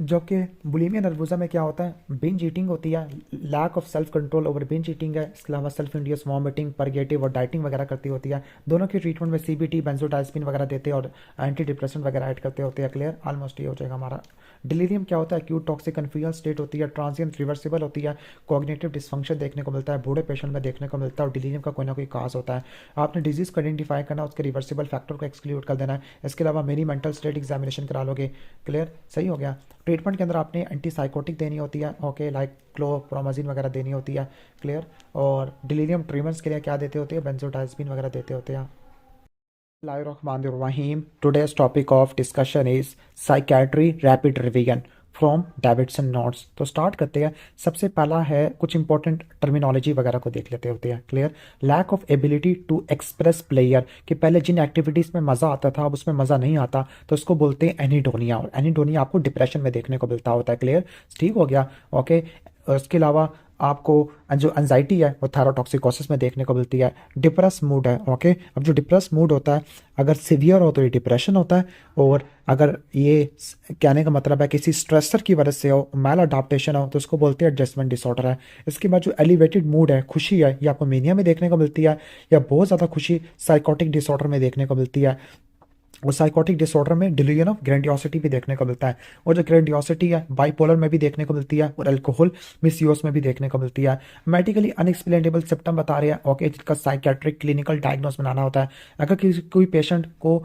जो कि बुलिमिया नर्वोसा में क्या होता है, बिंज ईटिंग होती है, lack of self control over binge eating है। इसके अलावा सेल्फ इंड्यूस वॉमिटिंग, परगेटिव और डाइटिंग वगैरह करती होती है। दोनों की ट्रीटमेंट में CBT, बेंजोडाइजिपिन वगैरह देते हैं और एंटी डिप्रेसेंट वगैरह ऐड करते होते हैं, क्लियर, ऑलमोस्ट ये हो जाएगा हमारा। डिलीरियम क्या होता है, एक्यूट टॉक्सिक कन्फ्यूजन स्टेट होती है, ट्रांसिएंट रिवर्सिबल होती है। कॉग्निटिव डिसफंक्शन देखने को मिलता है, बूढ़े पेशेंट में देखने को मिलता है, और डिलीरियम का कोई ना कोई काज होता है। आपने डिजीज को आइडेंटिफाई करना, उसके रिवर्सिबल फैक्टर को एक्सक्लूड कर देना है। इसके अलावा मेरी मेंटल स्टेट एग्जामिनेशन करा लोगे, क्लियर, सही हो गया। ट्रीटमेंट के अंदर आपने एंटीसाइकोटिक देनी होती है, ओके, लाइक क्लोप्रोमाजिन वगैरह देनी होती है, क्लियर। और डिलीरियम ट्रीटमेंट्स के लिए क्या देते होते हैं, बेंजोडाइजिपिन वगैरह देते होते हैं। Bismillahirrahmanirrahim. Today's topic of discussion is psychiatry rapid revision from Davidson notes. तो स्टार्ट करते हैं। सबसे पहला है कुछ इंपॉर्टेंट टर्मिनोलॉजी वगैरह को देख लेते होते हैं, clear. Lack of ability to express player, कि पहले जिन एक्टिविटीज़ में मज़ा आता था अब उसमें मज़ा नहीं आता, तो उसको बोलते हैं एनीडोनिया। और एनीडोनिया आपको डिप्रेशन में देखने को मिलता होता है, क्लियर, ठीक हो गया, ओके। उसके अलावा आपको जो एंजाइटी है वो थायरोटॉक्सिकोसिस में देखने को मिलती है। डिप्रेस मूड है, ओके। अब जो डिप्रेस मूड होता है अगर सीवियर हो तो ये डिप्रेशन होता है, और अगर ये कहने का मतलब है किसी स्ट्रेसर की वजह से हो, मैल अडाप्टेशन हो, तो उसको बोलते हैं एडजस्टमेंट डिसऑर्डर है। इसके बाद जो एलिवेटेड मूड है, खुशी है, ये आपको मेनिया में देखने को मिलती है, या बहुत ज़्यादा खुशी साइकोटिक डिसऑर्डर में देखने को मिलती है। और साइकोटिक डिसऑर्डर में डिल्यूजन ऑफ ग्रैंडियोसिटी भी देखने को मिलता है। और जो ग्रैंडियोसिटी है बाइपोलर में भी देखने को मिलती है, और अल्कोहल मिसयूज में भी देखने को मिलती है। मेडिकली अनएक्सप्लेनेबल सिम्टम बता रहे हैं, ओके, जिसका साइकेट्रिक क्लिनिकल डायग्नोस बनाना होता है। अगर किसी कोई पेशेंट को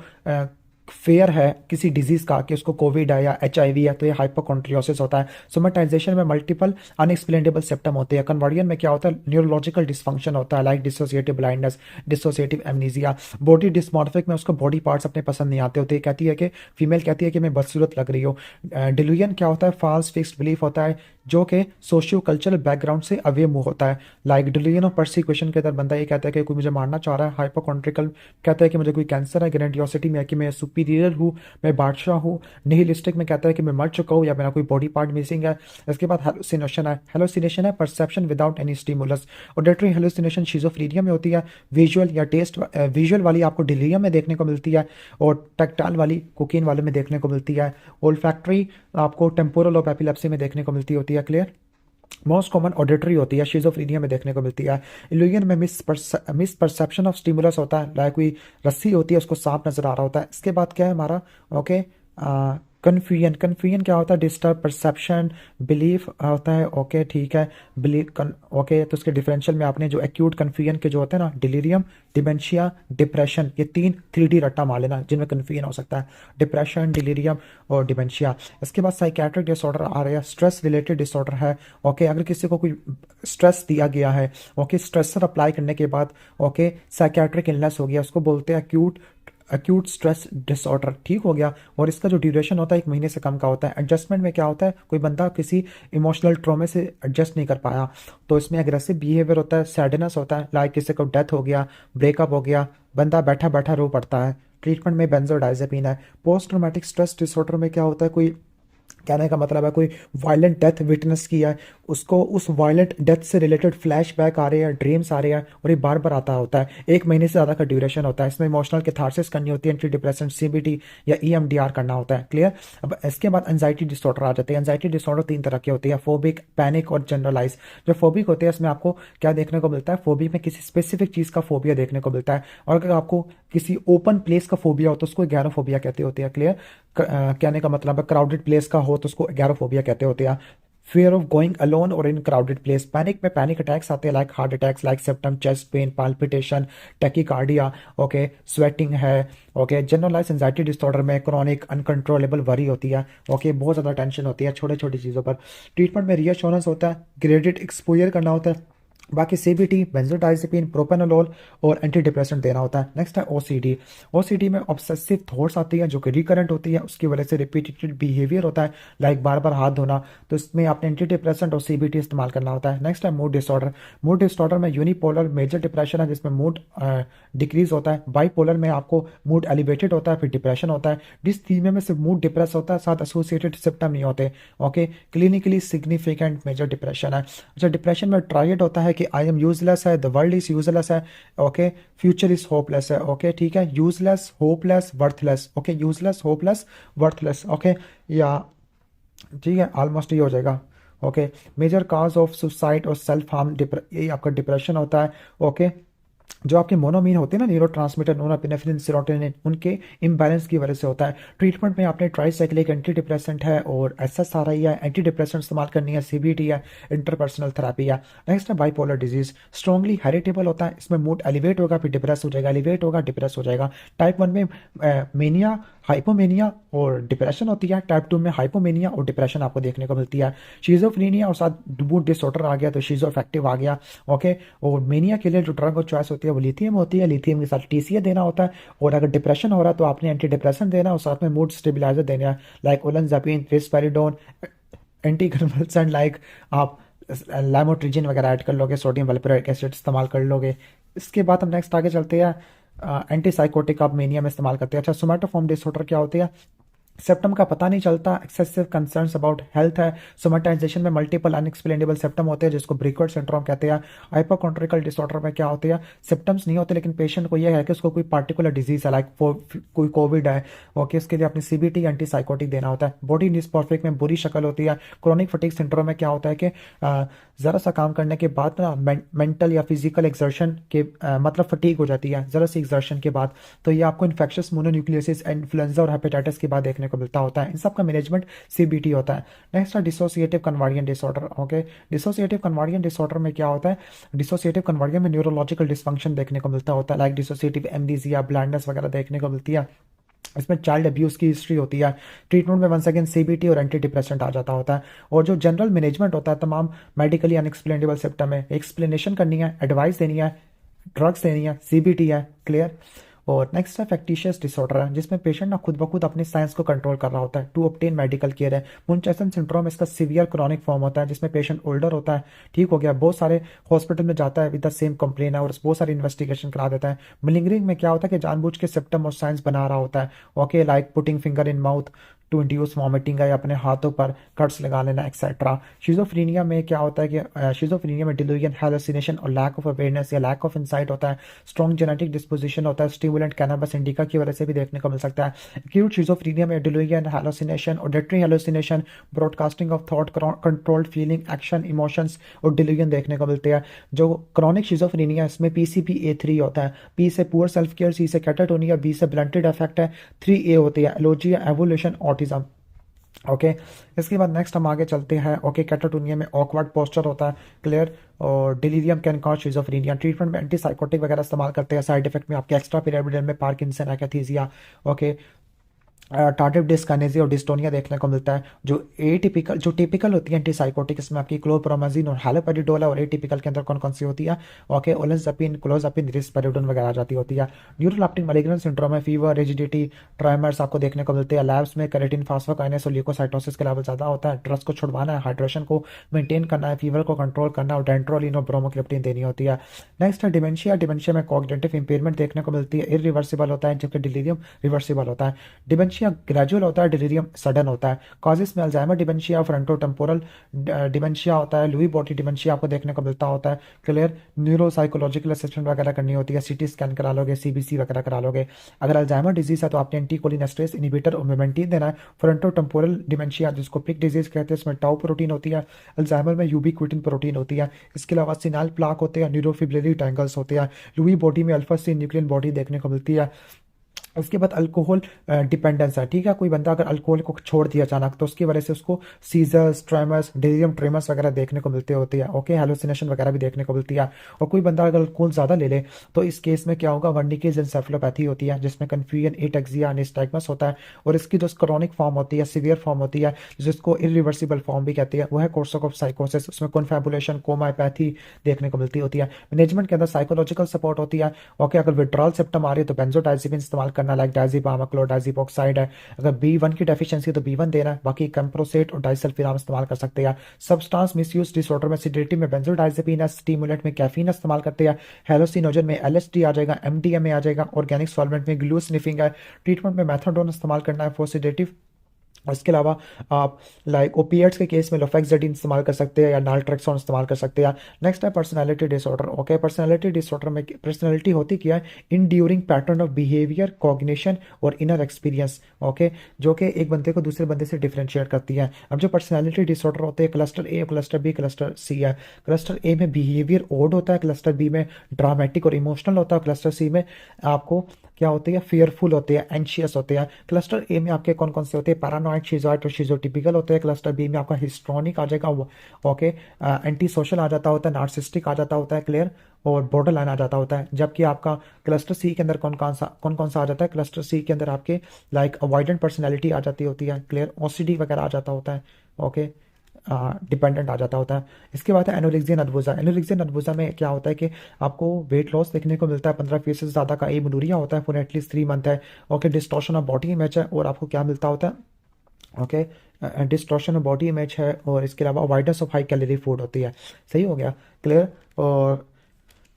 फेयर है किसी डिजीज का कि उसको कोविड है या HIV है, तो ये हाइपोकॉन्ड्रियोसिस होता है। सोमेटाइजेशन में मल्टीपल अनएक्सप्लेनेबल सिम्टम होते हैं। कन्वर्जन में क्या होता है, न्यूरोलॉजिकल डिसफंक्शन होता है, like dissociative blindness, dissociative amnesia. Body dysmorphic में उसको बॉडी पार्ट्स अपने पसंद नहीं आते होते, कहती है कि फीमेल कहती है कि मैं बदसूरत लग रही हूँ। डिल्यूजन क्या होता है, फॉल्स फिक्स्ड बिलीफ होता है जो कि सोशियो कल्चरल बैकग्राउंड से अवे मूव होता है। लाइक डिल्यूजन ऑफ परसिक्यूशन के अंदर बंदा ये कहता है कि कोई मुझे मारना चाह रहा है। हाइपोकॉन्ड्रिकल कहता है कि मुझे कोई कैंसर है। ग्रैंडियोसिटी में है कि मैं सुपीरियर हूँ, मैं बादशाह हूँ। निहिलिस्टिक में कहता है कि मैं मर चुका हूँ या मेरा कोई बॉडी पार्ट मिसिंग है। इसके बाद हेलुसिनेशन है। हेलुसिनेशन है perception without any stimulus. Auditory hallucination schizophrenia में होती है। विजुअल या टेस्ट विजुअल वाली आपको डिलीरियम में देखने को मिलती है, और टैक्टाइल वाली कोकीन वाले में देखने को मिलती है। ओल्फैक्टरी आपको टेम्पोरल ऑफ एपिलेप्सी में देखने को मिलती होती है, क्लियर। मोस्ट कॉमन ऑडिटरी होती है, शिज़ोफ्रेनिया में देखने को मिलती है। इल्यूजन में मिस परसेप्शन ऑफ स्टिमुलस होता है, लाइक कोई रस्सी होती है उसको सांप नजर आ रहा होता है। इसके बाद क्या है हमारा, ओके, कन्फ्यूजन, कन्फ्यूजन क्या होता है? डिस्टर्ब परसेप्शन, बिलीफ होता है, ओके ठीक है, बिलीफ ओके। तो उसके डिफरेंशियल में आपने जो एक्यूट कन्फ्यूजन के जो होते हैं ना, डिलीरियम, डिमेंशिया, डिप्रेशन, ये तीन 3D रट्टा मार लेना जिनमें कन्फ्यूजन हो सकता है, डिप्रेशन, डिलीरियम और डिमेंशिया। इसके बाद साइकेट्रिक डिसऑर्डर आ रहा है, स्ट्रेस रिलेटेड डिसऑर्डर है, ओके। अगर किसी को कोई स्ट्रेस दिया गया है, ओके, स्ट्रेसर अप्लाई करने के बाद, ओके, साइकेट्रिक इलनेस हो गया, उसको बोलते हैं एक्यूट एक्यूट स्ट्रेस डिसऑर्डर, ठीक हो गया। और इसका जो ड्यूरेशन होता है 1 महीने से कम का होता है। एडजस्टमेंट में क्या होता है? कोई बंदा किसी इमोशनल ट्रॉमे से एडजस्ट नहीं कर पाया, तो इसमें एग्रेसिव बिहेवियर होता है, सैडनेस होता है, लाइक किसी को डेथ हो गया, ब्रेकअप हो गया, बंदा बैठा बैठा रो पड़ता है। ट्रीटमेंट में बेंजोडाइजेपिन है। पोस्ट ट्रॉमेटिक स्ट्रेस डिसऑर्डर में क्या होता है? कोई, कहने का मतलब है, कोई वायलेंट डेथ विटनेस किया है, उसको उस वायलेंट डेथ से रिलेटेड फ्लैशबैक आ रहे हैं, ड्रीम्स आ रहे हैं, और ये बार बार आता होता है। 1 महीने से ज़्यादा का ड्यूरेशन होता है। इसमें इमोशनल कैथारसिस करनी होती है, एंटी डिप्रेसेंट, सीबीटी या ईएमडीआर करना होता है, क्लियर। अब इसके बाद एंजाइटी डिसऑर्डर आ जाते हैं। एंजाइटी डिसऑर्डर 3 तरह के होती है, फोबिक, पैनिक और जनरलाइज। जो फोबिक होते हैं इसमें आपको क्या देखने को मिलता है? फोबिक में किसी स्पेसिफिक चीज़ का फोबिया देखने को मिलता है, और अगर आपको किसी ओपन प्लेस का फोबिया हो तो उसको एगैरोफोबिया कहते होते हैं, क्लियर। कहने का मतलब है क्राउडेड प्लेस का हो तो उसको एगैरोफोबिया कहते होते हैं। फियर ऑफ गोइंग अलोन और इन क्राउडेड प्लेस। पैनिक में पैनिक अटैक्स आते हैं, like heart attacks, like septum, chest pain, palpitation, tachycardia, okay, sweating है, ओके। जनरलाइज एंजाइटी डिसऑर्डर में क्रॉनिक अनकंट्रोलेबल वरी होती है, ओके, बहुत ज़्यादा टेंशन होती है छोटे छोटी चीज़ों पर। ट्रीटमेंट में रीअश्योरेंस होता है, ग्रेडेड एक्सपोजर करना होता है, बाकी सीबीटी, बेंजोडाइजेपिन, प्रोपेनोलोल और एंटी डिप्रेसेंट देना होता है। नेक्स्ट है ओसीडी। ओसीडी में ऑब्सेसिव थॉट्स आती है जो कि रिकरेंट होती है, उसकी वजह से रिपीटेड बिहेवियर होता है, लाइक बार बार हाथ धोना, तो इसमें आपने एंटी डिप्रेसेंट और सीबीटी इस्तेमाल करना होता है। नेक्स्ट है मूड डिसऑर्डर। मूड डिसऑर्डर में यूनिपोलर मेजर डिप्रेशन है जिसमें मूड डिक्रीज होता है। बाईपोलर में आपको मूड एलिवेटेड होता है, फिर डिप्रेशन होता है। डिसथीमिया में सिर्फ मूड डिप्रेस होता है, साथ एसोसिएटेड सिम्टम नहीं होते, okay. Clinically significant major depression है। अच्छा, डिप्रेशन में ट्रायड होता है कि आई एम यूजलेस है, द वर्ल्ड इज यूजलेस है, ओके, फ्यूचर इज होपलेस है, ओके ठीक है, useless, hopeless, worthless, okay, useless, hopeless, worthless, okay, या ठीक है, ऑलमोस्ट ये हो जाएगा, okay. Major cause of suicide और सेल्फ हार्म, ये आपका डिप्रेशन होता है, ओके। जो आपके मोनोमीन होते हैं ना, न्यूरो ट्रांसमीटर, नोरापिनेफ्रिन, सेरोटोनिन, उनके इम्बैलेंस की वजह से होता है। ट्रीटमेंट में आपने ट्राइसाइक्लिक एंटी डिप्रेसेंट है और एसएसआरआई है, एंटी डिप्रेसेंट इस्तेमाल करनी है, सीबीटी है, इंटरपर्सनल थेरेपी है। नेक्स्ट है बाइपोलर डिजीज। स्ट्रॉन्गली हेरिटेबल होता है, इसमें मूड एलिवेट होगा फिर डिप्रेस हो जाएगा, एलिवेट होगा डिप्रेस हो जाएगा। टाइप 1 में मेनिया, हाइपोमेनिया और डिप्रेशन होती है। टाइप 2 में हाइपोमेनिया और डिप्रेशन आपको देखने को मिलती है। शीजोफ्रेनिया और साथ मूड डिसऑर्डर आ गया तो शीजो अफेक्टिव आ गया, ओके। और मेनिया के लिए जो ड्रग और चॉइस होती है वो लिथियम होती है, लिथियम के साथ टीसीए देना होता है। और अगर डिप्रेशन हो रहा है तो आपने एंटी डिप्रेशन देना और साथ में मूड स्टेबलाइजर देना है, लाइक ओलेंजापिन, रिस्पेरिडोन, एंटी कन्वल्सेंट, लाइक आप लैमोट्रिजिन वगैरह ऐड कर लोगे, सोडियम वैल्प्रोइक एसिड इस्तेमाल कर लोगे। इसके बाद हम नेक्स्ट आगे चलते हैं, एंटी साइकोटिक आप मेनिया में इस्तेमाल करते हैं। अच्छा, सोमैटोफॉर्म डिसऑर्डर क्या होती है? सिम्टम का पता नहीं चलता, एक्सेसिव कंसर्न्स अबाउट हेल्थ है। सोमेटाइजेशन में मल्टीपल अनएक्सप्लेनेबल सिम्टम होते हैं जिसको ब्रिकवर्ड सिंड्रोम कहते हैं। हाइपोकॉन्ड्रिकल डिसऑर्डर में क्या होते हैं? सिम्टम्स नहीं होते लेकिन पेशेंट को यह है कि उसको कोई पार्टिकुलर डिजीज है, लाइक कोई कोविड है, ओके, इसके लिए अपनी सीबीटी एंटी साइकोटिक देना होता है। बॉडी डिस्मॉर्फिक में बुरी शक्ल होती है। क्रोनिक फटीग सिंड्रोम में क्या होता है कि ज़रा सा काम करने के बाद ना मेंटल या फिजिकल एक्सर्शन के मतलब फटीग हो जाती है ज़रा सी एक्सर्शन के बाद, तो ये आपको इन्फेक्शस मोनोन्यूक्लियोसिस, इन्फ्लुएंजा और हेपेटाइटिस के बाद देखने को मिलता होता है। इन सब का मैनेजमेंट सीबीटी होता है। नेक्स्ट है dissociative conversion disorder, okay. Dissociative conversion disorder में क्या होता है? डिसोसिएटिव कन्वर्जन में न्यूरोलॉजिकल डिसफंक्शन देखने को मिलता होता है, लाइक डिसोसिएटिव एमनीजिया, ब्लाइंडनेस वगैरह देखने को मिलती है। इसमें चाइल्ड अब्यूज की हिस्ट्री होती है। ट्रीटमेंट में वंस अगेन सीबीटी और एंटी डिप्रेसेंट आ जाता होता है। और जो जनरल मैनेजमेंट होता है, तमाम मेडिकली अनएक्सप्लेनेबल सिम्टम है, एक्सप्लेनेशन करनी है, एडवाइस देनी है, ड्रग्स देनी है, सीबीटी है, क्लियर। और नेक्स्ट है फैक्टिशियस डिसऑर्डर है जिसमें पेशेंट ना खुद ब खुद अपने साइंस को कंट्रोल कर रहा होता है टू ऑब्टेन मेडिकल केयर है। मुनचेसन सिंड्रोम इसका सीवियर क्रॉनिक फॉर्म होता है जिसमें पेशेंट ओल्डर होता है, ठीक हो गया, बहुत सारे हॉस्पिटल में जाता है विद द सेम कंप्लेन है और बहुत सारी इन्वेस्टिगेशन करा देता है। मिलिंगरिंग में क्या होता है कि जानबूझ के सिम्टम और साइंस बना रहा होता है, okay, like putting finger in mouth to induce vomiting है, या अपने हाथों पर कट्स लगा लेना एक्सेट्रा। शिजोफ्रीनिया में क्या होता है कि शिजोफ्रीनिया में डिल्यूजन, हैलुसिनेशन और लैक ऑफ अवेयरनेस या लैक ऑफ इंसाइट होता है। स्ट्रॉन्ग जेनेटिक डिस्पोजिशन होता है, स्टिमुलेंट कैनबिस इंडिका की वजह से भी देखने को मिल सकता है। एक्यूट शिजोफ्रीनिया में delusion, hallucination, auditory hallucination, broadcasting of thought, controlled feeling, action, emotions और डिल्यूजन देखने को मिलते हैं। जो क्रॉनिक शिजोफ्रीनिया इसमें PCP-A3 होता है, P से पुअर सेल्फ केयर, C से कैटाटोनिया, B से ब्लंटेड अफेक्ट है, 3A होती है एलोजी, एवोल्यूशन, ऑटिज्म। ओके। इसके बाद नेक्स्ट हम आगे चलते हैं। ओके, कैटाटोनिया में ऑकवर्ड पोस्चर होता है, क्लियर। और delirium can cause schizophrenia. Treatment में एंटीसाइकोटिक वगैरह इस्तेमाल करते हैं। साइड इफेक्ट में आपके एक्स्ट्रा पिरामिडल में पार्किंसन, एकैथीसिया, ओके, टार्डिव डिस्काइनेसिया और डिस्टोनिया देखने को मिलता है। जो एटिपिकल, जो टिपिकल होती है एंटीसाइकोटिक, इसमें आपकी क्लोप्रोमाजिन और हैलोपेरिडोल है। और एटिपिकल के अंदर कौन कौन सी होती है? ओके, ओलेंजापिन, क्लोजापिन, रिस्पेरिडोन वगैरह आ जाती होती है। न्यूरोलेप्टिन मलिग्नेंट सिंड्रोम में फीवर, रिजिडिटी, ट्राइमर्स आपको देखने को मिलते हैं। लैब्स में केराटिन, फास्फोकाइनेस और ल्यूकोसाइटोसिस के लेवल ज़्यादा होता है। ड्रग्स को छुड़वाना है, हाइड्रेशन को मेंटेन करना है, फीवर को कंट्रोल करना है और डेंट्रोलिन और ब्रोमोक्रिप्टिन देनी होती है। नेक्स्ट है डिमेंशिया। डिमेंशिया में कॉग्निटिव इंपेयरमेंट देखने को मिलती है, इरिवर्सिबल होता है, जबकि डिलीरियम रिवर्सिबल होता है। डिमेंशिया ग्रेजुअल होता है, डिलीरियम सडन होता है। कॉजेस में अल्जाइमर डिमेंशिया, फ्रंटोटेम्पोरल डिमेंशिया होता है, लुई बॉडी डिमेंशिया आपको देखने को मिलता होता है, क्लियर। न्यूरो साइकोलॉजिकल असेसमेंट वगैरह करनी होती है, सीटी स्कैन करा लोगे, सीबीसी वगैरह करा लोगे। अगर अल्जाइमर डिजीज है तो आपने एंटीकोलिनेस्टेरेस इनहिबिटर और मेमेंटिन देना है। फ्रंटोटेम्पोरल डिमेंशिया जिसको पिक डिजीज कहते हैं, इसमें टाउ प्रोटीन होती है। अल्जाइमर में यूबिक्विटिन प्रोटीन होती है। इसके अलावा सिनाल प्लाक होते हैं, न्यूरोफिब्रिलरी टैंगल्स होते हैं। लुई बॉडी में अल्फा सी न्यूक्लियन बॉडी देखने को मिलती है। उसके बाद अल्कोहल डिपेंडेंस है, ठीक है। कोई बंदा अगर अल्कोहल को छोड़ दिया अचानक तो उसकी वजह से उसको सीजर्स, ट्रेमर्स, डिलीरियम ट्रेमर्स वगैरह देखने को मिलते होती है। ओके, हेलुसिनेशन वगैरह भी देखने को मिलती है। और कोई बंदा अगर अल्कोहल ज़्यादा ले ले तो इस केस में क्या होगा? वर्निकेज एन्सेफेलोपैथी होती है, जिसमें कन्फ्यूजन, एटेक्सिया, निस्टैग्मस होता है। और इसकी जो क्रॉनिक फॉर्म होती है, सीवियर फॉर्म होती है, जिसको इरिवर्सिबल फॉर्म भी कहती है, वो है कोर्सोक साइकोसिस। उसमें कॉन्फैबुलेशन, कोमापैथी देखने को मिलती होती है। मैनेजमेंट के अंदर साइकोलॉजिकल सपोर्ट होती है। ओके, अगर विड्रॉल सिम्टम आ रही है तो बेंजोडाइजिपिन इस्तेमाल करना, लाइक डायजिपाम, क्लोडाइजिपोक्साइड है। अगर B1 की डेफिशिएंसी तो B1 देना है। बाकी कैम्प्रोसेट और डाइसल्फिराम इस्तेमाल कर सकते हैं। सब्सटेंस मिसयूज डिसऑर्डर में सिडेटिव में बेंजोडाइजिपिन है, स्टिमुलेंट में कैफीन इस्तेमाल करते हैं। हेलोसिनोजन में LSD आ जाएगा, MDMA आ जाएगा। ऑर्गेनिक सॉल्वेंट में ग्लू स्निफिंग है। ट्रीटमेंट में मेथाडोन इस्तेमाल करना है फॉर सिडेटिव। इसके अलावा आप लाइक ओपिएट्स के केस में लोफेक्साडिन इस्तेमाल कर सकते हैं या नाल्ट्रेक्सोन इस्तेमाल कर सकते हैं। नेक्स्ट है personality disorder. Okay, personality disorder में पर्सनालिटी होती क्या है? Enduring pattern of behaviour, cognition और इनर एक्सपीरियंस। ओके, जो कि एक बंदे को दूसरे बंदे से डिफरेंशिएट करती है। अब जो पर्सनालिटी डिसऑर्डर होते हैं, क्लस्टर ए, क्लस्टर बी, क्लस्टर सी है। क्लस्टर ए में बिहेवियर ओड होता है, क्लस्टर बी में ड्रामेटिक और इमोशनल होता है, क्लस्टर सी में आपको क्या होती है? फेयरफुल होते हैं, एंशियस होते हैं। क्लस्टर ए में आपके कौन कौन से होते हैं? पैरानॉइड, शिजोइड और शिजोटिपिकल होते हैं। क्लस्टर बी में आपका हिस्ट्रॉनिक आ जाएगा, ओके, एंटी सोशल आ जाता होता है, नार्सिस्टिक आ जाता होता है, क्लियर, और बॉर्डर लाइन आ जाता होता है। जबकि आपका क्लस्टर सी के अंदर कौन कौन सा आ जाता है? क्लस्टर सी के अंदर आपके लाइक अवॉइडेंट पर्सनैलिटी आ जाती होती है, क्लियर, OCD वगैरह आ जाता होता है, ओके, डिपेंडेंट आ जाता होता है। इसके बाद है एनोरेक्सिया नर्वोसा। एनोरेक्सिया नर्वोसा में क्या होता है कि आपको वेट लॉस देखने को मिलता है, 15% से ज़्यादा का एमनूरिया होता है फॉर एटलीस्ट 3 मंथ है। Okay, distortion of body image है। और आपको क्या मिलता होता है? Okay, distortion of body image है। और इसके अलावा avoidance of high calorie food होती है। सही हो गया, क्लियर। और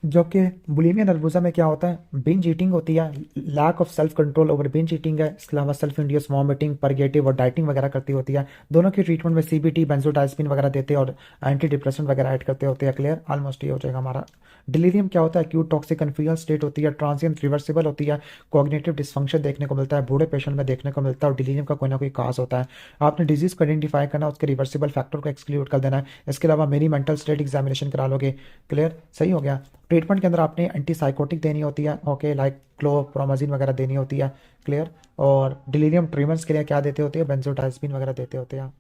जो कि बुलिमिया नर्वोसा में क्या होता है? बिंज ईटिंग होती है, lack of self control over binge eating है। इसके अलावा सेल्फ इंड्यूस वॉमिटिंग, परगेटिव और डाइटिंग वगैरह करती होती है। दोनों की ट्रीटमेंट में CBT, बेंजोडाइजिपिन वगैरह देते हैं और एंटी डिप्रेशन वगैरह ऐड करते होते हैं, क्लियर। ऑलमोस्ट ये हो जाएगा हमारा। डिलीरियम क्या होता है? एक्यूट टॉक्सिक कन्फ्यूजन स्टेट होती है, ट्रांसिएंट रिवर्सिबल होती है। कॉग्निटिव डिसफंक्शन देखने को मिलता है, बूढ़े पेशेंट में देखने को मिलता है। और डिलीरियम का कोई ना कोई काज होता है। आपने डिजीज को आइडेंटिफाई करना, उसके रिवर्सिबल फैक्टर को एक्सक्लूड कर देना है। इसके अलावा मेरी मेंटल स्टेट एग्जामिनेशन करा लोगे, क्लियर। सही हो गया। ट्रीटमेंट के अंदर आपने एंटीसाइकोटिक देनी होती है, ओके, लाइक क्लोप्रोमाजिन वगैरह देनी होती है, क्लियर। और डिलीरियम ट्रीटमेंट्स के लिए क्या देते होते हैं? बेंजोडाइजिपिन वगैरह देते होते हैं।